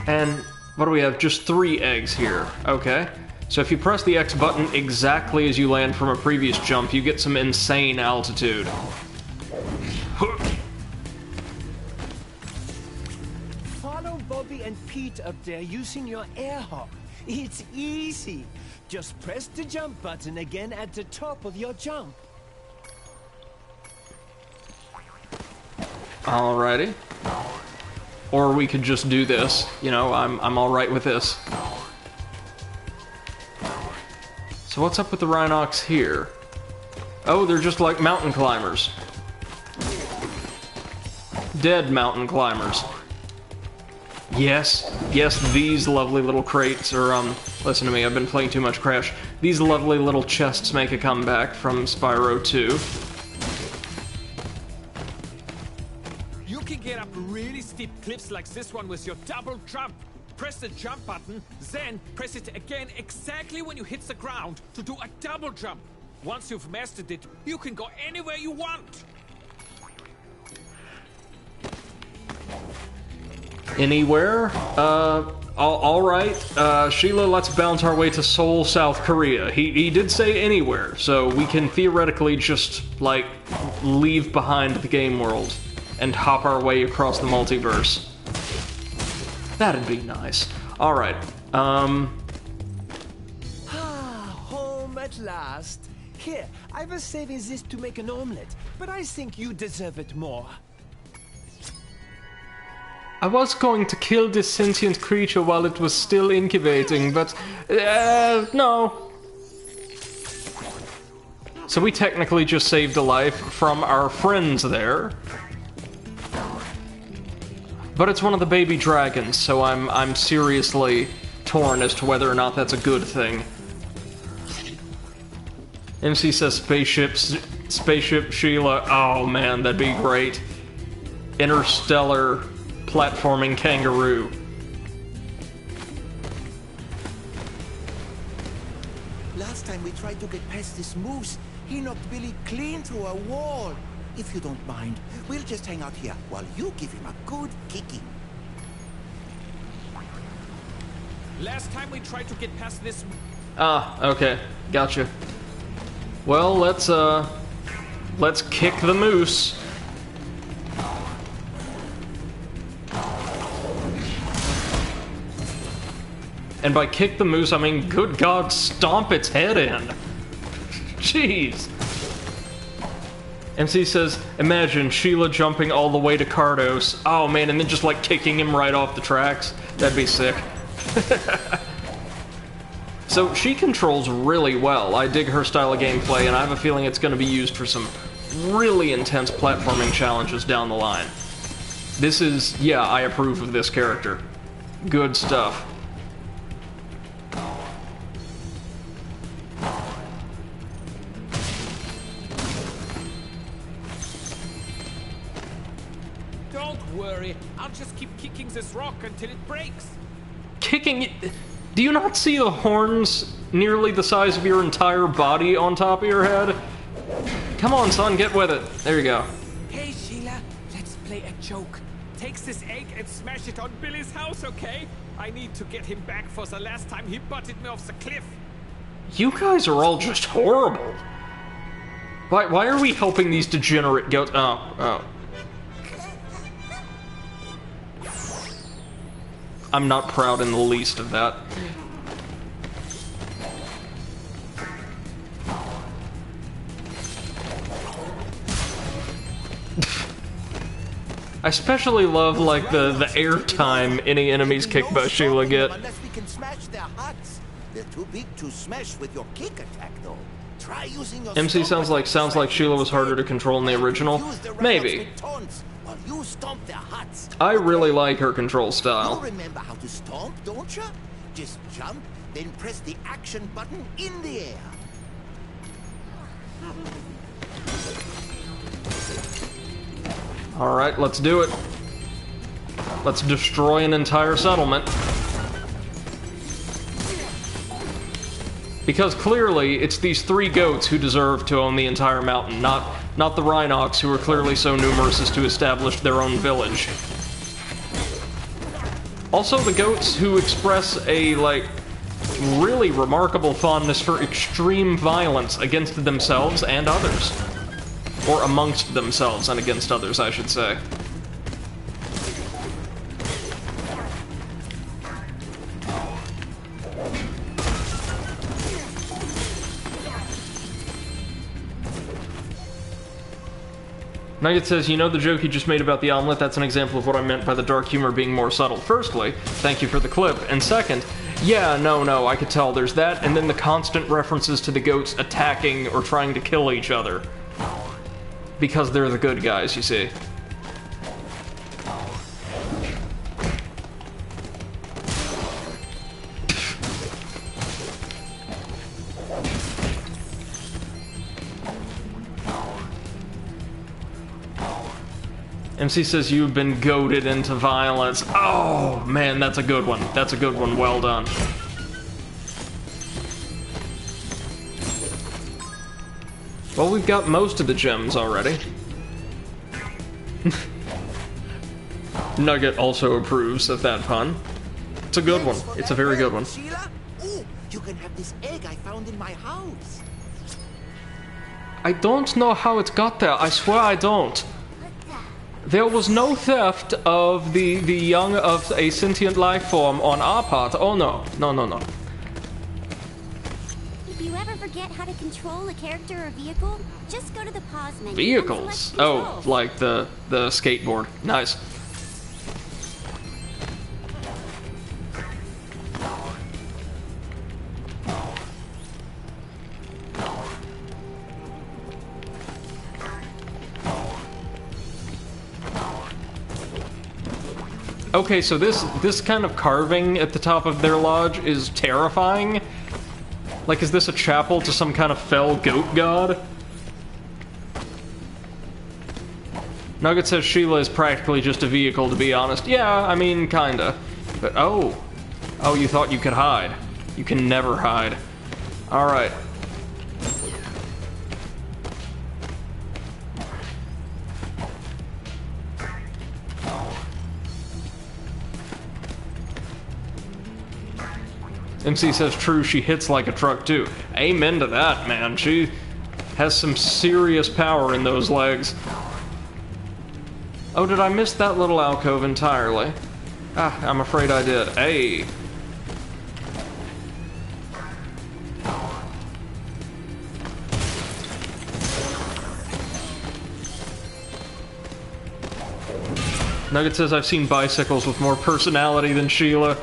And what do we have? Just 3 eggs here. Okay. So if you press the X button exactly as you land from a previous jump, you get some insane altitude. Follow Bobby and Pete up there using your air hop. It's easy. Just press the jump button again at the top of your jump. Alrighty. Or we could just do this. You know, I'm alright with this. So what's up with the Rhinox here? Oh, they're just like mountain climbers. Dead mountain climbers. Yes, these lovely little crates, or, listen to me, I've been playing too much Crash. These lovely little chests make a comeback from Spyro 2. You can get up really steep cliffs like this one with your double jump. Press the jump button, then press it again exactly when you hit the ground to do a double jump. Once you've mastered it, you can go anywhere you want. Anywhere? Alright. Sheila, let's bounce our way to Seoul, South Korea. He did say anywhere, so we can theoretically just, like, leave behind the game world and hop our way across the multiverse. That'd be nice. Alright, Home at last. Here, I was saving this to make an omelette, but I think you deserve it more. I was going to kill this sentient creature while it was still incubating, but... no. So we technically just saved a life from our friends there. But it's one of the baby dragons, so I'm seriously torn as to whether or not that's a good thing. MC says spaceship Sheila. Oh man, that'd be great. Interstellar platforming kangaroo. Last time we tried to get past this moose, he knocked Billy clean through a wall. If you don't mind, we'll just hang out here while you give him a good kicking. Last time we tried to get past this... Ah, okay. Gotcha. Well, let's kick the moose. And by kick the moose, I mean, good God, stomp its head in. Jeez. MC says, imagine Sheila jumping all the way to Cardos. Oh man, and then just like kicking him right off the tracks. That'd be sick. So she controls really well. I dig her style of gameplay, and I have a feeling it's going to be used for some really intense platforming challenges down the line. This is, yeah, I approve of this character. Good stuff. Don't worry, I'll just keep kicking this rock until it breaks. Kicking it? Do you not see the horns nearly the size of your entire body on top of your head? Come on, son, get with it. There you go. Hey, Sheila, let's play a joke. Take this egg and smash it on Billy's house, okay? I need to get him back for the last time he butted me off the cliff. You guys are all just horrible. Why are we helping these degenerate goats? Oh. I'm not proud in the least of that. I especially love, like, the airtime any enemies kicked by Sheila get. Unless we can smash their huts. They're too big to smash with your kick attack, though. Try using your MC sounds like Sheila was harder to control in the original. Maybe. While you stomp their huts. I really like her control style. You remember how to stomp, don't you? Just jump, then press the action button in the air. Alright, let's do it. Let's destroy an entire settlement. Because clearly, it's these 3 goats who deserve to own the entire mountain, not the Rhinox, who are clearly so numerous as to establish their own village. Also, the goats who express a, like, really remarkable fondness for extreme violence against themselves and others. Or amongst themselves and against others, I should say. Nugget says, you know the joke you just made about the omelet? That's an example of what I meant by the dark humor being more subtle. Firstly, thank you for the clip. And second, yeah, no, I could tell there's that, and then the constant references to the goats attacking or trying to kill each other. Because they're the good guys, you see. MC says you've been goaded into violence. Oh, man, that's a good one. That's a good one. Well done. Well, we've got most of the gems already. Nugget also approves of that pun. It's a good one. It's a very good one. Sheila? Oh, you can have this egg I found in my house. I don't know how it got there. I swear I don't. There was no theft of the young of a sentient life form on our part. Oh no. No. If you ever forget how to control a character or vehicle, just go to the pause menu. Vehicles? Oh, like the skateboard. Nice. Okay, so this kind of carving at the top of their lodge is terrifying. Like, is this a chapel to some kind of fell goat god? Nugget says Sheila is practically just a vehicle, to be honest. Yeah, I mean, kinda. But, oh, you thought you could hide. You can never hide. Alright. MC says, true, she hits like a truck too. Amen to that, man. She has some serious power in those legs. Oh, did I miss that little alcove entirely? Ah, I'm afraid I did. Hey. Nugget says, I've seen bicycles with more personality than Sheila.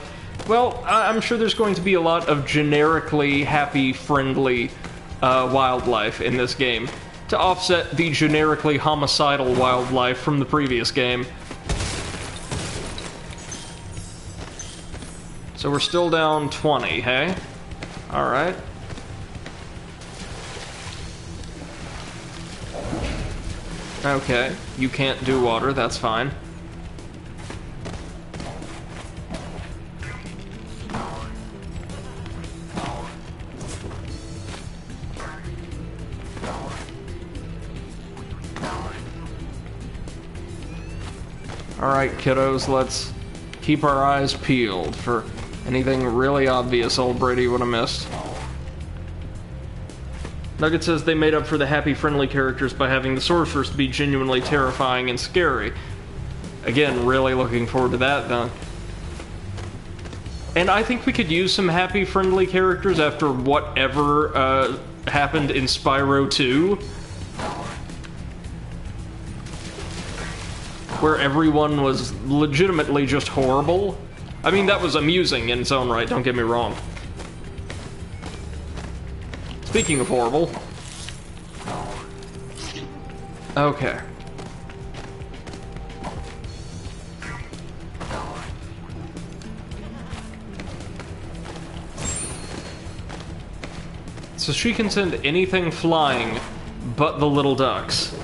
Well, I'm sure there's going to be a lot of generically happy, friendly wildlife in this game to offset the generically homicidal wildlife from the previous game. So we're still down 20, hey? Alright. Okay, you can't do water, that's fine. Alright, kiddos, let's keep our eyes peeled for anything really obvious old Brady would have missed. Nugget says they made up for the happy, friendly characters by having the sorceress be genuinely terrifying and scary. Again, really looking forward to that, then. And I think we could use some happy, friendly characters after whatever happened in Spyro 2. Where everyone was legitimately just horrible. I mean, that was amusing in its own right, don't get me wrong. Speaking of horrible. Okay. So she can send anything flying but the little ducks.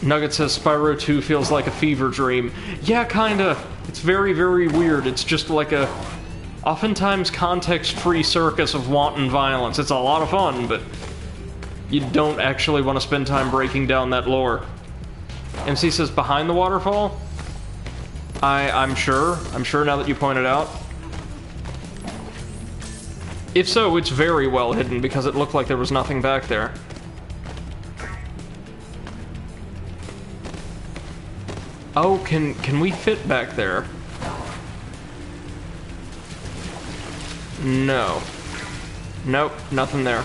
Nugget says Spyro 2 feels like a fever dream. Yeah, kinda. It's very, very weird. It's just like a oftentimes context-free circus of wanton violence. It's a lot of fun, but you don't actually want to spend time breaking down that lore. MC says behind the waterfall? I'm sure. I'm sure now that you point it out. If so, it's very well hidden because it looked like there was nothing back there. Oh, can we fit back there? No. Nope, nothing there.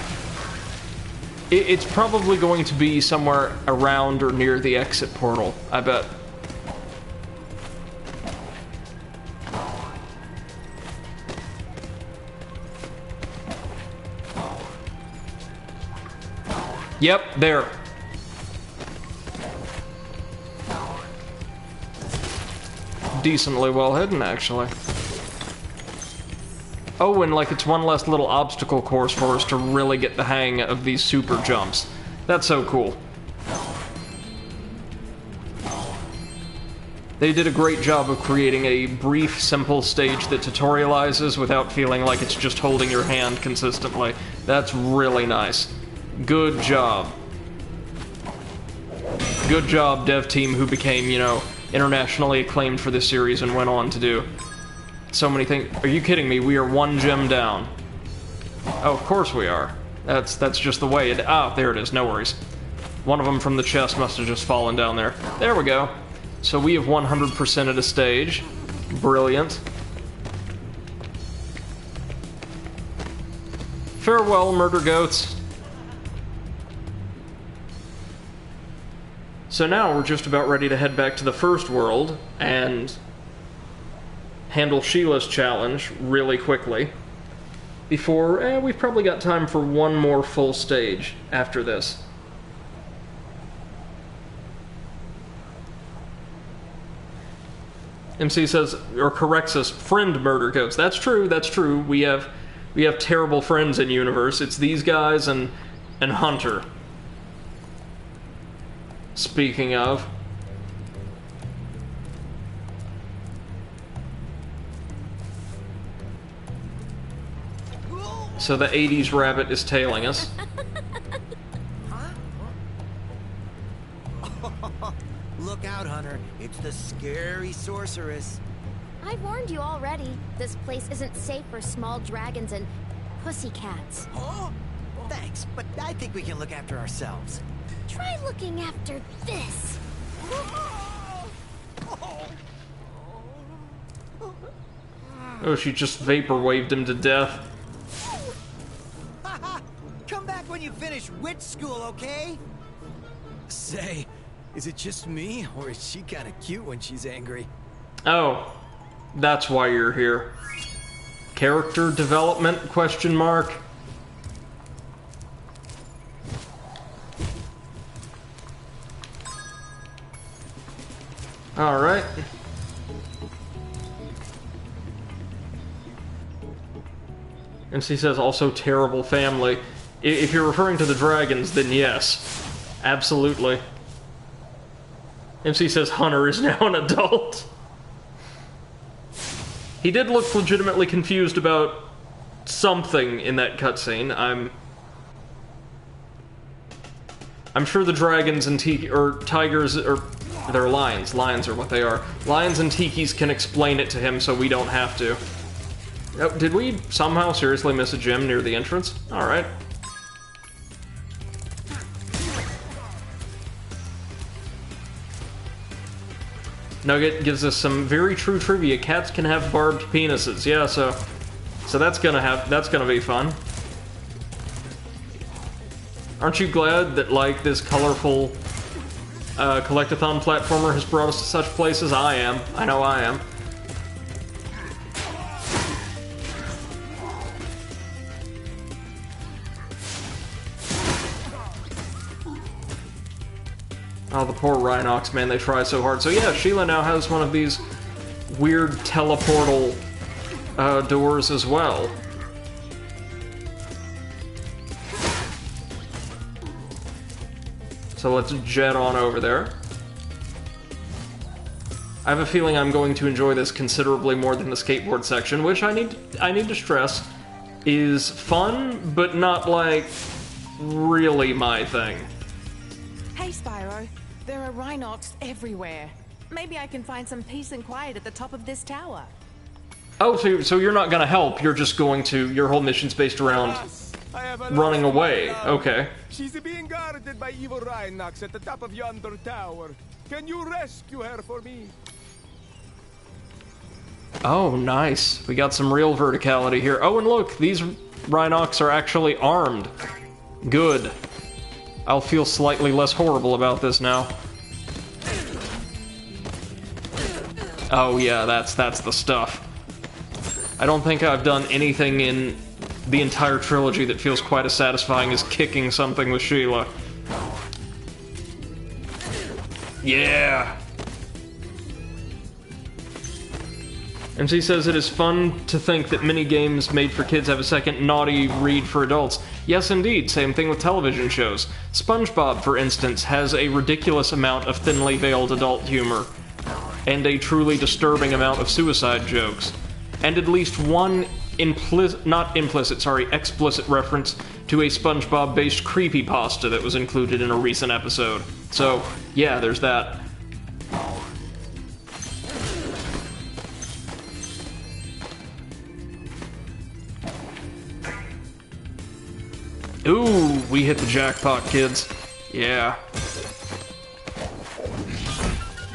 It's probably going to be somewhere around or near the exit portal, I bet. Yep, there. Decently well hidden, actually. Oh, and like it's one less little obstacle course for us to really get the hang of these super jumps. That's so cool. They did a great job of creating a brief, simple stage that tutorializes without feeling like it's just holding your hand consistently. That's really nice. Good job. Good job, dev team who became, you know, internationally acclaimed for this series and went on to do so many things. Are you kidding me? We are one gem down. Oh, of course we are. That's just the way it... Ah, there it is. No worries. One of them from the chest must have just fallen down there. There we go. So we have 100%ed a stage. Brilliant. Farewell, murder goats. So now we're just about ready to head back to the first world and handle Sheila's challenge really quickly before, we've probably got time for one more full stage after this. MC says, or corrects us, friend murder goats. That's true, that's true. We have terrible friends in universe. It's these guys and Hunter. Speaking of. So the 80s rabbit is tailing us. Look out, Hunter. It's the scary sorceress. I warned you already. This place isn't safe for small dragons and pussycats. Huh? Thanks, but I think we can look after ourselves. Try looking after this. Oh, she just vaporwaved him to death. Come back when you finish witch school, okay? Say, is it just me, or is she kind of cute when she's angry? Oh, that's why you're here. Character development, question mark? Alright. MC says also terrible family. If you're referring to the dragons, then yes. Absolutely. MC says Hunter is now an adult. He did look legitimately confused about something in that cutscene. I'm sure the dragons and tigers, or they're lions. Lions are what they are. Lions and tikis can explain it to him, so we don't have to. Oh, did we somehow seriously miss a gem near the entrance? Alright. Nugget gives us some very true trivia. Cats can have barbed penises. Yeah, so that's gonna be fun. Aren't you glad that, like, this colorful collectathon platformer has brought us to such places? I am. I know I am. Oh, the poor Rhinox, man, they try so hard. So yeah, Sheila now has one of these weird teleportal doors as well. So let's jet on over there. I have a feeling I'm going to enjoy this considerably more than the skateboard section, which I need to stress is fun, but not like really my thing. Hey, Spyro. There are Rhinox everywhere. Maybe I can find some peace and quiet at the top of this tower. Oh, so you're not gonna help, you're just going to... Your whole mission's based around running away. Okay. She's being guarded by evil Rhinox at the top of yonder tower. Can you rescue her for me? Oh, nice. We got some real verticality here. Oh, and look, these Rhinox are actually armed. Good. I'll feel slightly less horrible about this now. Oh yeah, that's the stuff. I don't think I've done anything in the entire trilogy that feels quite as satisfying as kicking something with Sheila. Yeah! MC says it is fun to think that mini games made for kids have a second naughty read for adults. Yes, indeed. Same thing with television shows. SpongeBob, for instance, has a ridiculous amount of thinly veiled adult humor, and a truly disturbing amount of suicide jokes, and at least one explicit reference to a SpongeBob-based creepypasta that was included in a recent episode. So, yeah, there's that. Ooh, we hit the jackpot, kids. Yeah.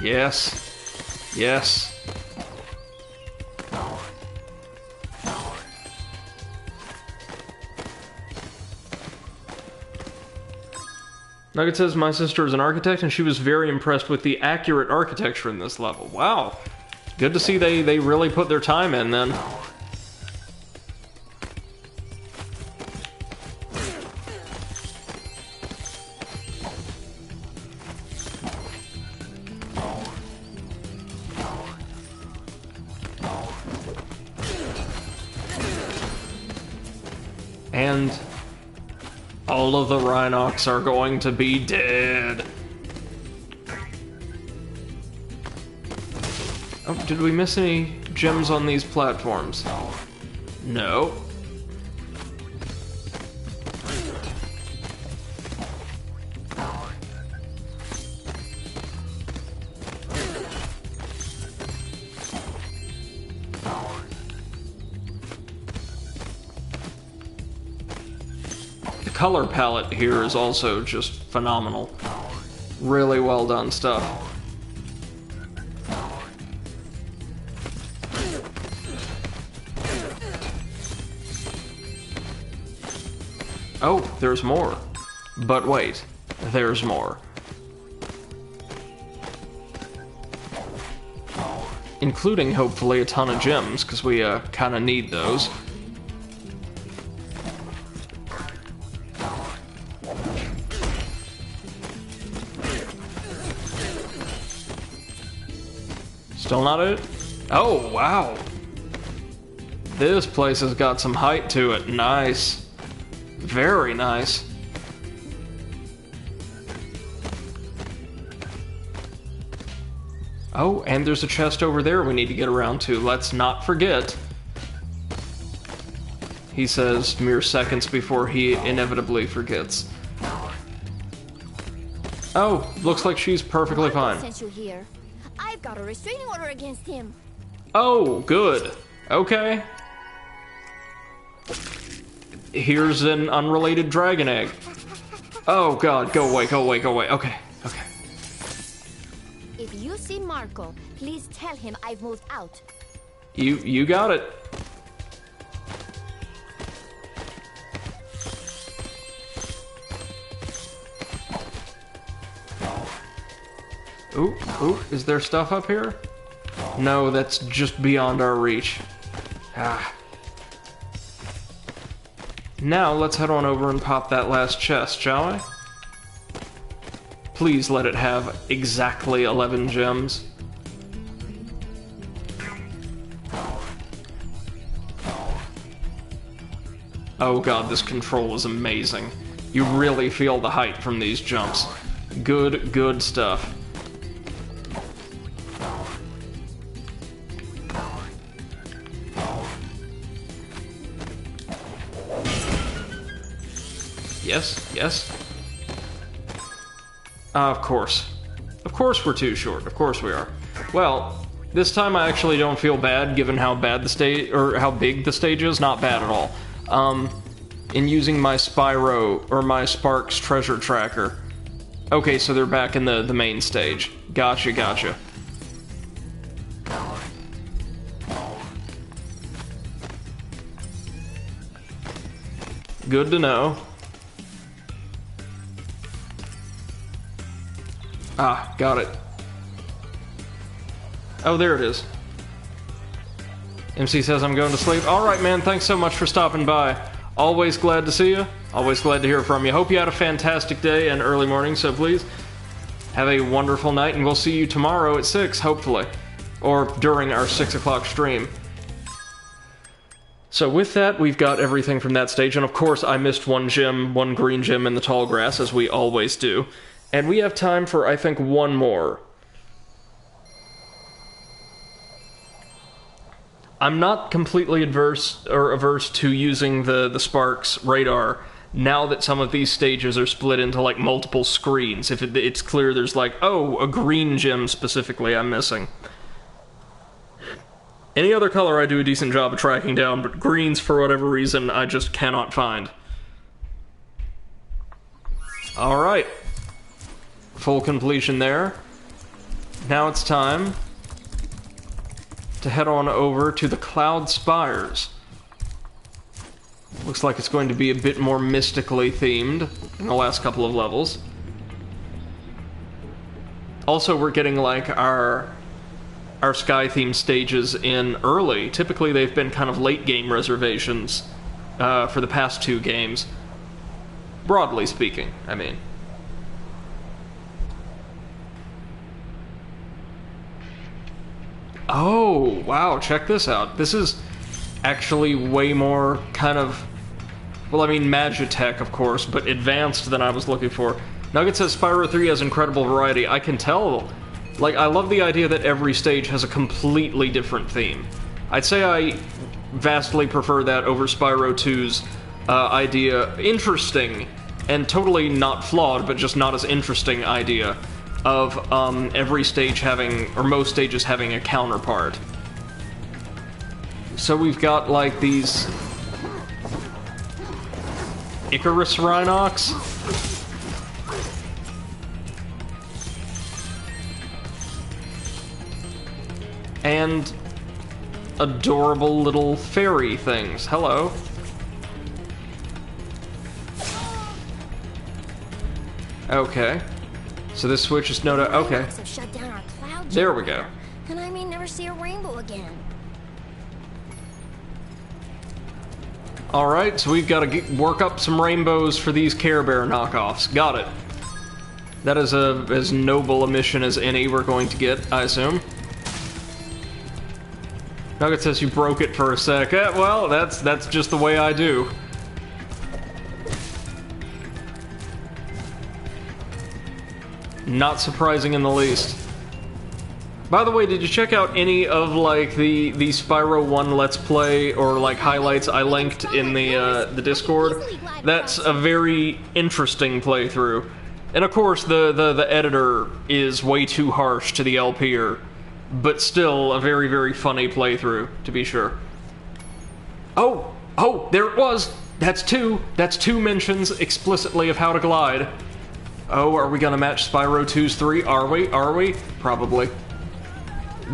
Yes. Yes. Nugget says, my sister is an architect and she was very impressed with the accurate architecture in this level. Wow. Good to see they really put their time in then. And all of the Rhinox are going to be dead. Oh, did we miss any gems on these platforms? No. Color palette here is also just phenomenal. Really well done stuff. Oh, there's more. But wait, there's more. Including, hopefully, a ton of gems, because we kind of need those. Still not it? Oh, wow. This place has got some height to it. Nice. Very nice. Oh, and there's a chest over there we need to get around to. Let's not forget. He says mere seconds before he inevitably forgets. Oh, looks like she's perfectly fine. Since you're here, I've got a restraining order against him. Oh, good. Okay. Here's an unrelated dragon egg. Oh god, go away, go away, go away. Okay, okay. If you see Marco, please tell him I've moved out. You got it. Ooh, ooh, is there stuff up here? No, that's just beyond our reach. Ah. Now, let's head on over and pop that last chest, shall we? Please let it have exactly 11 gems. Oh god, this control is amazing. You really feel the height from these jumps. Good, good stuff. Yes, yes. Of course. Of course we're too short. Of course we are. Well, this time I actually don't feel bad given how bad the stage, or how big the stage is. Not bad at all. In using my Spyro, or my Sparks treasure tracker. Okay, so they're back in the main stage. Gotcha, gotcha. Good to know. Ah, got it. Oh, there it is. MC says I'm going to sleep. Alright, man, thanks so much for stopping by. Always glad to see you. Always glad to hear from you. Hope you had a fantastic day and early morning, so please have a wonderful night, and we'll see you tomorrow at 6, hopefully. Or during our 6 o'clock stream. So with that, we've got everything from that stage, and of course I missed one gem, one green gem in the tall grass, as we always do. And we have time for, I think, one more. I'm not completely averse to using the Sparks radar now that some of these stages are split into like multiple screens. If it's clear there's like, oh, a green gem specifically I'm missing. Any other color I do a decent job of tracking down, but greens, for whatever reason, I just cannot find. Alright. Full completion there. Now it's time to head on over to the Cloud Spires. Looks like it's going to be a bit more mystically themed in the last couple of levels. Also, we're getting like our sky themed stages in early. Typically they've been kind of late game reservations for the past 2 games. Broadly speaking, I mean. Oh, wow, check this out. This is actually way more kind of, well, I mean, Magitech, of course, but advanced than I was looking for. Nugget says Spyro 3 has incredible variety. I can tell. Like, I love the idea that every stage has a completely different theme. I'd say I vastly prefer that over Spyro 2's idea. Interesting, and totally not flawed, but just not as interesting idea of every stage having, or most stages having a counterpart. So we've got, like, these Icarus Rhinox. And adorable little fairy things. Hello. Okay. So this switch is no doubt. Okay. There we go. And I may never see a rainbow again. Alright, so we've got to work up some rainbows for these Care Bear knockoffs. Got it. That is as noble a mission as any we're going to get, I assume. Nugget says you broke it for a sec. Well, that's just the way I do. Not surprising in the least. By the way, did you check out any of, like, the Spyro 1 Let's Play or, like, highlights I linked in the Discord? That's a very interesting playthrough. And of course, the editor is way too harsh to the LPer, but still a very, very funny playthrough, to be sure. Oh, there it was! That's two mentions explicitly of how to glide. Oh, are we gonna match Spyro 2's 3? Are we? Probably.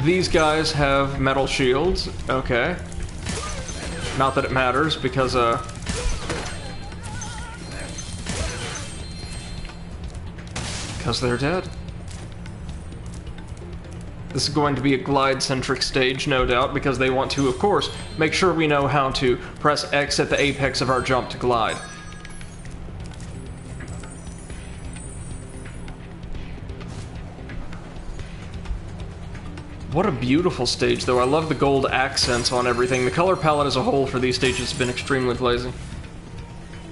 These guys have metal shields. Okay. Not that it matters, because, they're dead. This is going to be a glide-centric stage, no doubt, because they want to, of course, make sure we know how to press X at the apex of our jump to glide. What a beautiful stage, though. I love the gold accents on everything. The color palette as a whole for these stages has been extremely pleasing.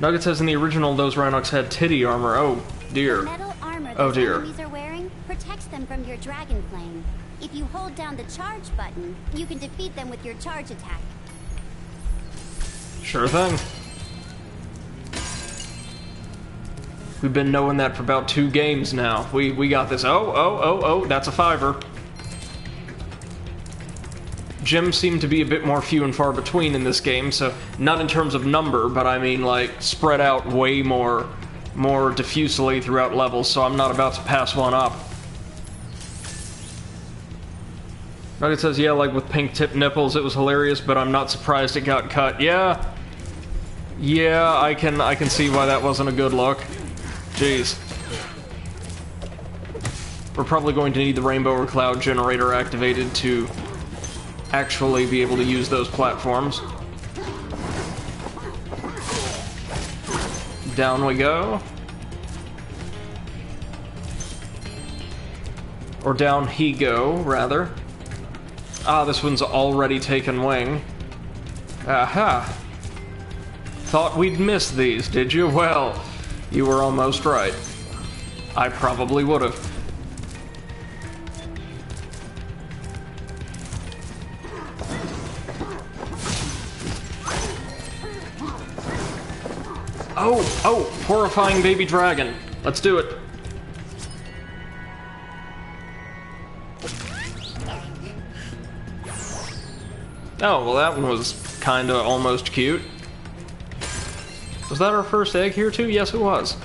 Nugget says in the original, those Rhinox had titty armor. Oh, dear. The metal armor Oh, those dear. enemies are wearing protects them from your dragon flame. If you hold down the charge button, you can defeat them with your charge attack. Sure thing. We've been knowing that for about 2 games now. We got this. Oh, that's a 5er. Gems seem to be a bit more few and far between in this game, so not in terms of number, but I mean like spread out way more diffusely throughout levels, so I'm not about to pass one up. Nugget says, yeah, like with pink tip nipples, it was hilarious, but I'm not surprised it got cut. Yeah, I can see why that wasn't a good look. Jeez. We're probably going to need the rainbow or cloud generator activated to actually be able to use those platforms. Down we go. Or down he go, rather. Ah, this one's already taken wing. Aha. Thought we'd miss these, did you? Well, you were almost right. I probably would've. Oh, horrifying baby dragon. Let's do it. Oh, well that one was kinda almost cute. Was that our first egg here too? Yes, it was.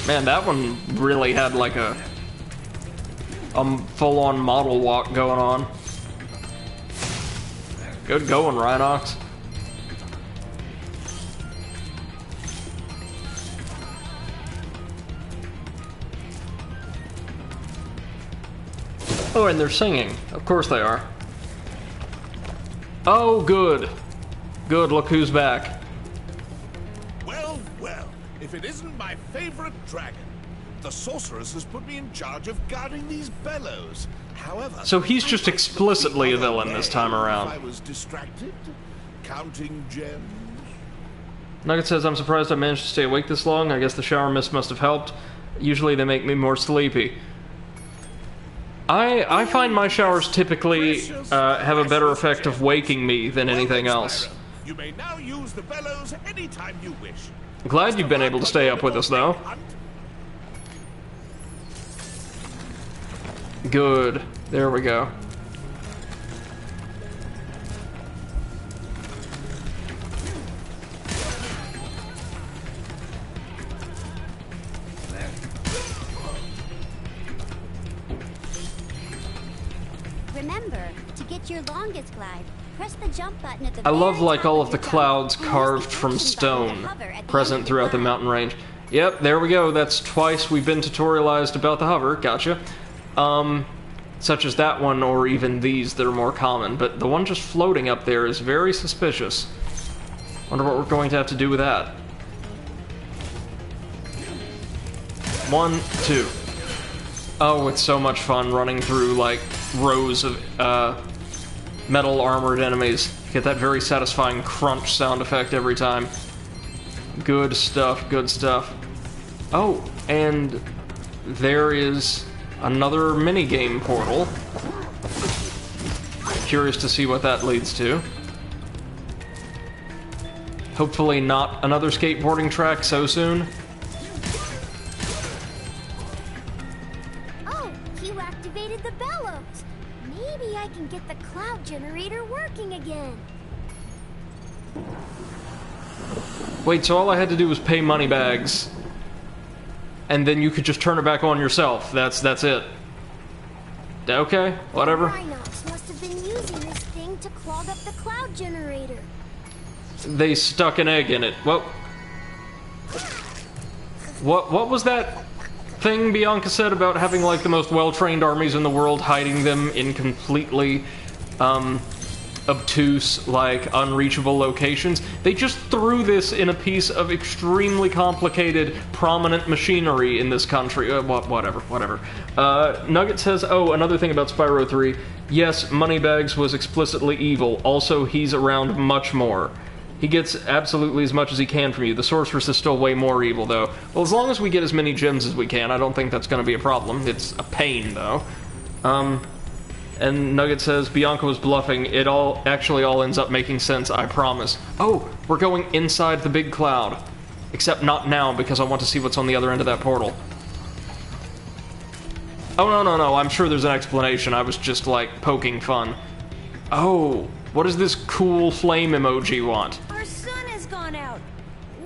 Man, that one really had like a full-on model walk going on. Good going, Rhinox. Oh, and they're singing. Of course they are. Oh, good. Good, look who's back. Well, if it isn't my favorite dragon. The sorceress has put me in charge of guarding these bellows. However, so he's just explicitly a villain this time around. I was distracted, counting gems. Nugget says, I'm surprised I managed to stay awake this long. I guess the shower mist must have helped. Usually they make me more sleepy. I find my showers typically have a better effect of waking me than anything else. You may now use the bellows anytime you wish. Glad you've been able to stay up with us, though. Good. There we go. Remember, to get your longest glide, press the jump button at the I love very like top all of of the jump. clouds And use carved the from action button to stone, hover at the present end of throughout the glide. mountain range. Yep, there we go. That's twice we've been tutorialized about the hover. Gotcha. Such as that one, or even these that are more common. But the one just floating up there is very suspicious. Wonder what we're going to have to do with that. 1, 2. Oh, it's so much fun running through, like, rows of, metal armored enemies. Get that very satisfying crunch sound effect every time. Good stuff, good stuff. Oh, and there is another minigame portal. Curious to see what that leads to. Hopefully not another skateboarding track so soon. Oh, you activated the bellows. Maybe I can get the cloud generator working again. Wait, so all I had to do was pay money bags, and then you could just turn it back on yourself. That's it. Okay, whatever. Rhinox must have been using this thing to clog up the cloud generator. They stuck an egg in it. Well, what was that thing Bianca said about having like the most well-trained armies in the world, hiding them in completely obtuse, like, unreachable locations. They just threw this in a piece of extremely complicated, prominent machinery in this country. Whatever. Nugget says, oh, another thing about Spyro 3. Yes, Moneybags was explicitly evil. Also, he's around much more. He gets absolutely as much as he can from you. The Sorceress is still way more evil, though. Well, as long as we get as many gems as we can, I don't think that's going to be a problem. It's a pain, though. And Nugget says, Bianca was bluffing. It all ends up making sense, I promise. Oh, we're going inside the big cloud. Except not now, because I want to see what's on the other end of that portal. Oh, no, I'm sure there's an explanation. I was just, like, poking fun. Oh, what does this cool flame emoji want? Our sun has gone out.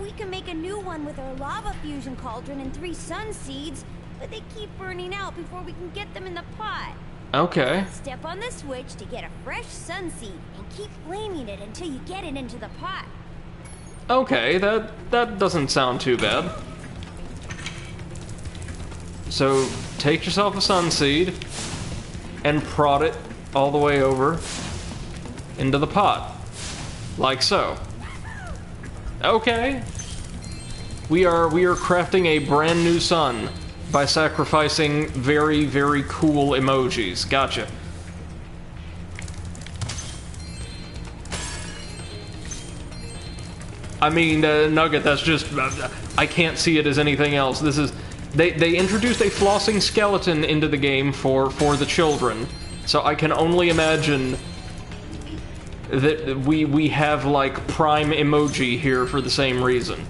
We can make a new one with our lava fusion cauldron and 3 sun seeds, but they keep burning out before we can get them in the pot. Okay. Step on the switch to get a fresh sun seed and keep flaming it until you get it into the pot. Okay, that doesn't sound too bad. So, take yourself a sun seed and prod it all the way over into the pot. Like so. Okay. We are crafting a brand new sun by sacrificing very, very cool emojis. Gotcha. I mean, Nugget, that's just... I can't see it as anything else. This is... They introduced a flossing skeleton into the game for the children. So I can only imagine that we have, like, prime emoji here for the same reason.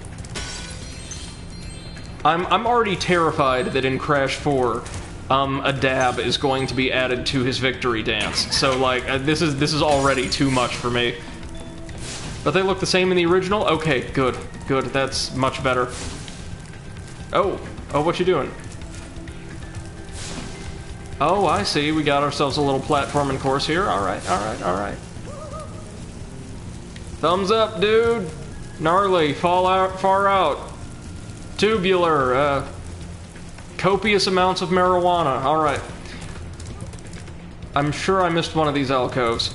I'm already terrified that in Crash 4, a dab is going to be added to his victory dance. So, like, this is already too much for me. But they look the same in the original? Okay, good. That's much better. Oh, what you doing? Oh, I see. We got ourselves a little platforming course here. All right. Thumbs up, dude. Gnarly. Far out. Tubular, copious amounts of marijuana. Alright. I'm sure I missed one of these alcoves.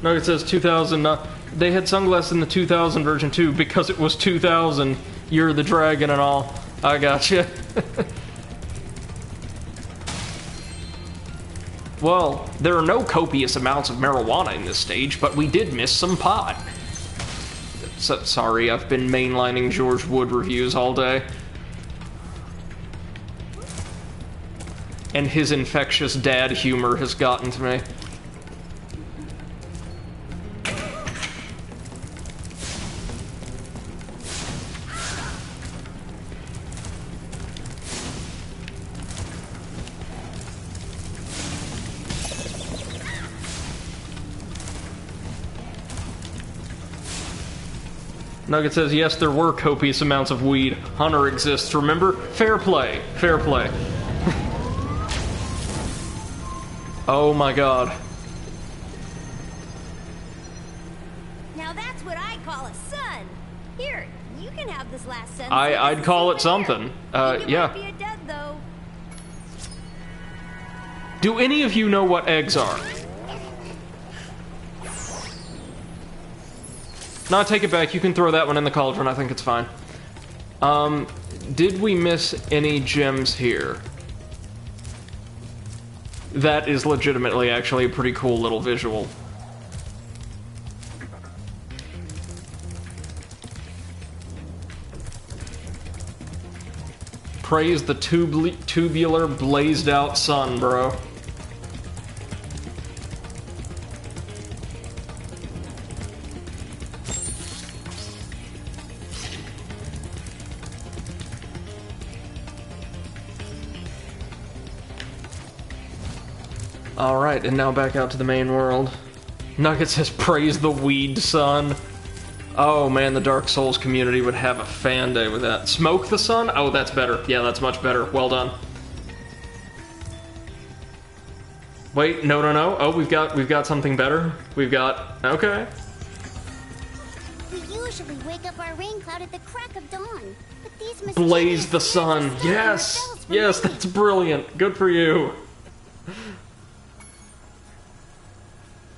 No, it says 2000. They had sunglasses in the 2000 version too, because it was 2000. You're the dragon and all. I gotcha. Well, there are no copious amounts of marijuana in this stage, but we did miss some pot. Sorry, I've been mainlining George Wood reviews all day. And his infectious dad humor has gotten to me. Nugget says, yes, there were copious amounts of weed. Hunter exists, remember? Fair play. Oh my god. Now that's what I call a sun. Here, you can have this last sun. I'd call it something. Yeah. Be a dud, though. Do any of you know what eggs are? No, I take it back. You can throw that one in the cauldron. I think it's fine. Did we miss any gems here? That is legitimately actually a pretty cool little visual. Praise the tubular blazed out sun, bro. Alright, and now back out to the main world. Nugget says, praise the weed sun. Oh man, the Dark Souls community would have a fan day with that. Smoke the sun? Oh, that's better. Yeah, that's much better. Well done. Wait, no. Oh, we've got something better. Okay. We usually wake up our rain cloud at the crack of dawn. But these blaze the sun. Yes, that's brilliant. Good for you.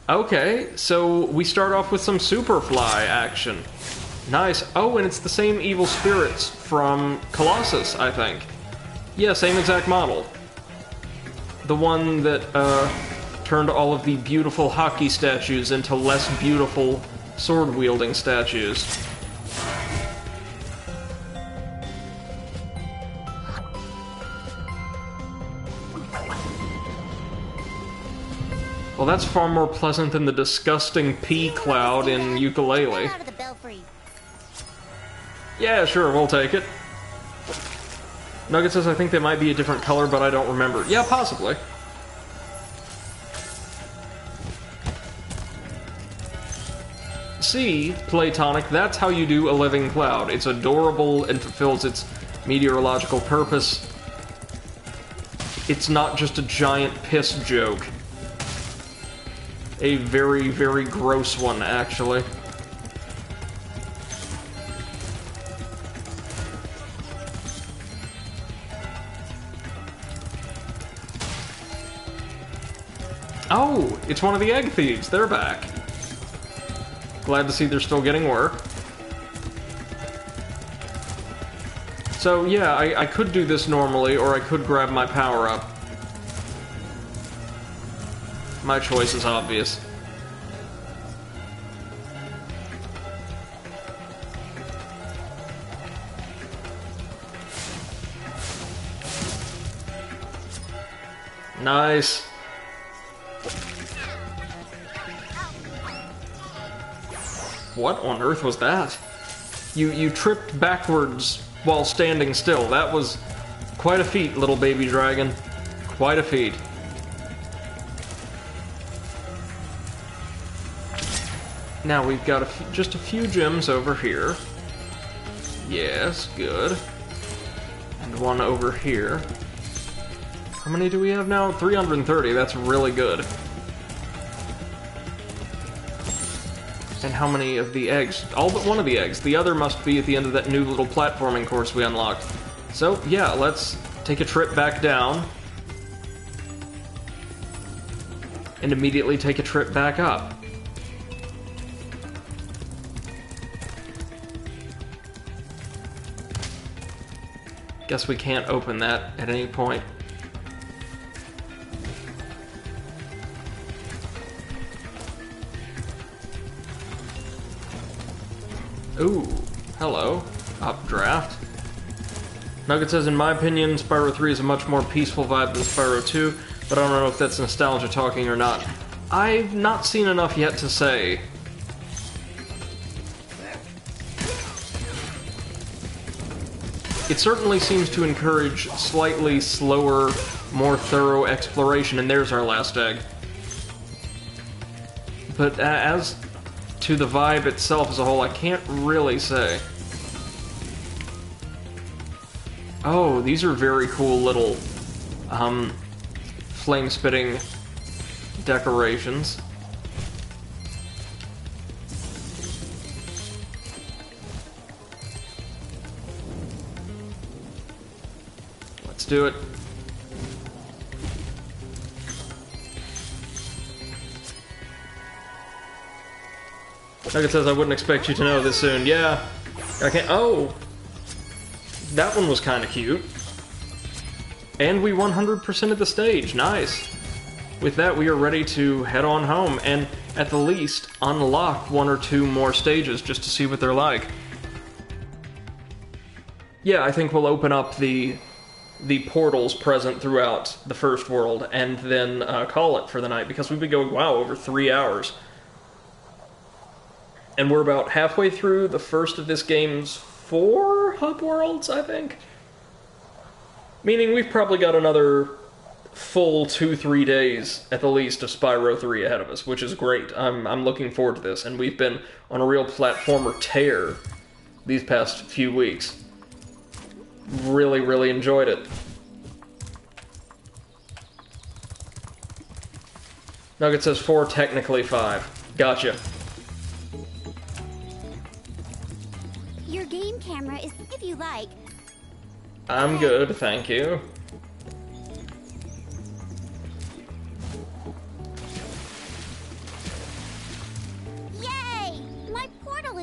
Okay, so we start off with some Superfly action. Nice. Oh, and it's the same evil spirits from Colossus, I think. Yeah, same exact model. The one that turned all of the beautiful hockey statues into less beautiful sword-wielding statues. Well, that's far more pleasant than the disgusting pea cloud in Ukulele. Yeah, sure, we'll take it. Nugget says I think they might be a different color, but I don't remember. Yeah, possibly. See, Platonic, that's how you do a living cloud. It's adorable and fulfills its meteorological purpose. It's not just a giant piss joke. A very, very gross one, actually. Oh, it's one of the egg thieves. They're back. Glad to see they're still getting work. So, yeah, I could do this normally, or I could grab my power-up. My choice is obvious. Nice. What on earth was that? You tripped backwards while standing still. That was quite a feat, little baby dragon. Quite a feat. Now we've got just a few gems over here. Yes, good. And one over here. How many do we have now? 330, that's really good. And how many of the eggs? All but one of the eggs. The other must be at the end of that new little platforming course we unlocked. So, yeah, let's take a trip back down. And immediately take a trip back up. Guess we can't open that at any point. Ooh, hello. Updraft. Nugget says, in my opinion, Spyro 3 is a much more peaceful vibe than Spyro 2, but I don't know if that's nostalgia talking or not. I've not seen enough yet to say. It certainly seems to encourage slightly slower, more thorough exploration, and there's our last egg. But as to the vibe itself as a whole, I can't really say. Oh, these are very cool little flame-spitting decorations. Let's do it. Nugget says, I wouldn't expect you to know this soon. Yeah, I can't. Oh, that one was kind of cute. And we 100%ed the stage. Nice. With that, we are ready to head on home and, at the least, unlock one or two more stages just to see what they're like. Yeah, I think we'll open up the portals present throughout the first world and then call it for the night, because we've been going, wow, over 3 hours. And we're about halfway through the first of this game's 4 hub worlds, I think. Meaning we've probably got another full 2-3 days, at the least, of Spyro 3 ahead of us, which is great. I'm looking forward to this, and we've been on a real platformer tear these past few weeks. Really, really enjoyed it. Nugget says 4, technically 5. Gotcha. Your game camera is, if you like. I'm good, thank you.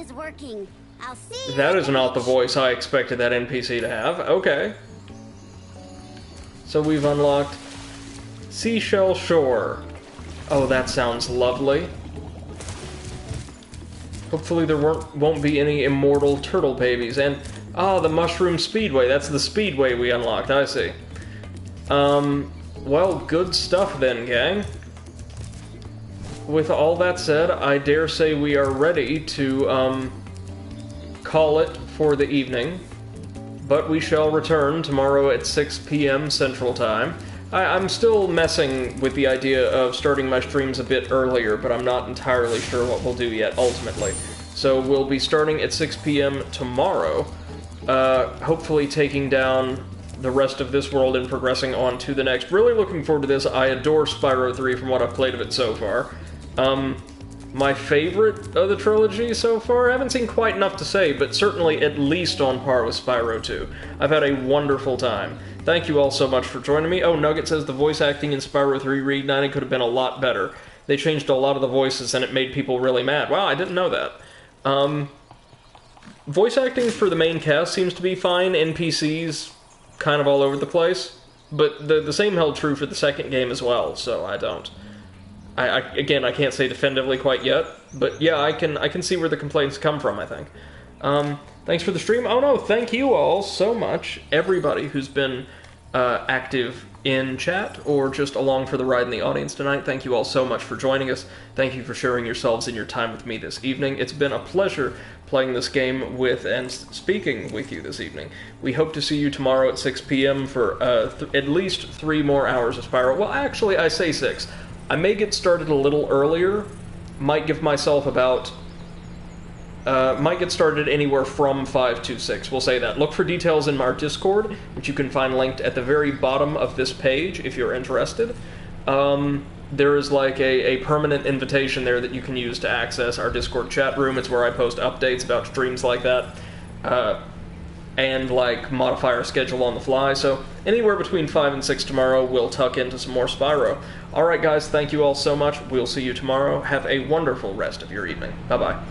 is working. I'll see you. That is not the voice I expected that NPC to have. Okay. So we've unlocked Seashell Shore. Oh, that sounds lovely. Hopefully there won't be any immortal turtle babies. And, the Mushroom Speedway. That's the speedway we unlocked, I see. Well, good stuff then, gang. With all that said, I dare say we are ready to, call it for the evening. But we shall return tomorrow at 6 p.m. Central Time. I'm still messing with the idea of starting my streams a bit earlier, but I'm not entirely sure what we'll do yet, ultimately. So we'll be starting at 6 p.m. tomorrow, hopefully taking down the rest of this world and progressing on to the next. Really looking forward to this. I adore Spyro 3 from what I've played of it so far. My favorite of the trilogy so far? I haven't seen quite enough to say, but certainly at least on par with Spyro 2. I've had a wonderful time. Thank you all so much for joining me. Oh, Nugget says the voice acting in Spyro 3 Reignited could have been a lot better. They changed a lot of the voices and it made people really mad. Wow, I didn't know that. Voice acting for the main cast seems to be fine. NPCs kind of all over the place. But the same held true for the second game as well, so I don't. Again, I can't say definitively quite yet, but yeah, I can see where the complaints come from, I think. Thanks for the stream. Oh no, thank you all so much, everybody who's been active in chat or just along for the ride in the audience tonight. Thank you all so much for joining us. Thank you for sharing yourselves and your time with me this evening. It's been a pleasure playing this game with and speaking with you this evening. We hope to see you tomorrow at 6 p.m. for at least 3 more hours of Spyro. Well, actually, I say 6. I may get started a little earlier. Might give myself about... might get started anywhere from 5 to 6. We'll say that. Look for details in our Discord, which you can find linked at the very bottom of this page if you're interested. There is like a permanent invitation there that you can use to access our Discord chat room. It's where I post updates about streams like that. And like modify our schedule on the fly. So anywhere between 5 and 6 tomorrow, we'll tuck into some more Spyro. Alright guys, thank you all so much. We'll see you tomorrow. Have a wonderful rest of your evening. Bye-bye.